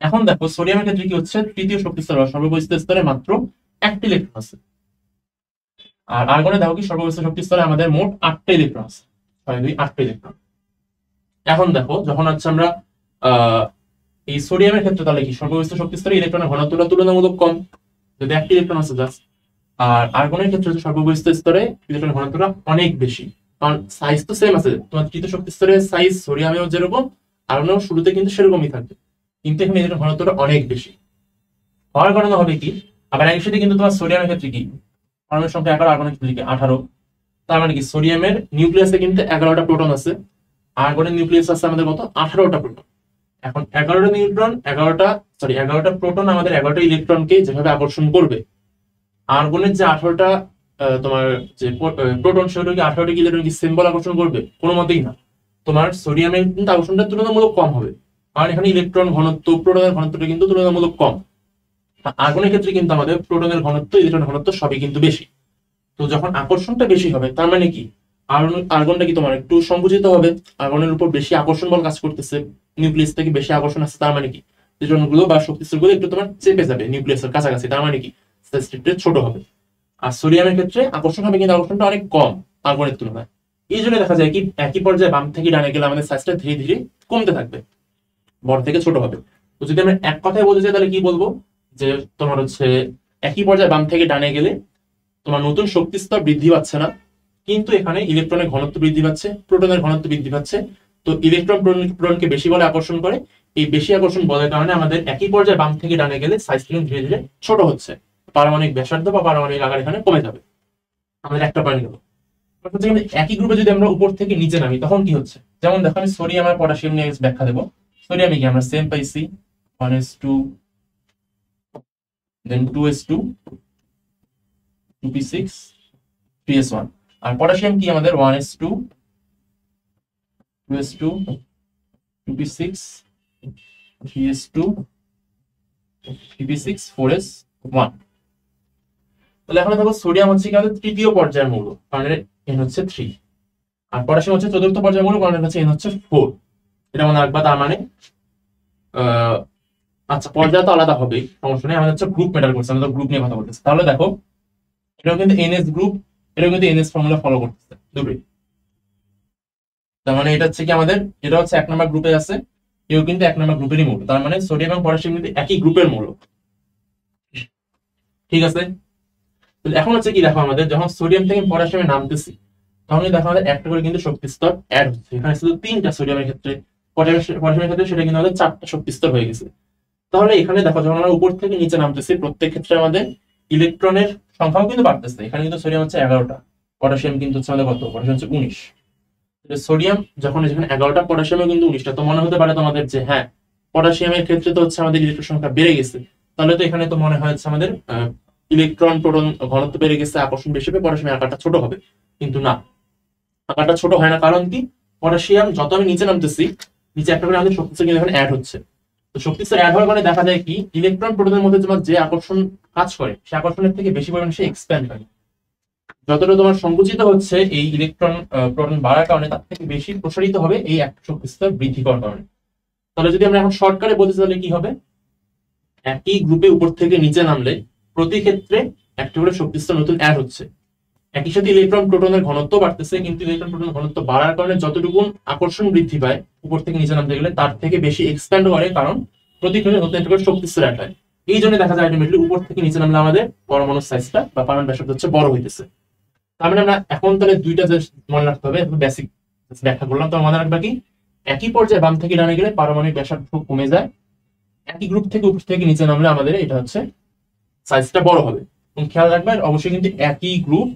এখন দেখো সোডিয়ামের ক্ষেত্রে কি হচ্ছে, তৃতীয় শক্তি স্তর সর্বোচ্চ স্তরে মাত্র 1টি ইলেকট্রন আছে। আর আর্গনে দেখো কি সর্বোচ্চ শক্তি স্তরে আমাদের মোট 8টা ইলেকট্রন আছে, 6 2 8টা ইলেকট্রন। এখন দেখো যখন হচ্ছে আমরা এই সোডিয়ামের ক্ষেত্রে, তাহলে কি সর্বোচ্চ শক্তি স্তরে ইলেকট্রনের ঘনত্বটা তুলনামূলক কম, যদি 1টি ইলেকট্রন আছে জাস্ট। আর আর্গনের ক্ষেত্রে সর্বোচ্চ স্তরে ইলেকট্রনের ঘনত্বটা অনেক বেশি, কারণ সাইজ তো সেম আছে, তোমার তৃতীয় শক্তি স্তরের সাইজ সোডিয়ামেও যেরকম আর্গনেও শুরুতে কিন্তু সেরকমই থাকবে, কিন্তু এখানে ইলেকট্রন ঘনত্বটা অনেক বেশি হওয়ার কারণে হবে কি, আবার একই সাথে কিন্তু তোমার সোডিয়ামের ক্ষেত্রে কি পরমাণুর সংখ্যা 11, আর্গনের ক্ষেত্রে কি 18। তার মানে কি সোডিয়ামের নিউক্লিয়াসে কিন্তু 11টা প্রোটন আছে, আর্গনের নিউক্লিয়াস আছে আমাদের কত 18টা প্রোটন। এখন 11টা নিউট্রন 11টা প্রোটন আমাদের 11টা ইলেকট্রনকে যেভাবে আকর্ষণ করবে, আর্গনের যে 18টা তোমার যে প্রোটন, সেগুলো কি 18টা ইলেকট্রন কি সিম্বল আকর্ষণ করবে, কোনো মতেই না। তোমার সোডিয়ামের কিন্তু আকর্ষণটা তুলনামূলক কম হবে, কারণ এখানে ইলেকট্রন ঘনত্ব, প্রোটনের ঘনত্বটা কিন্তু তুলনামূলক কম। আর্গনের ক্ষেত্রে কিন্তু আমাদের প্রোটনের ঘনত্ব, ইলেকট্রনের ঘনত্ব সবই কিন্তু বেশি। তো যখন আকর্ষণটা বেশি হবে, তার মানে কি আর্গনটা কি তোমার একটু সংকুচিত হবে, আর্গনের উপর বেশি আকর্ষণ বল কাজ করতেছে, নিউক্লিয়াস থেকে বেশি আকর্ষণ আছে, তার মানে কি ইলেকট্রনগুলো বা শক্তি স্তরগুলো একটু তোমার চেপে যাবে নিউক্লিয়াসের কাছাকাছি, তার মানে কি ছোট হবে। আর সোডিয়ামের ক্ষেত্রে আকর্ষণ হবে কিন্তু আকর্ষণটা অনেক কম, আর্গনের তুলনায়। এই জন্য দেখা যায় কি একই পর্যায়ে বাম থেকে ডানে গেলে আমাদের সাইজটা ধীরে ধীরে কমতে থাকবে, বড় থেকে ছোট হবে। তো যদি আমরা এক কথায় বলতে চাই তাহলে কি বলবো, যে তোমার হচ্ছে একই পর্যায়ে বাম থেকে ডানে গেলে তোমার নতুন শক্তি স্তর বৃদ্ধি পাচ্ছে না, কিন্তু এখানে ইলেকট্রনের ঘনত্ব বৃদ্ধি পাচ্ছে, প্রোটনের ঘনত্ব বৃদ্ধি পাচ্ছে। তো ইলেকট্রন প্রোটনকে বেশি বলে আকর্ষণ করে, এই বেশি আকর্ষণ বলের কারণে আমাদের একই পর্যায়ে বাম থেকে ডানে গেলে সাইজ কিন্তু ধীরে ধীরে ছোট হচ্ছে, পারমাণবিক ব্যাসার্ধ বা পারমাণবিক আকার এখানে কমে যাবে। আমাদের একটা পয়েন্ট গেল। একই গ্রুপে যদি আমরা উপর থেকে নিচে নামি তখন কি হচ্ছে, যেমন দেখো আমি সোডিয়াম আর পটাশিয়াম নিয়ে ব্যাখ্যা দেবো। সোডিয়ামে কি আমরা সেম পাইছি 1s2 দেন 2s2 2p6 3s1, আর পটাশিয়াম কি আমাদের 1s2 2s2 2p6 3s2 3p6 4s1। তাহলে এখন দেখো সোডিয়াম হচ্ছে কি আমাদের তৃতীয় পর্যায়ের মৌল, কারণ n হচ্ছে 3, আর পটাশিয়াম হচ্ছে চতুর্থ পর্যায়ের মৌল, কারণ হচ্ছে n হচ্ছে 4। এটা মনে রাখবা। তার মানে আচ্ছা পর্যায় তো আলাদা হবে, সমস্যা নেই, আমাদের হচ্ছে গ্রুপ ম্যাটার করছে, আমরা গ্রুপ নিয়ে কথা বলতেছি। তাহলে দেখো এটাও কিন্তু এনএস গ্রুপ, এটাও কিন্তু এনএস ফর্মুলা ফলো করতেছে দুটোই। তার মানে এটা হচ্ছে কি আমাদের, এটা হচ্ছে 1 নম্বর গ্রুপে আছে, এও কিন্তু 1 নম্বর গ্রুপেরই মৌল। তার মানে সোডিয়াম এবং পটাশিয়াম কিন্তু একই গ্রুপের মৌল, ঠিক আছে। এখন হচ্ছে কি দেখো, আমাদের যখন সোডিয়াম থেকে পটাশিয়ামে নামতেছি তখন দেখো আমাদের একটা করে কিন্তু শক্তি স্তর অ্যাড হচ্ছে। এখানে শুধু 3টা সোডিয়ামের ক্ষেত্রে, পটাশিয়ামের ক্ষেত্রে সেটা কিন্তু আমাদের 4টা শক্তি স্তর হয়ে গেছে। তাহলে এখানে দেখো যখন আমরা উপর থেকে নিচে নামতেছি প্রত্যেক ক্ষেত্রে আমাদের ইলেকট্রনের সংখ্যাও কিন্তু বাড়তেছে। এখানে কিন্তু সোডিয়াম হচ্ছে 11টা, পটাশিয়াম কিন্তু হচ্ছে আমাদের কত, পটাশিয়াম হচ্ছে 19। সোডিয়াম যখন যেখানে 11টা, পটাশিয়ামও কিন্তু 19টা। তো মনে হতে পারে তোমাদের যে হ্যাঁ পটাশিয়ামের ক্ষেত্রে তো হচ্ছে আমাদের ইলেকট্রন সংখ্যা বেড়ে গেছে, তাহলে তো এখানে তো মনে হয় আমাদের ইলেকট্রন প্রোটন ঘনত্ব বেড়ে গেছে, আকর্ষণ বেশি হবে, পটাশিয়ামের আকারটা ছোট হবে। কিন্তু না, আকারটা ছোট হয় না। কারণ কি, পটাশিয়াম যত আমি নিচে নামতেছি নিচে একটা করে আমাদের শক্তি কিন্তু এখানে অ্যাড হচ্ছে। তো শক্তি স্তর অ্যাড হওয়ার কারণে দেখা যায় কি ইলেকট্রন প্রোটনের মধ্যে তোমার যে আকর্ষণ কাজ করে সে আকর্ষণের থেকে বেশি পরিমাণে সে এক্সপ্যান্ড হয়। যতটা তোমার সংকুচিত হচ্ছে এই ইলেকট্রন প্রোটন বাড়ার কারণে তার থেকে বেশি প্রসারিত হবে এই একটা শক্তি স্তর বৃদ্ধি করার কারণে। তাহলে যদি আমরা এখন শর্টকাটে বলতে চাইলে কি হবে, একই গ্রুপে উপর থেকে নিচে নামলে প্রতি ক্ষেত্রে একটা করে শক্তি স্তর নতুন অ্যাড হচ্ছে। একই সাথে ইলেকট্রন প্রোটনের ঘনত্ব বাড়তেছে, কিন্তু ইলেকট্রন প্রোটনের ঘনত্ব বাড়ার কারণে যতটুকু আকর্ষণ বৃদ্ধি পায় উপর থেকে নিচে নামতে গেলে তার থেকে বেশি এক্সপ্যান্ড করে, কারণ প্রতি ক্ষেত্রে নতুন একটা করে শক্তি স্তর অ্যাড হয়। এই জন্য দেখা যায় আলটিমেটলি উপর থেকে নিচে নামলে আমাদের পরমাণুর সাইজটা বা পারমাণবিক ব্যাসার্ধ হচ্ছে বড় হইতেছে। তার মানে আমরা এখন তাহলে দুইটা মনে রাখতে হবে, বেসিক ব্যাখ্যা করলাম। তো মনে রাখবা কি, একই পর্যায়ে বাম থেকে ডানে গেলে পারমাণবিক ব্যাসার্ধ কমে যায়, একই গ্রুপ থেকে উপর থেকে নিচে নামলে আমাদের এটা হচ্ছে সাইজটা বড় হবে। এবং খেয়াল রাখবে অবশ্যই কিন্তু একই গ্রুপ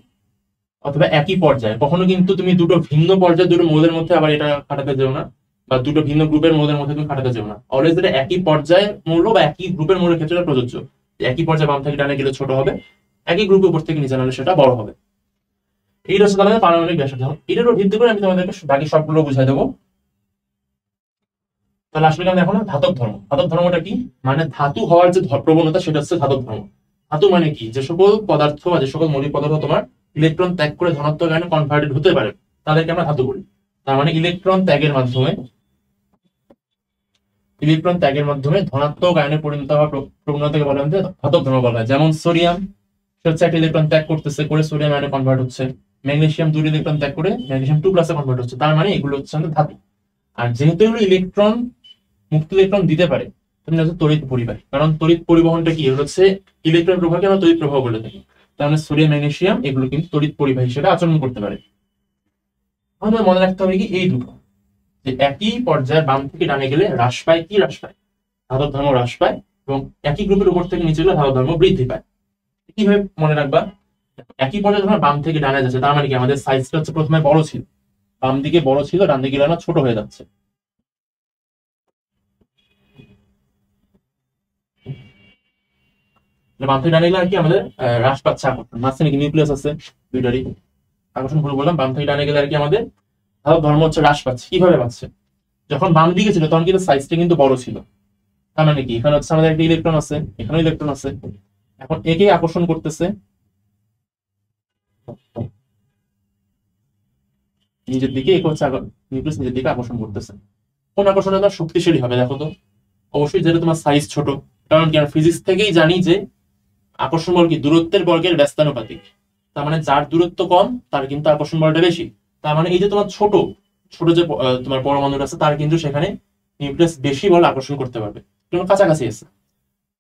অথবা একই পর্যায়ে, কখনো কিন্তু তুমি দুটো ভিন্ন পর্যায়ে দুটো মৌলের মধ্যে আবার এটা খাটাতে যেও না, বা দুটো ভিন্ন গ্রুপের মৌলের মধ্যে তুমি খাটাতে যেও না। অলওয়েজ এটা একই পর্যায়ে মৌল বা একই গ্রুপের মৌলের ক্ষেত্রে প্রযোজ্য। একই পর্যায়ে বাম থেকে ডানে গেলে ছোট হবে, একই গ্রুপে উপর থেকে নিচে নামলে সেটা বড় হবে। এই হচ্ছে তাহলে পারমাণবিক ব্যাসার্ধ। এটার উপর ভিত্তি করে আমি তোমাদেরকে বাকি সবগুলো বুঝাই দেবো। তাহলে আসলে আমরা এখন ধাতব ধর্ম। ধাতব ধর্মটা কি, মানে ধাতু হওয়ার যে প্রবণতা সেটা হচ্ছে ধাতব ধর্ম। ধাতু মানে কি, যে সকল পদার্থ বা যে সকল মৌলিক পদার্থ তোমার ইলেকট্রন ত্যাগ করে ধনাত্মক আয়নে কনভার্টেড হতে পারে তাদেরকে আমরা ধাতু বলি। তার মানে ইলেকট্রন ত্যাগের মাধ্যমে ধনাত্মক আয়নে পরিণত হওয়া প্রবণতাকে বলা হয় ধাতব ধর্ম বলা হয়। যেমন সোডিয়াম হচ্ছে একটা ইলেকট্রন ত্যাগ করতেছে, করে সোডিয়াম আয়নে কনভার্ট হচ্ছে। ম্যাগনেসিয়াম 2 ইলেকট্রন ত্যাগ করে ম্যাগনেসিয়াম 2+ কনভার্ট হচ্ছে। তার মানে এগুলো হচ্ছে আমাদের ধাতু। আর যেহেতু এগুলো ইলেকট্রন মুক্ত ইলেকট্রন দিতে পারে, তুমি তড়িৎ পরিবাহী। কারণ তড়িৎ পরিবহনটা কি হচ্ছে, ইলেকট্রন প্রবাহকে আমরা তড়িৎ প্রবাহ বলে থাকি। তার মানে সোডিয়াম ম্যাগনেসিয়াম এগুলো কিন্তু তড়িৎ পরিবাহী হিসেবে আচরণ করতে পারে। আমাদের মনে রাখতে হবে কি এই দুটো, যে একই পর্যায়ে বাম থেকে ডানে গেলে হ্রাস পায়, কি হ্রাস পায়, ধাতব ধর্ম হ্রাস পায়, এবং একই গ্রুপের উপর থেকে নিচে গেলে ধাতব ধর্ম বৃদ্ধি পায়। কিভাবে মনে রাখবা, একই পর্যায়ে যখন বাম থেকে ডানে যাচ্ছে তার মানে কি আমাদের সাইজটা হচ্ছে প্রথমে বড় ছিল, বাম দিকে বড় ছিল, ডান দিকে গেলে ছোট হয়ে যাচ্ছে। বাম থেকে ডানে গেলে আর কি আমাদের হ্রাস পাচ্ছে আকর্ষণ। মাঝখানে কি নিউক্লিয়াস আছে দুইটারই, আকর্ষণ ভুল বললাম। বাম থেকে ডানে গেলে আর কি আমাদের ধাতব ধর্ম হচ্ছে হ্রাস পাচ্ছে। কিভাবে পাচ্ছে, যখন বাম দিকে ছিল তখন কিন্তু সাইজটা কিন্তু বড় ছিল। তার মানে কি, এখানে হচ্ছে আমাদের একটা ইলেকট্রন আছে, এখানে ইলেকট্রন আছে, এখন একে আকর্ষণ করতেছে নিজের দিকে, একে হচ্ছে নিউক্লিয়াস নিজের দিকে আকর্ষণ করতেছে। কোন আকর্ষণটা শক্তিশালী হবে দেখো তো, অবশ্যই যেটা তোমার সাইজ ছোট। কারণ কি, আমরা ফিজিক্স থেকেই জানি যে আকর্ষণ বল কি দূরত্বের বর্গের ব্যস্তানুপাতিক। তার মানে যার দূরত্ব কম তার কিন্তু আকর্ষণ বলটা বেশি। তার মানে এই যে তোমার ছোট ছোট যে তোমার পরমাণুটা আছে তার কিন্তু সেখানে নিউক্লিয়াস বেশি বল আকর্ষণ করতে পারবে, কিন্তু কাছাকাছি আছে,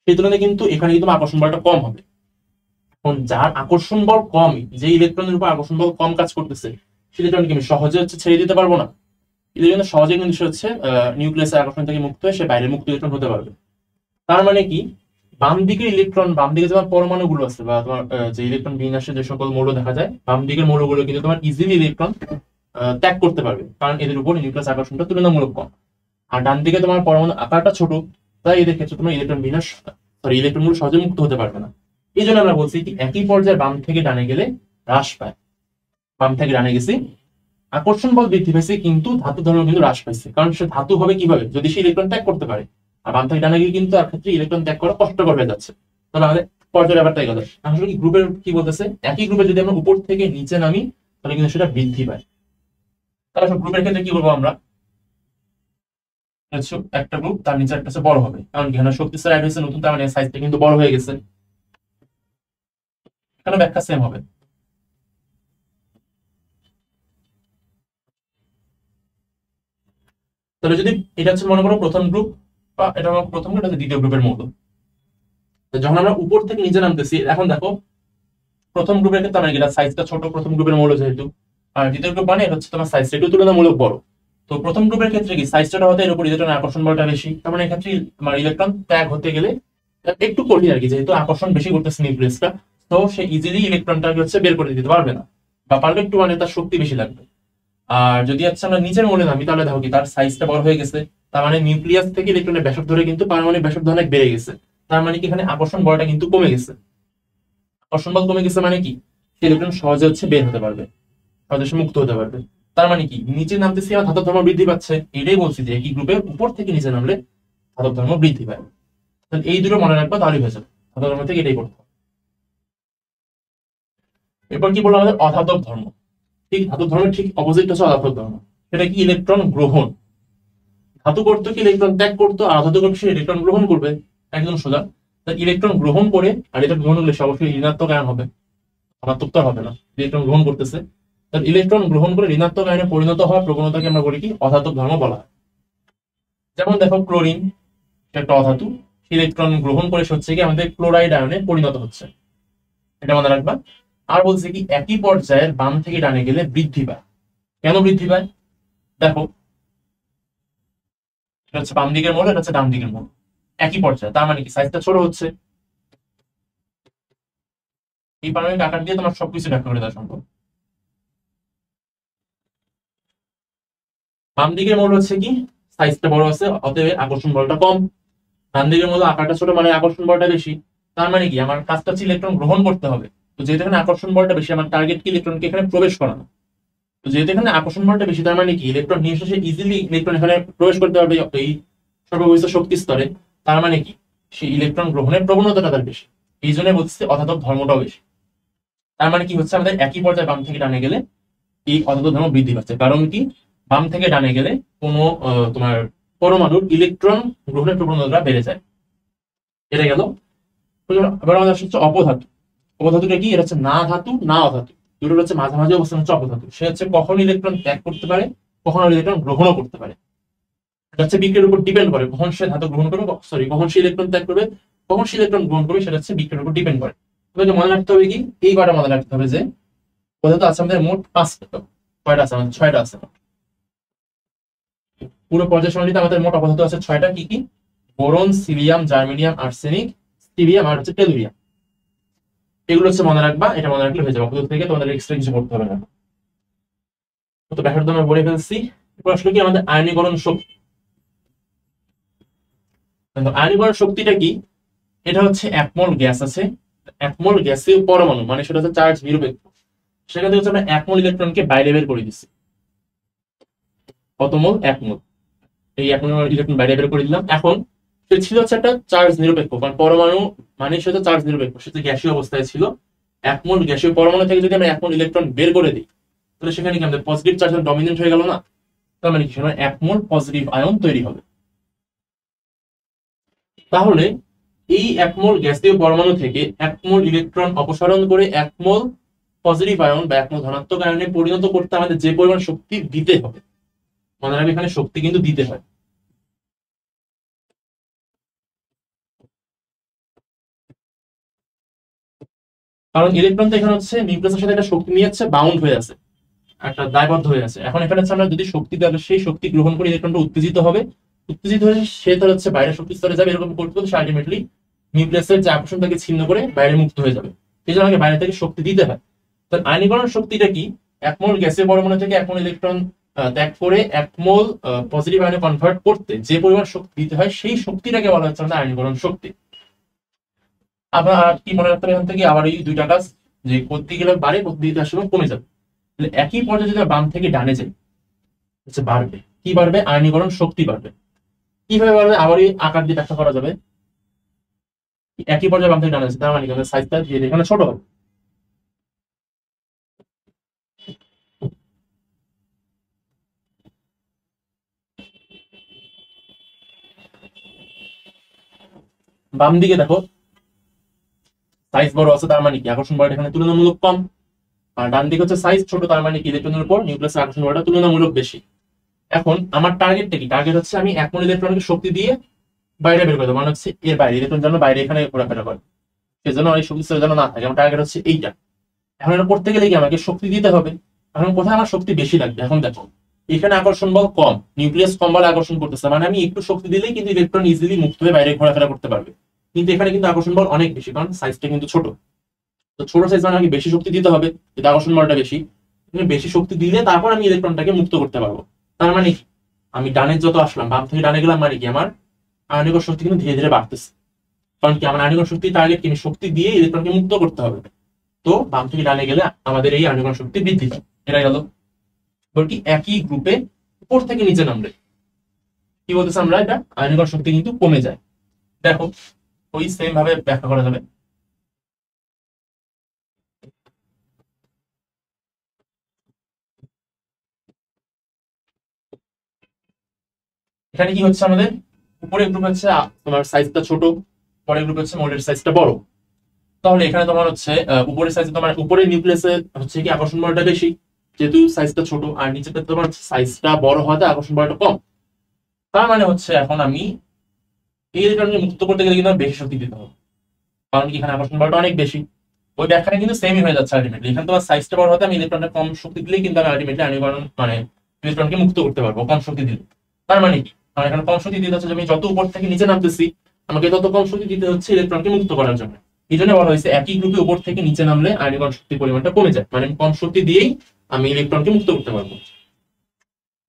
সেই তুলনায় কিন্তু এখানে কিন্তু আকর্ষণ বলটা কম হবে। এখন যার আকর্ষণ বল কম, যে ইলেকট্রনের উপর আকর্ষণ বল কম কাজ করতেছে, সেই ইলেকট্রনকে আমি সহজে হচ্ছে ছেড়ে দিতে পারবো না। এই জন্য সহজে কিন্তু সে হচ্ছে নিউক্লিয়াসের আকর্ষণ থেকে মুক্ত হয়ে সে বাইরে মুক্ত ইলেকট্রন হতে পারবে। তার মানে কি, বাম দিকের ইলেকট্রন, বাম দিকে তোমার পরমাণু গুলো আছে বা তোমার যে ইলেকট্রন বিন্যাসে যে সকল মৌল দেখা যায়, বাম দিকের মৌলগুলো কিন্তু তোমার ইজিলি ইলেকট্রন ত্যাগ করতে পারবে, কারণ এদের উপর নিউক্লিয়াস আকর্ষণটা তুলনামূলক কম। আর ডান দিকে তোমার পরমাণু আকারটা ছোট, তাই এদের ক্ষেত্রে তোমার ইলেকট্রন বিন্যাস ইলেকট্রন গুলো সহজে মুক্ত হতে পারবে না। এই জন্য আমরা বলছি কি একই পর্যায়ে বাম থেকে ডানে গেলে হ্রাস পায়। বাম থেকে ডানে গেছি, আকর্ষণ বল বৃদ্ধি পাইছে কিন্তু ধাতু ধর্ম কিন্তু হ্রাস পাইছে, কারণ সে ধাতু হবে কিভাবে যদি সে ইলেকট্রন ত্যাগ করতে পারে। আর বাম থেকে ডানে গিয়ে কিন্তু তার ক্ষেত্রে ইলেকট্রন ত্যাগ করা কষ্টকর হয়ে যাচ্ছে। তাহলে আমাদের পর্যায়ের ব্যাপারটাই গেল। আসলে কি গ্রুপের কি বলতেছে, একই গ্রুপে যদি আমরা উপর থেকে নিচে নামি তাহলে কিন্তু সেটা বৃদ্ধি পায়। তাহলে গ্রুপের ক্ষেত্রে কি বলবো আমরা, একটা গ্রুপ তার নিচে একটা বড় হবে, কারণ এখানে শক্তি স্যার অ্যাড হয়েছে নতুন, তার মানে সাইজটা কিন্তু বড় হয়ে গেছে। এখানে ব্যাখ্যা সেম হবে। তাহলে যদি এটা হচ্ছে মনে করো প্রথম গ্রুপ, বা এটা প্রথম গ্রুপ, এটা দ্বিতীয় গ্রুপের মৌল। যখন আমরা উপর থেকে নিচে নামতেছি, এখন দেখো প্রথম গ্রুপের ক্ষেত্রে আমরা এটা সাইজটা ছোট, প্রথম গ্রুপের মৌল যেহেতু, আর দ্বিতীয় গ্রুপ মানে হচ্ছে তোমার সাইজটা একটু তুলনামূলক বড়। তো প্রথম গ্রুপের ক্ষেত্রে কি সাইজটা হতে এর উপর ইলেকট্রন আকর্ষণ বলটা বেশি, তার মানে এক্ষেত্রে তোমার ইলেকট্রন ত্যাগ হতে গেলে একটু কঠিন আর কি, যেহেতু আকর্ষণ বেশি করতেছে নিউক্লিয়াসটা, তো সে ইজিলি ইলেকট্রনটাকে হচ্ছে বের করে দিতে পারবে না, বা পারলে একটু মানে তার শক্তি বেশি লাগবে। আর যদি আচ্ছা আমরা নিচের মৌলে নামি, তাহলে দেখো কি তার সাইজটা বড় হয়ে গেছে, তার মানে নিউক্লিয়াস থেকে ইলেকট্রনের ব্যাসার্ধ ধরে কিন্তু পারমাণবিক ব্যাসার্ধ অনেক বেড়ে গেছে, তার মানে কি এখানে আকর্ষণ বলটা কিন্তু কমে গেছে। আকর্ষণ বল কমে গেছে মানে কি, সে ইলেকট্রন সহজে হচ্ছে বের হতে পারবে, সহজে মুক্ত হতে পারবে। তার মানে কি নিচে নামতেছি আমার ধাতব ধর্ম বৃদ্ধি পাচ্ছে, এটাই বলছি যে একই গ্রুপে উপর থেকে নিচে নামলে ধাতব ধর্ম বৃদ্ধি পায়। তাহলে এই দুটো মনে রাখবা, তাহলেই হয়ে যাবে, ধাতব ধর্ম থেকে এটাই করতে হবে। এরপর কি বললো আমাদের অধাতব ধর্ম। ঠিক ধাতব ধর্মের ঠিক অপোজিট হচ্ছে অধাতব ধর্ম। সেটা কি ইলেকট্রন গ্রহণ। ধাতু করতো কি ইলেকট্রন ত্যাগ করতো, আর অধাতু করবে সে ইলেকট্রন গ্রহণ করবে, একদম সোজা। ইলেকট্রন গ্রহণ করে, আর ইলেকট্রন গ্রহণ করলে সে অবশ্যই ঋণাত্মক আয়ন হবে, ধনাত্মক তো হবে না, ইলেকট্রন গ্রহণ করতেছে। তাহলে ইলেকট্রন গ্রহণ করে ঋণাত্মক আয়নে পরিণত হওয়ার প্রবণতাকে আমরা বলি কি অধাতব ধর্ম বলা হয়। যেমন দেখো ক্লোরিন একটা অধাতু, ইলেকট্রন গ্রহণ করে হচ্ছে কি আমাদের ক্লোরাইড আয়নে পরিণত হচ্ছে, এটা মনে রাখবা। আর বলছে কি একই পর্যায়ের বাম থেকে ডানে গেলে বৃদ্ধি পায়। কেন বৃদ্ধি পায় দেখো, এটা হচ্ছে বাম দিকের মৌল, এটা হচ্ছে ডান দিকের মৌল, একই পর্যায়ে, তার মানে কি সাইজটা ছোট হচ্ছে। এই পারমাণবিক আকার দিয়ে তোমার সবকিছু ব্যাখ্যা করে দেওয়া সম্ভব। বাম দিকের মৌল হচ্ছে কি সাইজটা বড় আছে, অতএব আকর্ষণ বলটা কম। ডান দিকের মৌল আকারটা ছোট, মানে আকর্ষণ বলটা বেশি। তার মানে কি আমার কাজটা হচ্ছে ইলেকট্রন গ্রহণ করতে হবে। তো যেহেতু এখানে আকর্ষণ বলটা বেশি, আমার টার্গেট কি ইলেকট্রনকে এখানে প্রবেশ করানো। তো যেহেতু এখানে আকর্ষণ বলটা বেশি, তার মানে কি ইলেকট্রন নিয়ে এসে ইজিলি ইলেকট্রন এখানে প্রবেশ করতে পারবে এই সর্ববহিষ্ঠ শক্তি স্তরে। তার মানে কি সেই ইলেকট্রন গ্রহণের প্রবণতাটা তার বেশি, এই জন্য বলছে অধাতব ধর্মটাও বেশি। তার মানে কি হচ্ছে আমাদের একই পর্যায়ে বাম থেকে ডানে গেলে এই অধাতব ধর্ম বৃদ্ধি পাচ্ছে, কারণ কি বাম থেকে ডানে গেলে কোনো তোমার পরমাণুর ইলেকট্রন গ্রহণের প্রবণতা বেড়ে যায়। এটা গেল। এবার আমাদের হচ্ছে অপধাতু। অপধাতুটা কি, এটা হচ্ছে না ধাতু না অধাতু, দুটোর হচ্ছে মাঝামাঝি অবস্থান হচ্ছে অপধাতু। সে হচ্ছে কখনো ইলেকট্রন ত্যাগ করতে পারে, কখনো ইলেকট্রন গ্রহণও করতে পারে। এটা হচ্ছে বিক্রিয়ার উপর ডিপেন্ড করে, কখন সে ধাতু গ্রহণ করবে, সরি কখন সে ইলেকট্রন ত্যাগ করবে, কখন সে ইলেকট্রন গ্রহণ করবে, সেটা হচ্ছে বিক্রিয়ার উপর ডিপেন্ড করে। তবে মনে রাখতে হবে কি, এই কয়টা মনে রাখতে হবে যে পদার্থ আছে আমাদের মোট 5টা, কয়টা আছে আমাদের 6টা আছে। পুরো পর্যায় সারণীতে আমাদের মোট অপদার্থ আছে 6টা। কি কি, boron, cilium, germanium, arsenic, stibium আর হচ্ছে টেলুরিয়াম। এগুলো হচ্ছে মনে রাখবা, এটা মনে রাখলে হয়ে যাবে, অপদার্থ থেকে তোমাদের এক্সট্রা কিছু করতে হবে না। তো ব্যাসার্ধ আমরা বলে ফেলছি। এরপর আসলে কি আমাদের আয়নীকরণ শক্তি। আয়নীকরণ শক্তিটা কি, এটা হচ্ছে এক মোল গ্যাস আছে, এক মোল গ্যাসীয় পরমাণু, মানে সেটা হচ্ছে চার্জ নিরপেক্ষ। সেখান থেকে হচ্ছে আমরা এক মোল ইলেকট্রনকে বাইরে বের করে দিচ্ছি। কত মোল, এক মোল। এই এক মোল ইলেকট্রন বাইরে বের করে দিলাম। এখন সে ছিল হচ্ছে একটা চার্জ নিরপেক্ষ, কারণ পরমাণু মানে সেটা চার্জ নিরপেক্ষ, সেটা গ্যাসীয় অবস্থায় ছিল। এক মোল গ্যাসীয় পরমাণু থেকে যদি আমরা এক মোল ইলেকট্রন বের করে দিই, তাহলে সেখানে কি আমাদের পজিটিভ চার্জ ডমিনেন্ট হয়ে গেল না। তার মানে কি সেখানে এক মোল পজিটিভ আয়ন তৈরি হবে। তাহলে এই এক মোল গ্যাসীয় পরমাণু থেকে এক মোল ইলেকট্রন অপসারণ করে এক মোল পজিটিভ আয়ন বা 1 মোল ধনাত্মক আয়নে পরিণত করতে আমাদের যে পরিমাণ শক্তি দিতে হবে, মনে রাখবে এখানে শক্তি কিন্তু দিতে হয়। কারণ ইলেকট্রন তো এখানে হচ্ছে নিউক্লিয়াসের সাথে একটা শক্তি নিয়ে যাচ্ছে, বাউন্ড হয়ে আছে, একটা দায়বদ্ধ হয়ে আছে। এখন এখানে হচ্ছে আমরা যদি শক্তি দেওয়া সেই শক্তি গ্রহণ করে ইলেকট্রনটা উত্তেজিত হবে, উত্তেজিত হয়ে সে তার হচ্ছে বাইরের শক্তি স্তরে যাবে, এরকম করতে করতে আলটিমেটলি নিউক্লিয়াসের যে আকর্ষণ তাকে ছিন্ন করে বাইরে মুক্ত হয়ে যাবে। এই জন্য আমাকে বাইরে থেকে শক্তি দিতে হয়। তো আয়নীকরণ শক্তিটা কি? 1 মোল গ্যাসের পরমাণু থেকে 1 মোল ইলেকট্রন ত্যাগ করে 1 মোল পজিটিভ আয়নে কনভার্ট করতে যে পরিমাণ শক্তি দিতে হয় সেই শক্তিটাকে বলা হচ্ছে আমাদের আয়নীকরণ শক্তি। আবার কি মনে রাখতে হবে এখান থেকে, আবার এই দুইটা কাজ, যে করতে গেলে বাড়ে, করতে দিতে আসলে কমে যাবে। তাহলে একই পর্যায়ে যদি বাম থেকে ডানে যাই, হচ্ছে বাড়বে। কি বাড়বে? আয়নীকরণ শক্তি বাড়বে। কিভাবে বাড়বে? আবার এই আকার দিয়ে ব্যাখ্যা করা যাবে। একই পর্যায়ে বাম থেকে ডানে যাচ্ছে, তার মানে সাইজটা দিয়ে এখানে ছোট হবে। বাম দিকে দেখো সাইজ বড় আছে, তার মানে কি আকর্ষণ বলটা এখানে তুলনামূলক কম। আর ডান দিকে হচ্ছে সাইজ ছোট, তার মানে কি ইলেকট্রনের উপর নিউক্লিয়াসের আকর্ষণ বলটা তুলনামূলক বেশি। এখন আমার টার্গেটটা কি? টার্গেট হচ্ছে আমি 1 মোল ইলেকট্রনকে শক্তি দিয়ে বাইরে বের করে দেবো, মানে হচ্ছে এর বাইরে ইলেকট্রন যেন বাইরে এখানে ঘোরাফেরা করে, সেজন্য এই শক্তি যেন না থাকে। আমার টার্গেট হচ্ছে এইটা। এখন এটা করতে গেলে কি আমাকে শক্তি দিতে হবে। এখন কোথায় আমার শক্তি বেশি লাগবে? এখন দেখো এখানে আকর্ষণ বল কম, নিউক্লিয়াস কম বলে আকর্ষণ করতেছে, মানে আমি একটু শক্তি দিলেই কিন্তু ইলেকট্রন ইজিলি মুক্ত হয়ে বাইরে ঘোরাফেরা করতে পারবে। কিন্তু এখানে কিন্তু আকর্ষণ বল অনেক বেশি, কারণ সাইজটা কিন্তু ছোট। তো ছোট সাইজ মানে আমাকে বেশি শক্তি দিতে হবে, যদি আকর্ষণ বলটা বেশি। বেশি শক্তি দিলে তারপর আমি ইলেকট্রনটাকে মুক্ত করতে পারবো। তার মানে কি, আমি ডানে যত আসলাম, বাম থেকে ডানে গেলাম, মানে কি আমার আয়নিক শক্তি কিন্তু ধীরে ধীরে বাড়তেছে। কারণ কি, আমার আয়নিক শক্তি টার্গেট কি, শক্তি দিয়ে ইলেকট্রনকে মুক্ত করতে হবে। তো বাম থেকে ডানে গেলে আমাদের এই আয়নিকরণ শক্তি বৃদ্ধি পায়। এটা গেল। কি একই গ্রুপে উপর থেকে নিচে নামলে কি বলতেছে আমরা, এটা আয়নিকরণ শক্তি কিন্তু কমে যায়। দেখো ওই সেম ভাবে ব্যাখ্যা করা যাবে। এখানে কি হচ্ছে, আমাদের উপরের গ্রুপ হচ্ছে তোমার সাইজটা ছোট, পরের গ্রুপ হচ্ছে মোলের সাইজটা বড়। তাহলে এখানে তোমার হচ্ছে উপরের সাইজ, তোমার উপরের নিউক্লিয়াসে হচ্ছে কি আকর্ষণ বলটা বেশি, যেহেতু সাইজটা ছোট, আর নিচেটা তোমার সাইজটা বড় হওয়াতে আকর্ষণ বলটা কম। তার মানে হচ্ছে এখন আমি এই ইলেকট্রনকে মুক্ত করতে গেলে কিন্তু বেশি শক্তি দিতে হবে, কারণ কি এখানে আকর্ষণ বলটা অনেক বেশি। ওই ব্যাখ্যাটা কিন্তু সেমই হয়ে যাচ্ছে আলটিমেটলি। এখানে তোমার সাইজটা বড় হতে আমি ইলেকট্রনটা কম শক্তি দিলেই কিন্তু আমি আলটিমেটলি আয়নীকরণ মানে ইলেকট্রনকে মুক্ত করতে পারবো কম শক্তি দিলে। তার মানে কি, আমার এখানে কম শক্তি দিতে হচ্ছে, আমি যত উপর থেকে নিচে নামতেছি আমাকে তত কম শক্তি দিতে হচ্ছে ইলেকট্রনকে মুক্ত করার জন্য। এই জন্য বলা হয়েছে একই গ্রুপে উপর থেকে নিচে নামলে আয়নীকরণ শক্তির পরিমাণটা কমে যায়, মানে কম শক্তি দিয়েই আমি ইলেকট্রনকে মুক্ত করতে পারবো।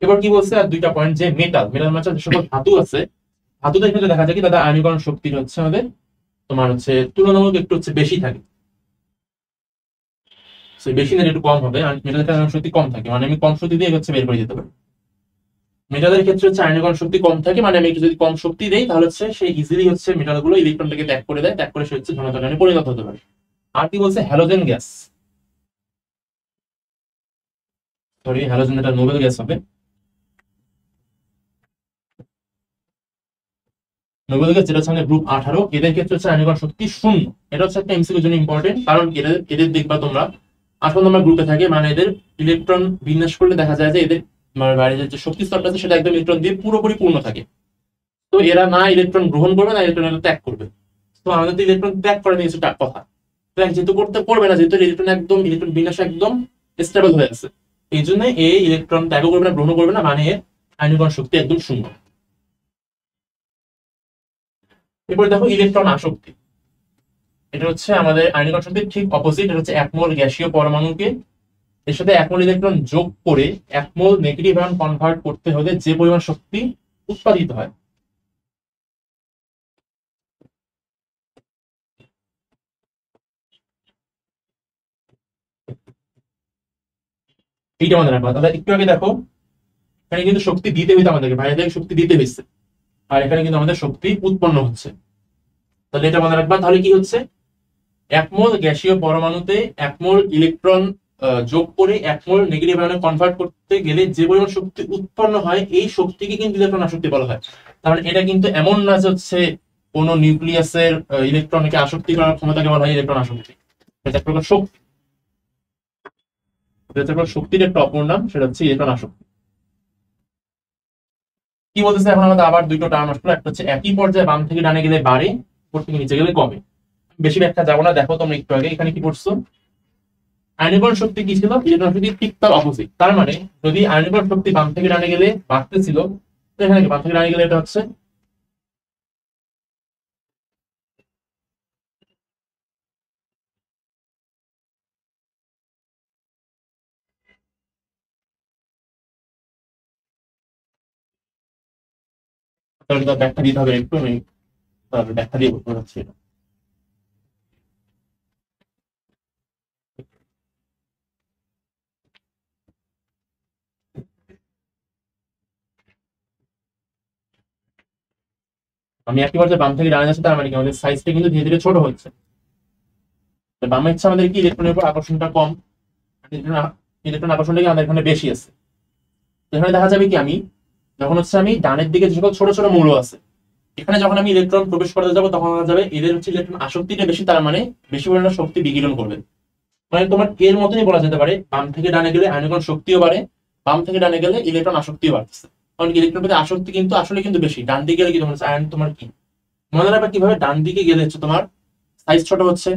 এবার কি বলছে আর দুইটা পয়েন্ট, যে মেটাল মানে যে সকল ধাতু আছে, ধাতুদের ক্ষেত্রে দেখা যায় কি তাদের আয়নীকরণ শক্তি হচ্ছে আমাদের তোমার হচ্ছে তুলনামূলক একটু হচ্ছে বেশি থাকে। বেশি না, একটু কম হবে, আর মেটালের আয়নীকরণ শক্তি কম থাকে, মানে আমি কম শক্তি দিয়ে হচ্ছে বের করে দিতে পারি। মেটালের ক্ষেত্রে হচ্ছে আয়নীকরণ শক্তি কম থাকে, মানে আমি একটু যদি কম শক্তি দেই তাহলে হচ্ছে সে ইজিলি হচ্ছে মেটালগুলো ইলেকট্রনটাকে ত্যাগ করে দেয়, ত্যাগ করে সে হচ্ছে ধনাত্মক আয়নে পরিণত হতে পারে। আর কি বলছে, হ্যালোজেন গ্যাস, সরি হ্যালোজেন এটা নোবেল গ্যাস হবে। নোবেল গ্যাস যেটা হচ্ছে গ্রুপ 18, এদের ক্ষেত্রে হচ্ছে আয়নীকরণ শক্তি 0। এটা হচ্ছে একটা এমসিকিউর জন্য ইম্পর্টেন্ট, কারণ এদের এদের দেখবা তোমরা 8 নম্বর গ্রুপে থাকে, মানে এদের ইলেকট্রন বিন্যাস করলে দেখা যায় যে এদের মানে বাইরে যে শক্তি স্তরটা আছে সেটা একদম ইলেকট্রন দিয়ে পুরোপুরি পূর্ণ থাকে। তো এরা না ইলেকট্রন গ্রহণ করবে না ইলেকট্রন ত্যাগ করবে। তো আমাদের তো ইলেকট্রন ত্যাগ করে নিয়েছে কথা, ত্যাগ যেহেতু করতে পারবে না, যেহেতু ইলেকট্রন বিন্যাস একদম স্টেবল হয়ে আছে, এই জন্য এই ইলেকট্রন ত্যাগও করবে না গ্রহণ করবে না, মানে এর আয়নীকরণ শক্তি একদম 0। এরপরে দেখো ইলেকট্রন আসক্তি, এটা হচ্ছে আমাদের আয়নীকরণ শক্তির ঠিক অপোজিট। এটা হচ্ছে 1 মোল গ্যাসীয় পরমাণুকে এর সাথে 1 মোল ইলেকট্রন যোগ করে 1 মোল নেগেটিভ আয়ন কনভার্ট করতে হলে যে পরিমাণ শক্তি উৎপাদিত হয়, এইটা আমাদের রাখবা। তাহলে একটু আগে দেখো এখানে কিন্তু শক্তি দিতে হইতে আমাদেরকে বাইরে থেকে শক্তি দিতে হয়েছে, আর এখানে কিন্তু আমাদের শক্তি উৎপন্ন হচ্ছে। তাহলে এটা মনে রাখবা। তাহলে কি হচ্ছে, 1 মোল গ্যাসীয় পরমাণুতে 1 মোল ইলেকট্রন যোগ করে 1 মোল নেগেটিভ আয়নে কনভার্ট করতে গেলে যে পরিমাণ শক্তি উৎপন্ন হয় এই শক্তিকে কিন্তু ইলেকট্রন আসক্তি বলা হয়। তার মানে এটা কিন্তু এমন না যে হচ্ছে কোন নিউক্লিয়াসের ইলেকট্রনকে আসক্তি করার ক্ষমতাকে বলা হয় ইলেকট্রন আসক্তি, এটা এক প্রকার শক্তি। শক্তির একটা অপর নাম, সেটা হচ্ছে ইলেকট্রন আসক্তি। কি বলতেছে এখন আমাদের আবার দুটো টার্ম আসলো, একটা হচ্ছে একই পর্যায়ে বাম থেকে ডানে গেলে বাড়ে, উপর থেকে নিচে গেলে কমে। বেশি ব্যাখ্যা যাবো না, দেখো তোমরা একটু আগে এখানে কি পড়ছো, আয়নীকরণ শক্তি কি ছিল, ইলেকট্রন শক্তি ঠিক তার অপোজিট। তার মানে যদি আয়নীকরণ শক্তি বাম থেকে ডানে গেলে বাড়তেছিল, তো এখানে বাম থেকে ডানে গেলে এটা হচ্ছে ব্যাখ্যা দিতে হবে একটু, আমি ব্যাখ্যা দিয়ে বলতে চাচ্ছি এটা। আমি একই পর্যায়ে বাম থেকে ডানে যাচ্ছি, তার মানে কি আমাদের সাইজটা কিন্তু ধীরে ধীরে ছোট হচ্ছে। বামে হচ্ছে আমাদের কি ইলেকট্রনের উপর আকর্ষণটা কম, ইলেকট্রন আকর্ষণটা কি আমাদের এখানে বেশি আছে। এখানে দেখা যাবে কি আমি যখন হচ্ছে আমি ডানের দিকে যে সকল ছোট ছোট মৌল আছে, এখানে যখন আমি ইলেকট্রন প্রবেশ করতে যাবো তখন দেখা যাবে এদের হচ্ছে ইলেকট্রন আসক্তিটা বেশি, তার মানে বেশি পরিমাণে শক্তি বিকিরণ করবে। মানে তোমার এর মতনই বলা যেতে পারে, বাম থেকে ডানে গেলে আয়নীকরণ শক্তিও বাড়ে, বাম থেকে ডানে গেলে ইলেকট্রন আসক্তিও বাড়তেছে। কারণ ইলেকট্রন প্রতি আসক্তি কিন্তু আসলে কিন্তু বেশি, ডান দিকে গেলে কি তোমার আয়ন তোমার কি মনে রাখবে কিভাবে ডান দিকে গেলে হচ্ছে তোমার সাইজ ছোট হচ্ছে,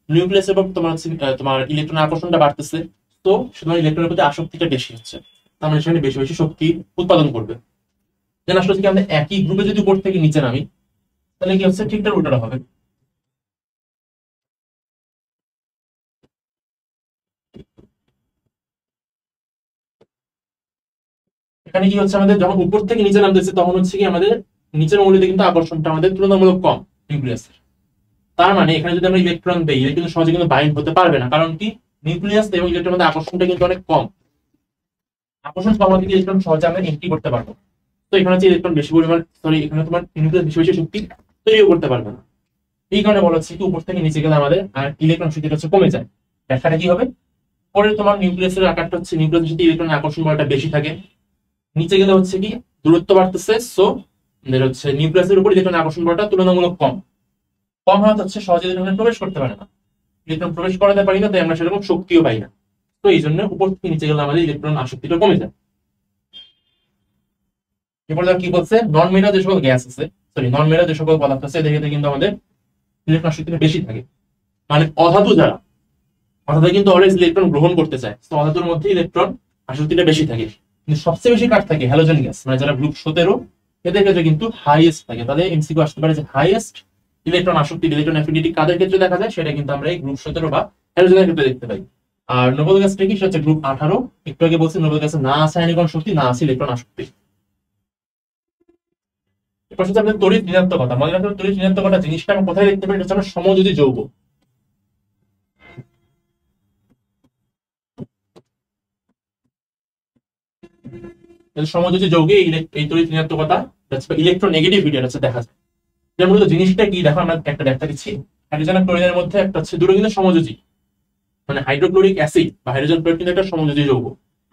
নিউক্লিয়াসের উপর তোমার হচ্ছে তোমার ইলেকট্রন আকর্ষণটা বাড়তেছে, তো সুতরাং ইলেকট্রনের প্রতি আসক্তিটা বেশি হচ্ছে, তার মানে সেখানে বেশি বেশি শক্তি উৎপাদন করবে। যেন আসলে কি আমরা একই গ্রুপে যদি উপর থেকে নিচে নামি, তাহলে কি হচ্ছে ঠিকঠাক উল্টোটা হবে। এখানে কি হচ্ছে আমাদের যখন উপর থেকে নিচে নামতেছে তখন হচ্ছে কি আমাদের নিচের মৌলিতে কিন্তু আকর্ষণটা আমাদের তুলনামূলক কম নিউক্লিয়াসের। তার মানে এখানে যদি আমরা ইলেকট্রন দেই, এটা কিন্তু সহজে কিন্তু বাইন্ড হতে পারবে না, কারণ কি নিউক্লিয়াস এবং ইলেকট্রনের মধ্যে আকর্ষণটা কিন্তু অনেক কম। আকর্ষণ কম হলে ইলেকট্রন সহজে আমরা এন্ট্রি করতে পারবো। তো এখানে হচ্ছে ইলেকট্রন বেশি পরিমাণ, সরি এখানে তোমার নিউক্লিয়াস বেশি বেশি শক্তি তৈরিও করতে পারবে না। এই কারণে বলা হচ্ছে কি উপর থেকে নিচে গেলে আমাদের আর ইলেকট্রন শক্তিটা হচ্ছে কমে যায়। ব্যাখ্যাটা কি হবে, পরে তোমার নিউক্লিয়াসের আকারটা হচ্ছে নিউক্লিয়াসের সাথে ইলেকট্রনের আকর্ষণ বলটা বেশি থাকে, নিচে গেলে হচ্ছে কি দূরত্ব বাড়তেছে, সো হচ্ছে নিউক্লিয়াসের উপর ইলেকট্রনের আকর্ষণ বলটা তুলনামূলক কম। কম হওয়া হচ্ছে সহজে ইলেকট্রন প্রবেশ করতে পারে না, ইলেকট্রন প্রবেশ করাতে পারি না, তাই আমরা সেরকম শক্তিও পাই না। তো এই জন্য উপর থেকে নিচে গেলে আমাদের ইলেকট্রন আসক্তিটা কমে যায়। এরপর কি বলছে, নন মেটাল যে সকল গ্যাস আছে, সরি নন মেটাল যে সকল পদার্থ আছে এদের ক্ষেত্রে কিন্তু আমাদের ইলেকট্রন আসক্তিটা বেশি থাকে। মানে অধাতু যারা, অধাতু কিন্তু অলওয়েজ ইলেকট্রন গ্রহণ করতে চায়, তো অধাতুর মধ্যে ইলেকট্রন আসক্তিটা বেশি থাকে। কিন্তু সবচেয়ে বেশি কার থাকে, হ্যালোজেন গ্যাস, মানে যারা গ্রুপ 17 এদের ক্ষেত্রে কিন্তু হাইয়েস্ট থাকে। তাহলে এমসিকিউ আসতে পারে যে হাইয়েস্ট ইলেকট্রন আসক্তি, ইলেকট্রন অ্যাফিনিটি কাদের ক্ষেত্রে দেখা যায়, সেটা কিন্তু আমরা এই গ্রুপ 17 বা হ্যালোজেনের ক্ষেত্রে দেখতে পাই। আর নোবেল গ্যাসটা কি, সেটা হচ্ছে গ্রুপ 18। একটু আগে বলছি নোবেল গ্যাসে না আছে আয়নিকরণ শক্তি, না আছে ইলেকট্রন আসক্তি। এরপর হচ্ছে আপনাদের তড়িৎ ঋণাত্মকতা। মনে রাখবেন তড়িৎ ঋণাত্মকতা জিনিসটা আমরা কোথায় দেখতে পাই, এটা হচ্ছে আমরা সমযোজী যৌগ। সমযোজী যৌগে এই তড়িৎ ঋণাত্মকতা ইলেকট্রোনেগেটিভিটি হচ্ছে দেখা যায়। যে মূলত জিনিসটা কি দেখো, আমরা একটা ব্যাখ্যা দিচ্ছি। হাইড্রোজেন আর ক্লোরিনের মধ্যে একটা হচ্ছে দুটো কিন্তু সমযোজী, মানে হাইড্রোক্লোরিক অ্যাসিড বা হাইড্রোজেন ক্লোরাইড কিন্তু একটা সমযোজী যৌগ।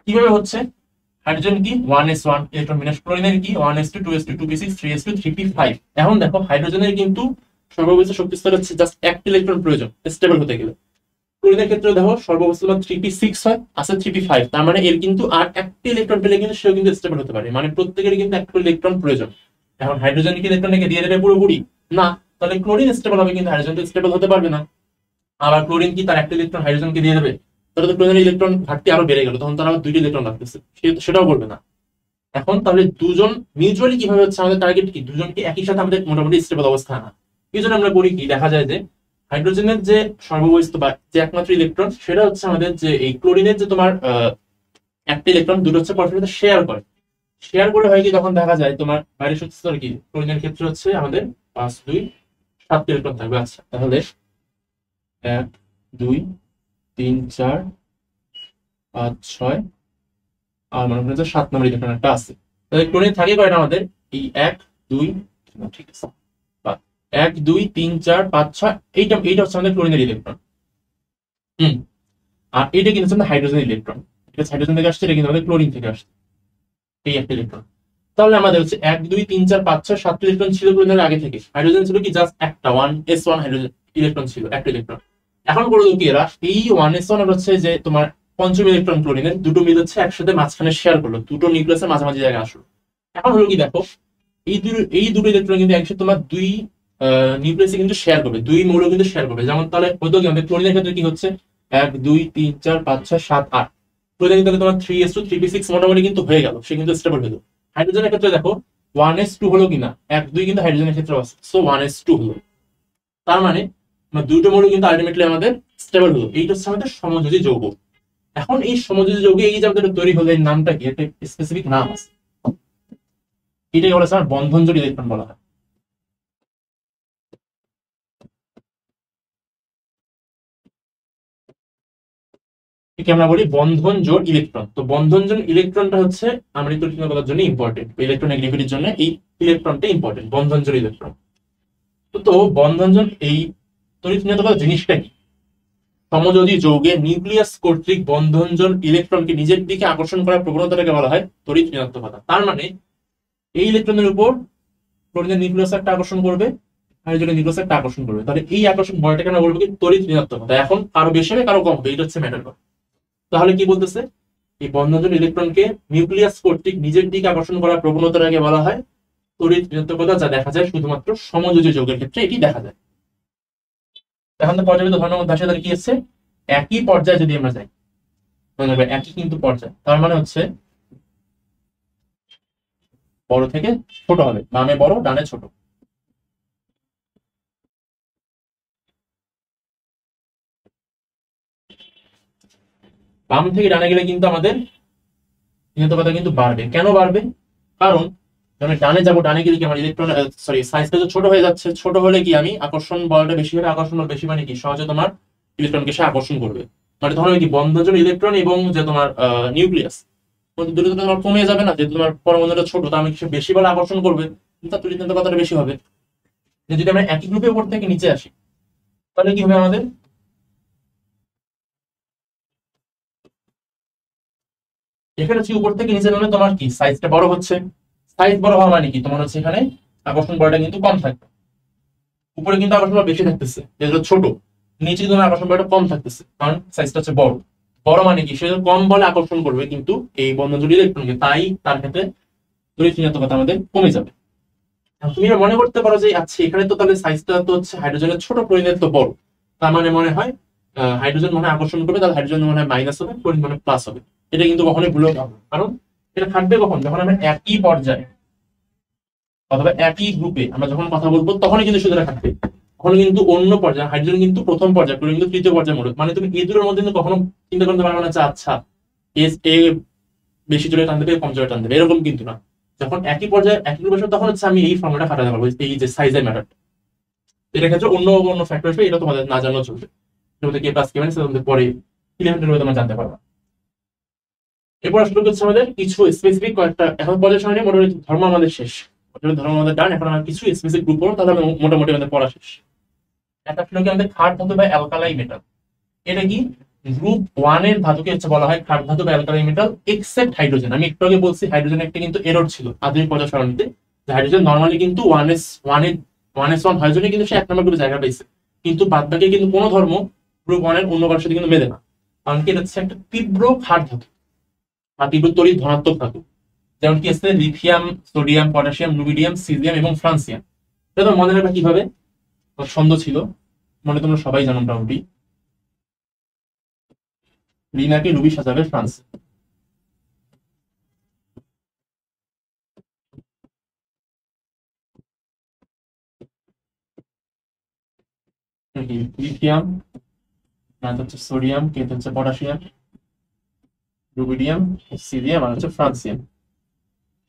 কিভাবে হচ্ছে, হাইড্রোজেন কি 1s1 ইলেকট্রন বিন্যাস, ক্লোরিনের কি 1s2 2s2 2p6 3s2 3p5। এখন দেখো হাইড্রোজেনের কিন্তু সর্বোচ্চ শক্তি স্তর হচ্ছে জাস্ট একটা ইলেকট্রন প্রয়োজন স্টেবল হতে গেলে। ক্লোরিনের ক্ষেত্রে দেখো সর্বোচ্চ 3p6 হয়, আছে 3p5, তার মানে এর কিন্তু আর একটা ইলেকট্রন পেলে কিন্তু সেও কিন্তু স্টেবল হতে পারে, মানে প্রত্যেকের কিন্তু একটা ইলেকট্রন প্রয়োজন। এখন হাইড্রোজেন কি ইলেকট্রনকে দিয়ে দেবে পুরোপুরি না, তাহলে ক্লোরিন স্টেবল হবে কিন্তু হাইড্রোজেন তো স্টেবল হতে পারবে না। আবার ক্লোরিন কি তার একটা ইলেকট্রন হাইড্রোজেনকে দিয়ে দেবে, তাহলে তো ক্লোরিনের ইলেকট্রন ঘাটতি আরো বেড়ে গেল, তখন তার আবার দুইটা ইলেকট্রন লাগতেছে, সেটাও করবে না। এখন তাহলে দুজন মিউচুয়ালি কিভাবে হচ্ছে, আমাদের টার্গেট কি দুজনকে একই সাথে আমাদের মোটামুটি স্টেবল অবস্থা আনা। এই জন্য আমরা করি কি, দেখা যায় যে হাইড্রোজেনের যে সর্ববহিস্থ বা যে একমাত্র ইলেকট্রন, সেটা হচ্ছে আমাদের যে এই ক্লোরিনের যে তোমার একটা ইলেকট্রন দুটো হচ্ছে পরস্পর শেয়ার করে। শেয়ার করে হয় কি, তখন দেখা যায় তোমার বাইরের শক্তি স্তর কি, ক্লোরিনের ক্ষেত্রে হচ্ছে আমাদের 5 2 7 ইলেকট্রন থাকবে। আচ্ছা তাহলে 1 2 3 4 5 6 আর মনে করেন যে 7 নম্বর ইলেকট্রন একটা আছে। তাহলে ক্লোরিন থাকে কয়টা আমাদের, এই 1 2, ঠিক আছে, 1 2 3 4 5 6, এইটা এইটা হচ্ছে আমাদের ক্লোরিনের ইলেকট্রন। আর এটা কিন্তু হচ্ছে হাইড্রোজেন ইলেকট্রন, এটা হাইড্রোজেন থেকে আসছে, এটা কিন্তু আমাদের ক্লোরিন থেকে আসছে, এই একটা ইলেকট্রন। তাহলে আমাদের হচ্ছে 1 2 3 4 5 6 7 ইলেকট্রন ছিল ক্লোরিনের আগে থেকে, হাইড্রোজেন ছিল কি জাস্ট একটা 1s1 হাইড্রোজেন ইলেকট্রন ছিল, একটা ইলেকট্রন। এখন করে কি এরা এই 1s1 আর হচ্ছে যে তোমার পঞ্চম ইলেকট্রন ক্লোরিনের, দুটো মিল হচ্ছে একসাথে মাঝখানে শেয়ার করলো, দুটো নিউক্লিয়াসের মাঝামাঝি জায়গায় আসলো। এখন হলো কি দেখো, এই দুটো ইলেকট্রন কিন্তু একসাথে তোমার দুই নিউক্লিয়াসে কিন্তু শেয়ার করবে, দুই মৌল কিন্তু শেয়ার করবে। যেমন তাহলে হতো কি আমাদের ক্লোরিনের ক্ষেত্রে কি হচ্ছে, 1 2 3 4 5 6 7 8, ক্লোরিন তাহলে তোমার 3s2 3p6 মোটামুটি কিন্তু হয়ে গেল, সে কিন্তু স্টেবল হলো। হাইড্রোজেনের ক্ষেত্রে দেখো 1s2 হলো কিনা, 1 2 কিন্তু হাইড্রোজেনের ক্ষেত্রে আছে, সো 1s2 হলো। তার মানে দুটো মৌল কিন্তু আলটিমেটলি আমাদের স্টেবল হলো। এইটা হচ্ছে আমাদের সমযোজী যৌগ। এখন এই সমযোজী যৌগে এই যে আমাদের তৈরি হলো, এই নামটা কি, একটা স্পেসিফিক নাম আছে, এটাই বলা হয় বন্ধন জোড় ইলেকট্রন বলা হয়। একে আমরা বলি বন্ধন জোড় ইলেকট্রন। তো বন্ধন জোড় ইলেকট্রনটা হচ্ছে আমরা তড়িৎ করার জন্য ইম্পর্টেন্ট, ইলেকট্রোনেগেটিভিটির জন্য এই ইলেকট্রনটা ইম্পর্টেন্ট, বন্ধন জোড় ইলেকট্রন। তো বন্ধন জোড় এই তড়িৎ জিনিসটা কি, সমযোজী যৌগে নিউক্লিয়াস কর্তৃক বন্ধনজন ইলেকট্রনকে নিজের দিকে আকর্ষণ করার প্রবণতাটাকে বলা হয় তড়িৎ ঋণাত্মকতা। তার মানে এই ইলেকট্রনের উপর ক্লোরিনের নিউক্লিয়াস একটা আকর্ষণ করবে, হাইড্রোজেনের নিউক্লিয়াস একটা আকর্ষণ করবে, তাহলে এই আকর্ষণ বলটাকে আমরা বলবো কি তড়িৎ ঋণাত্মকতা। এখন কারো বেশি হবে কারো কম হবে, এটা হচ্ছে ম্যাটার করে। তাহলে কি বলতেছে, এই বন্ধনজন ইলেকট্রনকে নিউক্লিয়াস কর্তৃক নিজের দিকে আকর্ষণ করার প্রবণতাটাকে বলা হয় তড়িৎ ঋণাত্মকতা, যা দেখা যায় শুধুমাত্র সমযোজী যৌগের ক্ষেত্রে এটি দেখা যায়। এখন তো পর্যায়িত ধর্মের মধ্যে আসলে কি হচ্ছে, একই পর্যায়ে যদি আমরা যাই, একই কিন্তু পর্যায়, তার মানে হচ্ছে বড় থেকে ছোট হবে, বামে বড় ডানে ছোট। বাম থেকে ডানে গেলে কিন্তু আমাদের ঋণাত্মকতা কিন্তু বাড়বে। কেন বাড়বে, কারণ যখন ডানে যাবো, ডানে গেলে কি আমার ইলেকট্রন সাইজটা তো ছোট হয়ে যাচ্ছে, ছোট হলে কি আমি আকর্ষণ বলটা বেশি হবে, আকর্ষণ বল বেশি মানে কি সহজে তোমার ইলেকট্রনকে সে আকর্ষণ করবে। মানে তখন কি বন্ধনজন ইলেকট্রন এবং যে তোমার নিউক্লিয়াস দূরত্ব তোমার কমে যাবে না, যেহেতু তোমার পরমাণুটা ছোট, তার মানে সে বেশি বল আকর্ষণ করবে, তার তড়িৎ ঋণাত্মকতাটা বেশি হবে। যদি আমরা একই গ্রুপে উপর থেকে নিচে আসি, তাহলে কি হবে আমাদের, এখানে হচ্ছে উপর থেকে নিচে নামলে তোমার কি সাইজটা বড় হচ্ছে, সাইজ বড় হওয়া মানে কি তোমার হচ্ছে এখানে আকর্ষণ বলটা কিন্তু কম থাকবে, উপরে কিন্তু আকর্ষণ বল বেশি থাকতেছে যেহেতু ছোট, নিচে কিন্তু আকর্ষণ বলটা কম থাকতেছে কারণ সাইজটা হচ্ছে বড়। বড় মানে কি সে কম বলে আকর্ষণ করবে কিন্তু এই বন্ধনজোড় ইলেকট্রনকে, তাই তার ক্ষেত্রে তড়িৎ ঋণাত্মকতা আমাদের কমে যাবে। তুমি মনে করতে পারো যে আচ্ছা এখানে তো তাহলে সাইজটা তো হচ্ছে হাইড্রোজেনের ছোট, ক্লোরিনের তো বড়, তার মানে মনে হয় হাইড্রোজেন মনে হয় আকর্ষণ করবে, তাহলে হাইড্রোজেন মনে হয় মাইনাস হবে, ক্লোরিন মানে প্লাস হবে। এটা কিন্তু কখনোই ভুল হবে, কারণ এটা থাকবে কখন, যখন আমরা একই পর্যায়ে অথবা একই গ্রুপে আমরা যখন কথা বলবো তখনই কিন্তু সেটা থাকবে। কখনো কিন্তু অন্য পর্যায়ে, হাইড্রোজেন কিন্তু প্রথম পর্যায়ে, ক্লোরিন কিন্তু তৃতীয় পর্যায়ে মৌল, মানে তুমি এই দুটোর মধ্যে কিন্তু কখনো চিন্তা করতে পারবে না যে আচ্ছা এ বেশি জোরে টান দেবে কম জোরে টান দেবে, এরকম কিন্তু না। যখন একই পর্যায়ে একই গ্রুপে তখন হচ্ছে আমি এই ফর্মুলাটা খাটাতে পারবো, এই যে সাইজের ম্যাটার। এটার ক্ষেত্রে অন্য অন্য ফ্যাক্টর আসবে, এটা তোমাদের না জানাও চলবে, কে প্লাস কে মাইনাস তোমাদের পরে ইলেভেন্টের মধ্যে তোমরা জানতে পারবা। এরপর আসলে হচ্ছে আমাদের কিছু স্পেসিফিক কয়েকটা, এখন পর্যায় সারণী মোটামুটি ধর্ম আমাদের শেষ, ধর্ম আমাদের ডান, এখন আমরা কিছু স্পেসিফিক গ্রুপ পড়ো, তাহলে মোটামুটি আমাদের পড়া শেষ। একটা ছিল কি আমাদের ক্ষার ধাতু বা অ্যালকালাই মেটাল। এটা কি গ্রুপ 1 এর ধাতুকে হচ্ছে বলা হয় ক্ষার ধাতু বা অ্যালকালাই মেটাল এক্সেপ্ট হাইড্রোজেন। আমি একটু আগে বলছি হাইড্রোজেন একটা কিন্তু এরর ছিল আধুনিক পর্যায় সারণীতে, যে হাইড্রোজেন নরমালি কিন্তু 1s1 হয় জন্য কিন্তু সে 1 নম্বর গ্রুপে জায়গা পেয়েছে, কিন্তু বাদ বাকি কিন্তু কোনো ধর্ম গ্রুপ 1 এর অন্য কারোর সাথে কিন্তু মেলে না, কারণ কি এটা হচ্ছে একটা তীব্র ক্ষার ধাতু বা তীব্র তড়িৎ ধনাত্মক ধাতু। যেমন কি আছে lithium, sodium, potassium, rubidium, caesium এবং ফ্রান্সিয়াম। এটা তো মনে রাখবা কিভাবে, ছন্দ ছিল মনে তোমরা সবাই জানো মোটামুটি, রিনাকে রুবি সাজাবে ফ্রান্স। লিথিয়াম আর হচ্ছে সোডিয়াম, কে হচ্ছে পটাশিয়াম, রুবিডিয়াম, সিজিয়াম আর হচ্ছে ফ্রান্সিয়াম।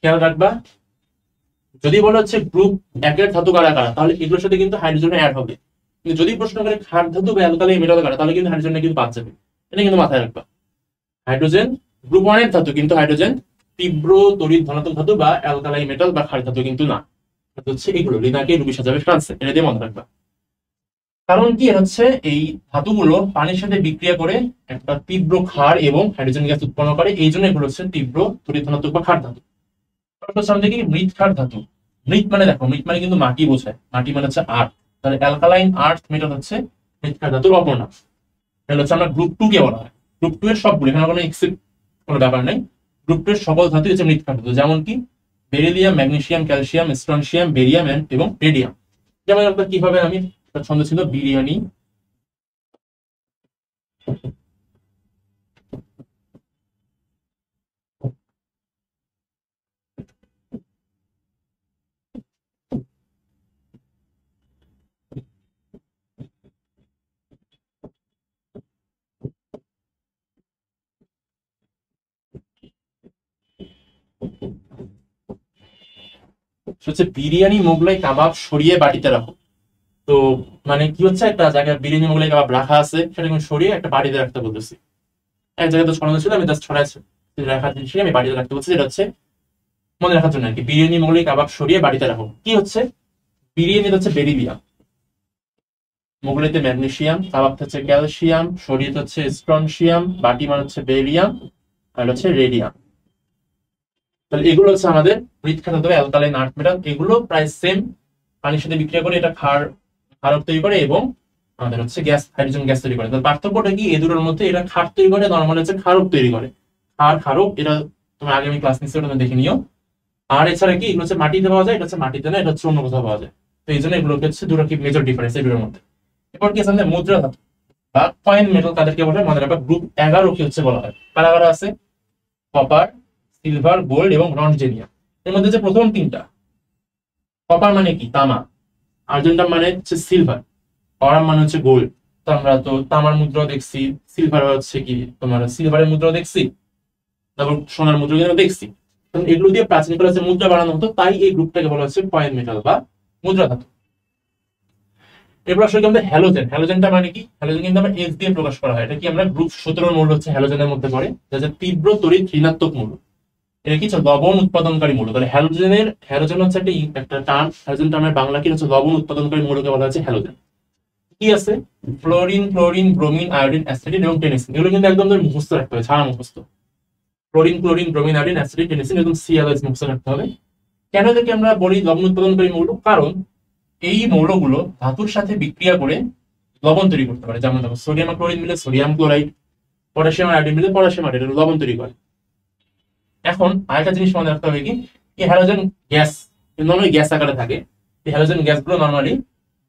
খেয়াল রাখবা যদি বলা হচ্ছে গ্রুপ 1 এর ধাতু কারা কারা, তাহলে এগুলোর সাথে কিন্তু হাইড্রোজেন অ্যাড হবে, কিন্তু যদি প্রশ্ন করে ক্ষার ধাতু বা অ্যালকালাই মেটাল কারা, তাহলে কিন্তু হাইড্রোজেন কিন্তু বাদ যাবে। এটা কিন্তু মাথায় রাখবা, হাইড্রোজেন গ্রুপ 1 এর ধাতু কিন্তু হাইড্রোজেন তীব্র তড়িৎ ধনাত্মক ধাতু বা অ্যালকালাই মেটাল বা ক্ষার ধাতু কিন্তু না। হচ্ছে এগুলো রিনাকে রুবি সাজাবে ফ্রান্সে, এটা দিয়ে মনে রাখবা। কারণ কি হচ্ছে এই ধাতুগুলো পানির সাথে বিক্রিয়া করে একটা তীব্র ক্ষার এবং হাইড্রোজেন গ্যাস উৎপন্ন করে, এই জন্য এগুলো হচ্ছে তীব্র তড়িৎ ধনাত্মক বা ক্ষার ধাতু। সামনে দেখি মৃৎ ক্ষার ধাতু। মৃৎ মানে দেখো, মৃৎ মানে কিন্তু মাটি বোঝায়, মাটি মানে হচ্ছে আর্থ, তাহলে অ্যালকালাইন আর্থ মেটাল হচ্ছে মৃৎ ক্ষার ধাতুর অপর নাম। তাহলে হচ্ছে আমরা গ্রুপ 2 কে বলা হয়, গ্রুপ 2 এর সবগুলো, এখানে কোনো এক্সেপ্ট কোনো ব্যাপার নাই, গ্রুপ 2 এর সকল ধাতু হচ্ছে মৃৎপাট ধাতু, যেমন কি beryllium, magnesium, calcium, strontium, barium এবং রেডিয়াম। যেমন আপনার কিভাবে আমি ছন্দ ছিল বিরিয়ানি, হচ্ছে বিরিয়ানি মোগলাই কাবাব সরিয়ে বাটিতে রাখো। তো মানে কি হচ্ছে, একটা জায়গায় বিরিয়ানি মোগলাই কাবাব রাখা আছে, সেটা আমি সরিয়ে একটা বাটিতে রাখতে বলতেছি। এক জায়গায় তো ছড়ানো ছিল, আমি জাস্ট ছড়াইছি রাখার জিনিস আমি বাড়িতে রাখতে বলছি, যেটা হচ্ছে মনে রাখার জন্য আর কি। বিরিয়ানি মোগলাই কাবাব সরিয়ে বাড়িতে রাখো, কি হচ্ছে বিরিয়ানি হচ্ছে বেরিলিয়াম, মোগলাইতে ম্যাগনেসিয়াম, কাবাব হচ্ছে ক্যালসিয়াম, সরিয়ে হচ্ছে স্ট্রনসিয়াম, বাটি মানে হচ্ছে বেরিয়াম, আর হচ্ছে রেডিয়াম। তাহলে এগুলো হচ্ছে আমাদের মৃৎক্ষার ধাতু, অ্যালকালাইন আর্থ মেটাল। এগুলো প্রায় সেম, পানির সাথে বিক্রিয়া করে এটা ক্ষারক তৈরি করে এবং আমাদের হচ্ছে গ্যাস, হাইড্রোজেন গ্যাস তৈরি করে। তাহলে পার্থক্যটা কি এই দুটোর মধ্যে? এটা ক্ষার তৈরি করে, নরমাল হচ্ছে ক্ষারক তৈরি করে। ক্ষারক এটা তোমার আগে আমি ক্লাস নিচ্ছি, ওটা দেখে নিও। আর এছাড়া কি এগুলো হচ্ছে মাটিতে পাওয়া যায়, এটা হচ্ছে মাটিতে না, এটা হচ্ছে অন্য কোথাও পাওয়া যায়। তো এই জন্য এগুলোকে হচ্ছে দুটো কি মেজর ডিফারেন্স এই দুটোর মধ্যে। এরপর কি আছে মুদ্রা ধাতু বা কয়েন মেটাল, তাদেরকে বলা হয় মনে রাখবা গ্রুপ 11 কি হচ্ছে বলা হয়। কারা কারা আছে? কপার, সিলভার, গোল্ড এবং রনজেনিয়াম। এর মধ্যে যে প্রথম তিনটা, কপার মানে কি তামা, আর্জেন্টাম মানে হচ্ছে সিলভার, অরাম মানে হচ্ছে গোল্ড। তো আমরা তো তামার মুদ্রা দেখছি, সিলভার হচ্ছে কি তোমার সিলভারের মুদ্রা দেখছি, তারপর সোনার মুদ্রা কিন্তু দেখছি। এগুলো দিয়ে প্রাচীন কালে মুদ্রা বানানো হতো, তাই এই গ্রুপটাকে বলা হচ্ছে কয়েন মেটাল বা মুদ্রা ধাতু। এরপর আসলে আমাদের হ্যালোজেন। হ্যালোজেনটা মানে কি? হ্যালোজেন কিন্তু আমরা এস দিয়ে প্রকাশ করা হয়। এটা কি আমরা গ্রুপ 17 মৌল হচ্ছে হ্যালোজেনের মধ্যে পড়ে, যা তীব্র তড়িৎ ঋণাত্মক মৌল। এটা কি লবণ উৎপাদনকারী মৌল। তাহলে হ্যালোজেন হচ্ছে একটা টার্ম। হ্যালোজেন টার্মের বাংলা কি হচ্ছে? লবণ উৎপাদনকারী মৌলকে বলা হচ্ছে হ্যালোজেন। কি আছে? ফ্লোরিন, ক্লোরিন, ব্রোমিন, আয়োডিন, অ্যাসিডিন এবং টেনিসিন। এগুলো কিন্তু একদম মুখস্থ রাখতে হবে, ছাড়া মুখস্থ। ক্লোরিন, ব্রোমিন, আয়োডিন, অ্যাসিডিন, টেনিসিন একদম সিএলএস মুখস্থ রাখতে হবে। কেন এদেরকে আমরা বলি লবণ উৎপাদনকারী মৌল? কারণ এই মৌলগুলো ধাতুর সাথে বিক্রিয়া করে লবণ তৈরি করতে পারে। যেমন দেখো সোডিয়াম আর ক্লোরিন মিলে সোডিয়াম ক্লোরাইড, পটাশিয়াম আর আয়োডিন মিলে পটাশিয়াম আয়োডাইড, লবণ তৈরি করে। এখন আরেকটা জিনিস মনে রাখতে হবে কি, এই হ্যালোজেন গ্যাস নর্মালি গ্যাস আকারে থাকে। এই হ্যালোজেন গ্যাসগুলো নর্মালি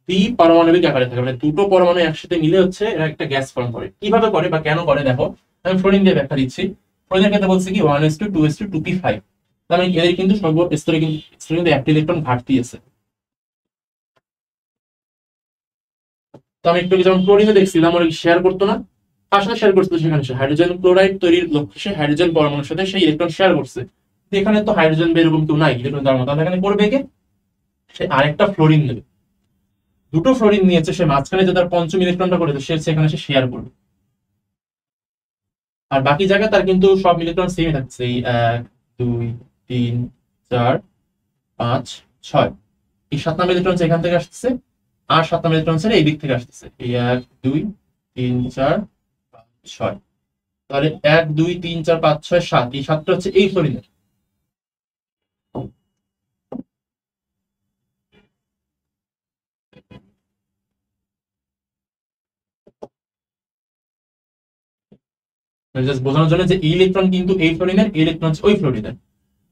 দ্বিপারমাণবিক আকারে থাকে, মানে দুটো পরমাণু একসাথে মিলে হচ্ছে এরা একটা গ্যাস ফর্ম করে। কিভাবে করে বা কেন করে দেখো, আমি ফ্লোরিন দিয়ে ব্যাখ্যা দিচ্ছি। ফ্লোরিনের ক্ষেত্রে বলছি কি 1s2 2s2 2p5, তার মানে এদের কিন্তু সর্ব স্তরে কিন্তু একটা ইলেকট্রন ঘাটতি আছে। তো আমি একটু যেমন ক্লোরিনে দেখছিলাম ওরা শেয়ার করতো না, কার সাথে শেয়ার করছে? সেখানে সে হাইড্রোজেন ক্লোরাইড তৈরির লক্ষ্যে সে হাইড্রোজেন পরমাণুর সাথে সেই ইলেকট্রন শেয়ার করছে। এখানে তো হাইড্রোজেন এরকম কেউ নাই ইলেকট্রন দেওয়ার মতো, এখানে করবে কে? সে আরেকটা ফ্লোরিন নেবে, দুটো ফ্লোরিন নিয়েছে, সে মাঝখানে যে তার পঞ্চম ইলেকট্রনটা করেছে সে সেখানে সে শেয়ার করবে। আর বাকি জায়গায় তার কিন্তু সব ইলেকট্রন সেম থাকছে, এই 1 2 3 4 5 6। এই 7 নম্বর ইলেকট্রন এখান থেকে আসতেছে, আর 7 নম্বর ইলেকট্রন এই দিক থেকে আসতেছে, এই 1 2 3 4 5 6। তাহলে 1 2 3 4 5 6 7, এই 7টা হচ্ছে এই ফ্লোরিনের। জাস্ট বোঝানোর জন্য যে ইলেকট্রন কিন্তু এই ফ্লোরিনের, ইলেকট্রন ওই ফ্লোরিনের,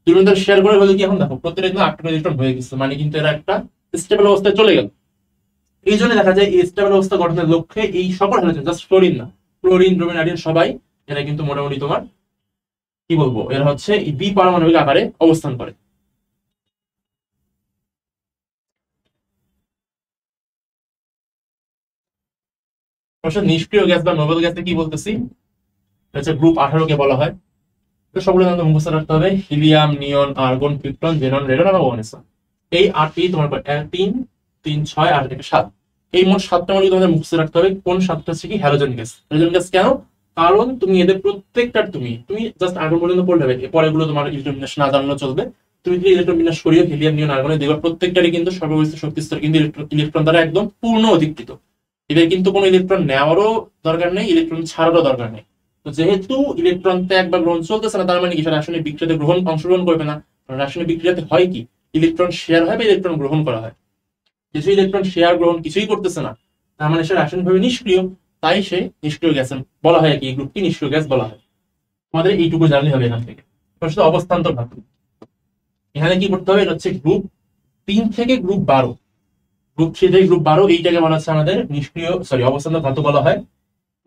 দুটো শেয়ার করে হলে কি এখন দেখো প্রত্যেকটা কিন্তু 8টা ইলেকট্রন হয়ে গেছে, মানে কিন্তু এরা একটা স্টেবল অবস্থায় চলে গেল। এই জন্য দেখা যায় এই স্টেবল অবস্থা গঠনের লক্ষ্যে এই সকল হ্যালোজেন, জাস্ট ফ্লোরিন না, ক্লোরিন, ব্রোমিন, আয়োডিন সবাই এরা কিন্তু মোটামুটি তোমার কি বলবো, এরা হচ্ছে দ্বিপারমাণবিক আকারে অবস্থান করে। নিষ্ক্রিয় গ্যাস বা নোবেল গ্যাসে কি বলতেছি, হচ্ছে গ্রুপ 18 কে বলা হয়। তো সবগুলো কিন্তু মুখস্থ রাখতে হবে, হিলিয়াম, নিয়ন, আর্গন, ক্রিপ্টন, জেনন, রেডন আর ওয়ানেসন। এই 8টি তোমার 3 3 6 আর 7, এই মোট 7টা মৌলিক তোমাদের মুখস্থ রাখতে হবে। কোন 7টা হচ্ছে কি হ্যালোজেন গ্যাস। হ্যালোজেন গ্যাস কেন? কারণ তুমি এদের প্রত্যেকটার তুমি জাস্ট আর্গন পর্যন্ত পড়লে হবে, এরপর এগুলো তোমার ইলেকট্রন বিন্যাস না জানলেও চলবে। তুমি যদি ইলেকট্রন বিন্যাস করিও হিলিয়াম, নিয়ন, আর্গনে দেখবে প্রত্যেকটারই কিন্তু সর্ববস্থিত শক্তি স্তর কিন্তু ইলেকট্রন দ্বারা একদম পূর্ণ অধিকৃত। এদের কিন্তু কোনো ইলেকট্রন নেওয়ারও দরকার নেই, ইলেকট্রন ছাড়ারও দরকার নেই। তো যেহেতু ইলেকট্রন ত্যাগ বা গ্রহণ চলতেছে না, তার মানে কি রাসায়নিক বিক্রিয়াতে অংশগ্রহণ করবে না। রাসায়নিক বিক্রিয়াতে হয় কি, ইলেকট্রন শেয়ার হয় বা ইলেকট্রন গ্রহণ করা হয়। কিছু ইলেকট্রন শেয়ার গ্রহণ কিছুই করতেছে না, তার মানে সে রাসায়নিকভাবে নিষ্ক্রিয়। তাই সে নিষ্ক্রিয় গ্যাস বলা হয়। কি এই গ্রুপটি নিষ্ক্রিয় গ্যাস বলা হয়। তোমাদের এইটুকু জানলে হবে এখান থেকে। শুধু অবস্থান্তর ধাতু, এখানে কি করতে হবে, এটা হচ্ছে গ্রুপ 3 থেকে গ্রুপ 12। গ্রুপ 3 থেকে গ্রুপ 12 এইটাকে বলা হচ্ছে আমাদের নিষ্ক্রিয় অবস্থান্তর ধাতু বলা হয়।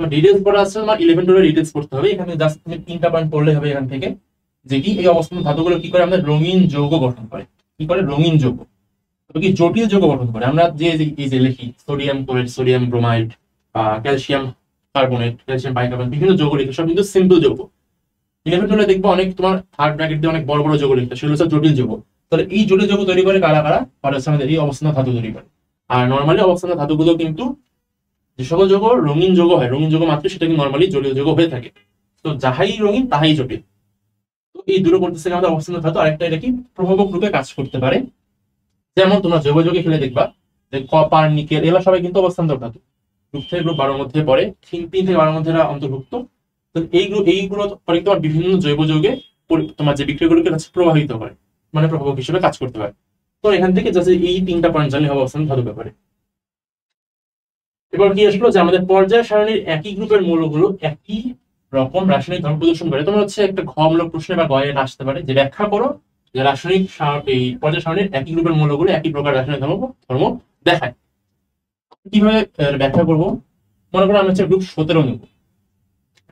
ডিটেলস পড়া আছে আমার 11 টুয়েলভ ডিটেলস পড়তে হবে। এখানে জাস্ট তুমি 3টা পয়েন্ট পড়লে হবে এখান থেকে, যে কি এই অবস্থান্তর ধাতুগুলো কি করে আমাদের রঙিন যৌগ গঠন করে। কি করে? রঙিন যৌগ, কি জটিল যৌগ গঠন করে। আমরা যে এই যে লিখি sodium chloride, sodium bromide, calcium carbonate, calcium bicarbonate, বিভিন্ন যৌগ লিখি, সব কিন্তু সিম্পল যৌগ। 11 টুয়েলভ দেখবো অনেক তোমার থার্ড ব্র্যাকেট দিয়ে অনেক বড় বড় যৌগ লিখতে, সেগুলো হচ্ছে জটিল যৌগ। তাহলে এই জটিল যৌগ তৈরি করে কারা কারা? হচ্ছে আমাদের এই অবস্থান্তর ধাতু তৈরি করে। আর নর্মালি অবস্থান্তর ধাতুগুলো কিন্তু যে সকল যৌগ রঙিন যৌগ হয়, রঙিন যৌগ মাত্র সেটা কিন্তু নর্মালি জটিল যৌগ হয়ে থাকে। তো যাহাই রঙিন তাহাই জটিল। তো এই দুটো করতেছে আমাদের অবস্থান্তর ধাতু। আরেকটা এটা কি প্রভাবক রূপে কাজ করতে পারে। যেমন তোমরা জৈব যৌগে খেলে দেখবা যে কপার, নিকেল, এগুলো সবাই কিন্তু অবস্থান্তর ধাতু। গ্রুপ থেকে গ্রুপ 12 মধ্যে পড়ে, 3 থেকে 12 মধ্যে অন্তর্ভুক্ত। তো এইগুলো পরে তোমার বিভিন্ন জৈব যৌগে তোমার যে বিক্রিয়াগুলোকে প্রভাবিত করে, মানে প্রভাবক হিসেবে কাজ করতে পারে। তো এখান থেকে জাস্ট এই 3টা পয়েন্ট জানলে হবে অবস্থান্তর ধাতু ব্যাপারে। এবার কি আসলো যে আমাদের পর্যায় সারণীর একই গ্রুপের মৌলগুলো একই রকম রাসায়নিক ধর্ম প্রদর্শন করে। তোমার হচ্ছে একটা ঘমূলক প্রশ্নে বা গয়ে আসতে পারে যে ব্যাখ্যা করো যে রাসায়নিক এই পর্যায় সারণীর একই গ্রুপের মৌলগুলো একই প্রকার রাসায়নিক ধর্ম দেখায়। কিভাবে ব্যাখ্যা করব? মনে করো আমি হচ্ছে গ্রুপ 17 নেব।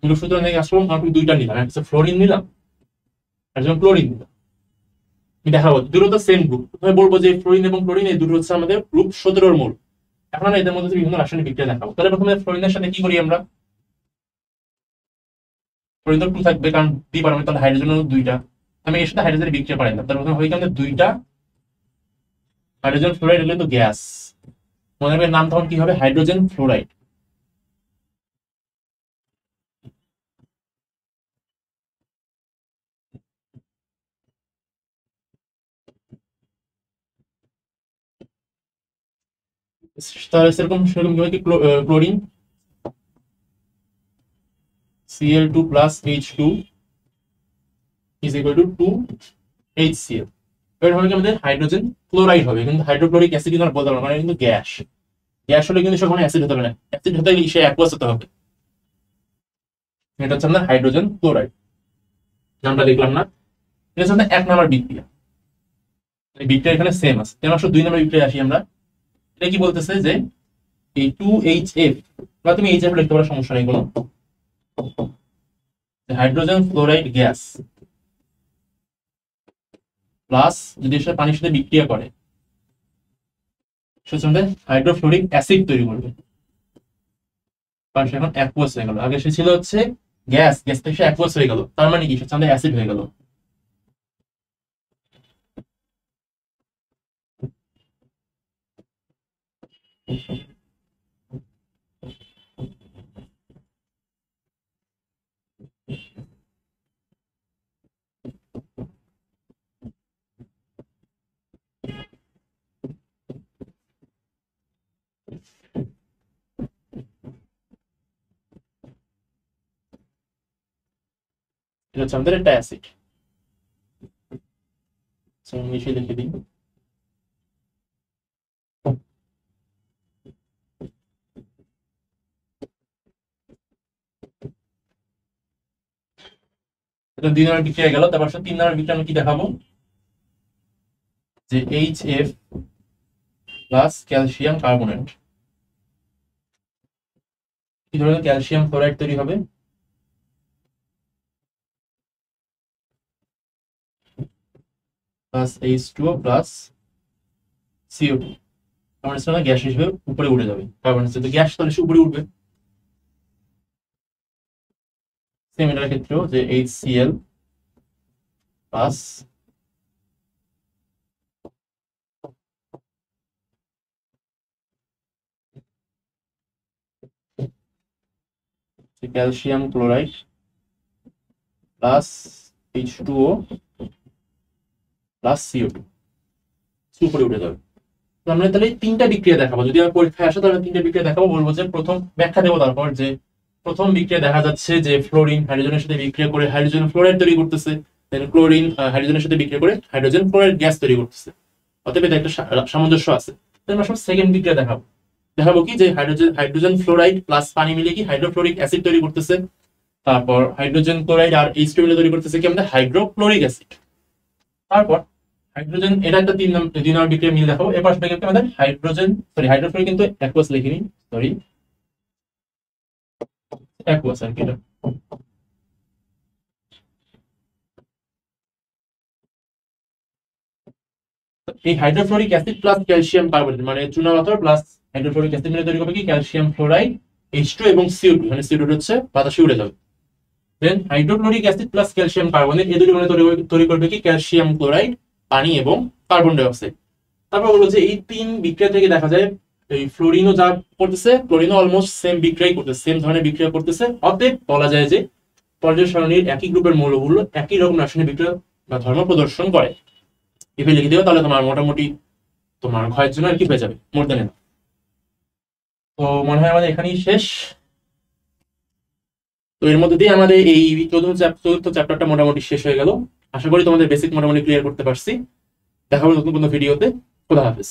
গ্রুপ 17 নিয়ে আসলাম, আমি 2টা নিলাম, একটা ফ্লোরিন নিলাম আর একজন ক্লোরিন নিলাম। আমি দেখাবো দুটো তো সেম গ্রুপ। তুমি বলবো যে ফ্লোরিন এবং ক্লোরিন এই দুটো হচ্ছে আমাদের গ্রুপ 17 মৌল। এখন আমরা এদের মধ্যে বিভিন্ন রাসায়নিক বিক্রিয়া দেখাবো। তাহলে প্রথমে ফ্লোরিনের সাথে কি করি আমরা? ফ্লোরিন তো 2 থাকবে, কারণ দ্বিপারমাণবিক, তাহলে হাইড্রোজেনের 2টা। আমি এর সাথে হাইড্রোজেনের বিক্রিয়া করাইলাম, তাহলে প্রথমে হয়ে গেল 2টা হাইড্রোজেন ফ্লোরাইড, এগুলো তো গ্যাস। মনে রাখবে নাম তখন কি হবে? Hydrogen fluoride. তাহলে সেরকম সেরকম কি হয় কি chlorine Cl2 plus H2 is equal to 2HCl। এবার হবে কি আমাদের হাইড্রোজেন ক্লোরাইড হবে, কিন্তু হাইড্রোক্লোরিক অ্যাসিড কিন্তু আমরা বলতে পারবো না, কিন্তু গ্যাস। গ্যাস হলে কিন্তু সেখানে অ্যাসিড হতে পারে না, অ্যাসিড হতে গেলে সে অ্যাকুয়াস হতে হবে। এটা হচ্ছে আমাদের হাইড্রোজেন ক্লোরাইড, নামটা লিখলাম না। এটা হচ্ছে 1 নম্বর বিক্রিয়া। এই বিক্রিয়া এখানে সেম আছে। এবার আসলে 2 নম্বর বিক্রিয়া আসি আমরা। এটা কি বলতেছে যে এই 2HF বা তুমি HF লিখতে পারো, সমস্যা নেই কোনো। হাইড্রোজেন ফ্লোরাইড গ্যাস প্লাস যদি সেটা পানির সাথে বিক্রিয়া করে সেটা হাইড্রোফ্লোরিক অ্যাসিড তৈরি করবে, কারণ সে এখন অ্যাকুয়াস হয়ে গেল। আগে সে ছিল হচ্ছে গ্যাস, গ্যাস থেকে সে অ্যাকুয়াস হয়ে গেল, তার মানে কি সেটা অ্যাসিড হয়ে গেল। এটা হচ্ছে আমাদের একটা অ্যাসিড। ইংলিশে লিখে দিই। এটা 2 নম্বর বিক্রিয়া গেল। তারপর 3 নম্বর বিক্রিয়া আমি কি দেখাবো? যে HF প্লাস ক্যালসিয়াম কার্বনেট, কি ধরনের ক্যালসিয়াম ফ্লোরাইড তৈরি হবে? Plus H2O plus CO2। কারণ এটা গ্যাস হিসেবে উপরে উঠে যাবে, কার্বন ডাইঅক্সাইড গ্যাস, তাহলে সে উপরে উঠবে। সেম এটার ক্ষেত্রেও যে HCl plus calcium chloride plus H2O plus CO2 উপরে উঠে যাবে। আমরা তাহলে 3টা বিক্রিয়া দেখাবো। যদি আমার পরীক্ষায় আসে তাহলে 3টা বিক্রিয়া দেখাবো। বলবো যে প্রথম ব্যাখ্যা দেবো, তারপর যে প্রথম বিক্রিয়া দেখা যাচ্ছে যে ফ্লোরিন হাইড্রোজেনের সাথে বিক্রিয়া করে হাইড্রোজেন ফ্লোরাইড তৈরি করতেছে, দেন ক্লোরিন হাইড্রোজেনের সাথে বিক্রিয়া করে হাইড্রোজেন ফ্লোরাইড গ্যাস তৈরি করতেছে। অতএব এটা একটা সামঞ্জস্য আছে। তাহলে আমরা সব সেকেন্ড বিক্রিয়া দেখাবো। দেখাবো কি যে হাইড্রোজেন ফ্লোরাইড প্লাস পানি মিলে কি হাইড্রোফ্লোরিক অ্যাসিড তৈরি করতেছে। তারপর হাইড্রোজেন ক্লোরাইড আর H2 মিলে তৈরি করতেছে কি আমাদের হাইড্রোক্লোরিক অ্যাসিড। তারপর হাইড্রোজেন, এটা একটা 2 নম্বর বিক্রিয়া মিল দেখাবো। এর পাশে কিন্তু আমাদের হাইড্রোজেন সরি হাইড্রোফ্লোরিক কিন্তু অ্যাকুয়াস লিখিনি, সরি অ্যাকুয়াস আর কি এটা। এই hydrofluoric acid plus calcium carbonate মানে চুনা পাথর প্লাস হাইড্রোফ্লোরিক অ্যাসিড মিলে তৈরি করবে কি ক্যালসিয়াম ফ্লোরাইড H2 এবং CO2, মানে CO2 হচ্ছে বাতাসে উড়ে যাবে। Then hydrochloric acid plus calcium carbonate এই দুটো মিলে তৈরি করবে কি ক্যালসিয়াম ক্লোরাইড, পানি এবং কার্বন ডাই অক্সাইড। তারপর বলবো যে এই 3 বিক্রিয়া থেকে দেখা যায় এই ফ্লোরিনও যা করতেছে, ক্লোরিনও অলমোস্ট সেম বিক্রিয়াই করতেছে, সেম ধরনের বিক্রিয়া করতেছে। অতএব বলা যায় যে পর্যায় সারণীর একই গ্রুপের মৌলগুলো একই রকম রাসায়নিক বিক্রিয়া বা ধর্ম প্রদর্শন করে। এভাবে লিখে দেবে, তাহলে তোমার মোটামুটি তোমার ক্ষয়ের জন্য আর কি হয়ে যাবে মোর দেন। তো মনে হয় আমাদের এখানেই শেষ। তো এর মধ্যে দিয়ে আমাদের এই চতুর্থ চ্যাপ্টারটা মোটামুটি শেষ হয়ে গেল। আশা করি তোমাদের বেসিক মোটামুটি ক্লিয়ার করতে পারছি। দেখা হবে নতুন কোনো ভিডিওতে। খোদা হাফেজ।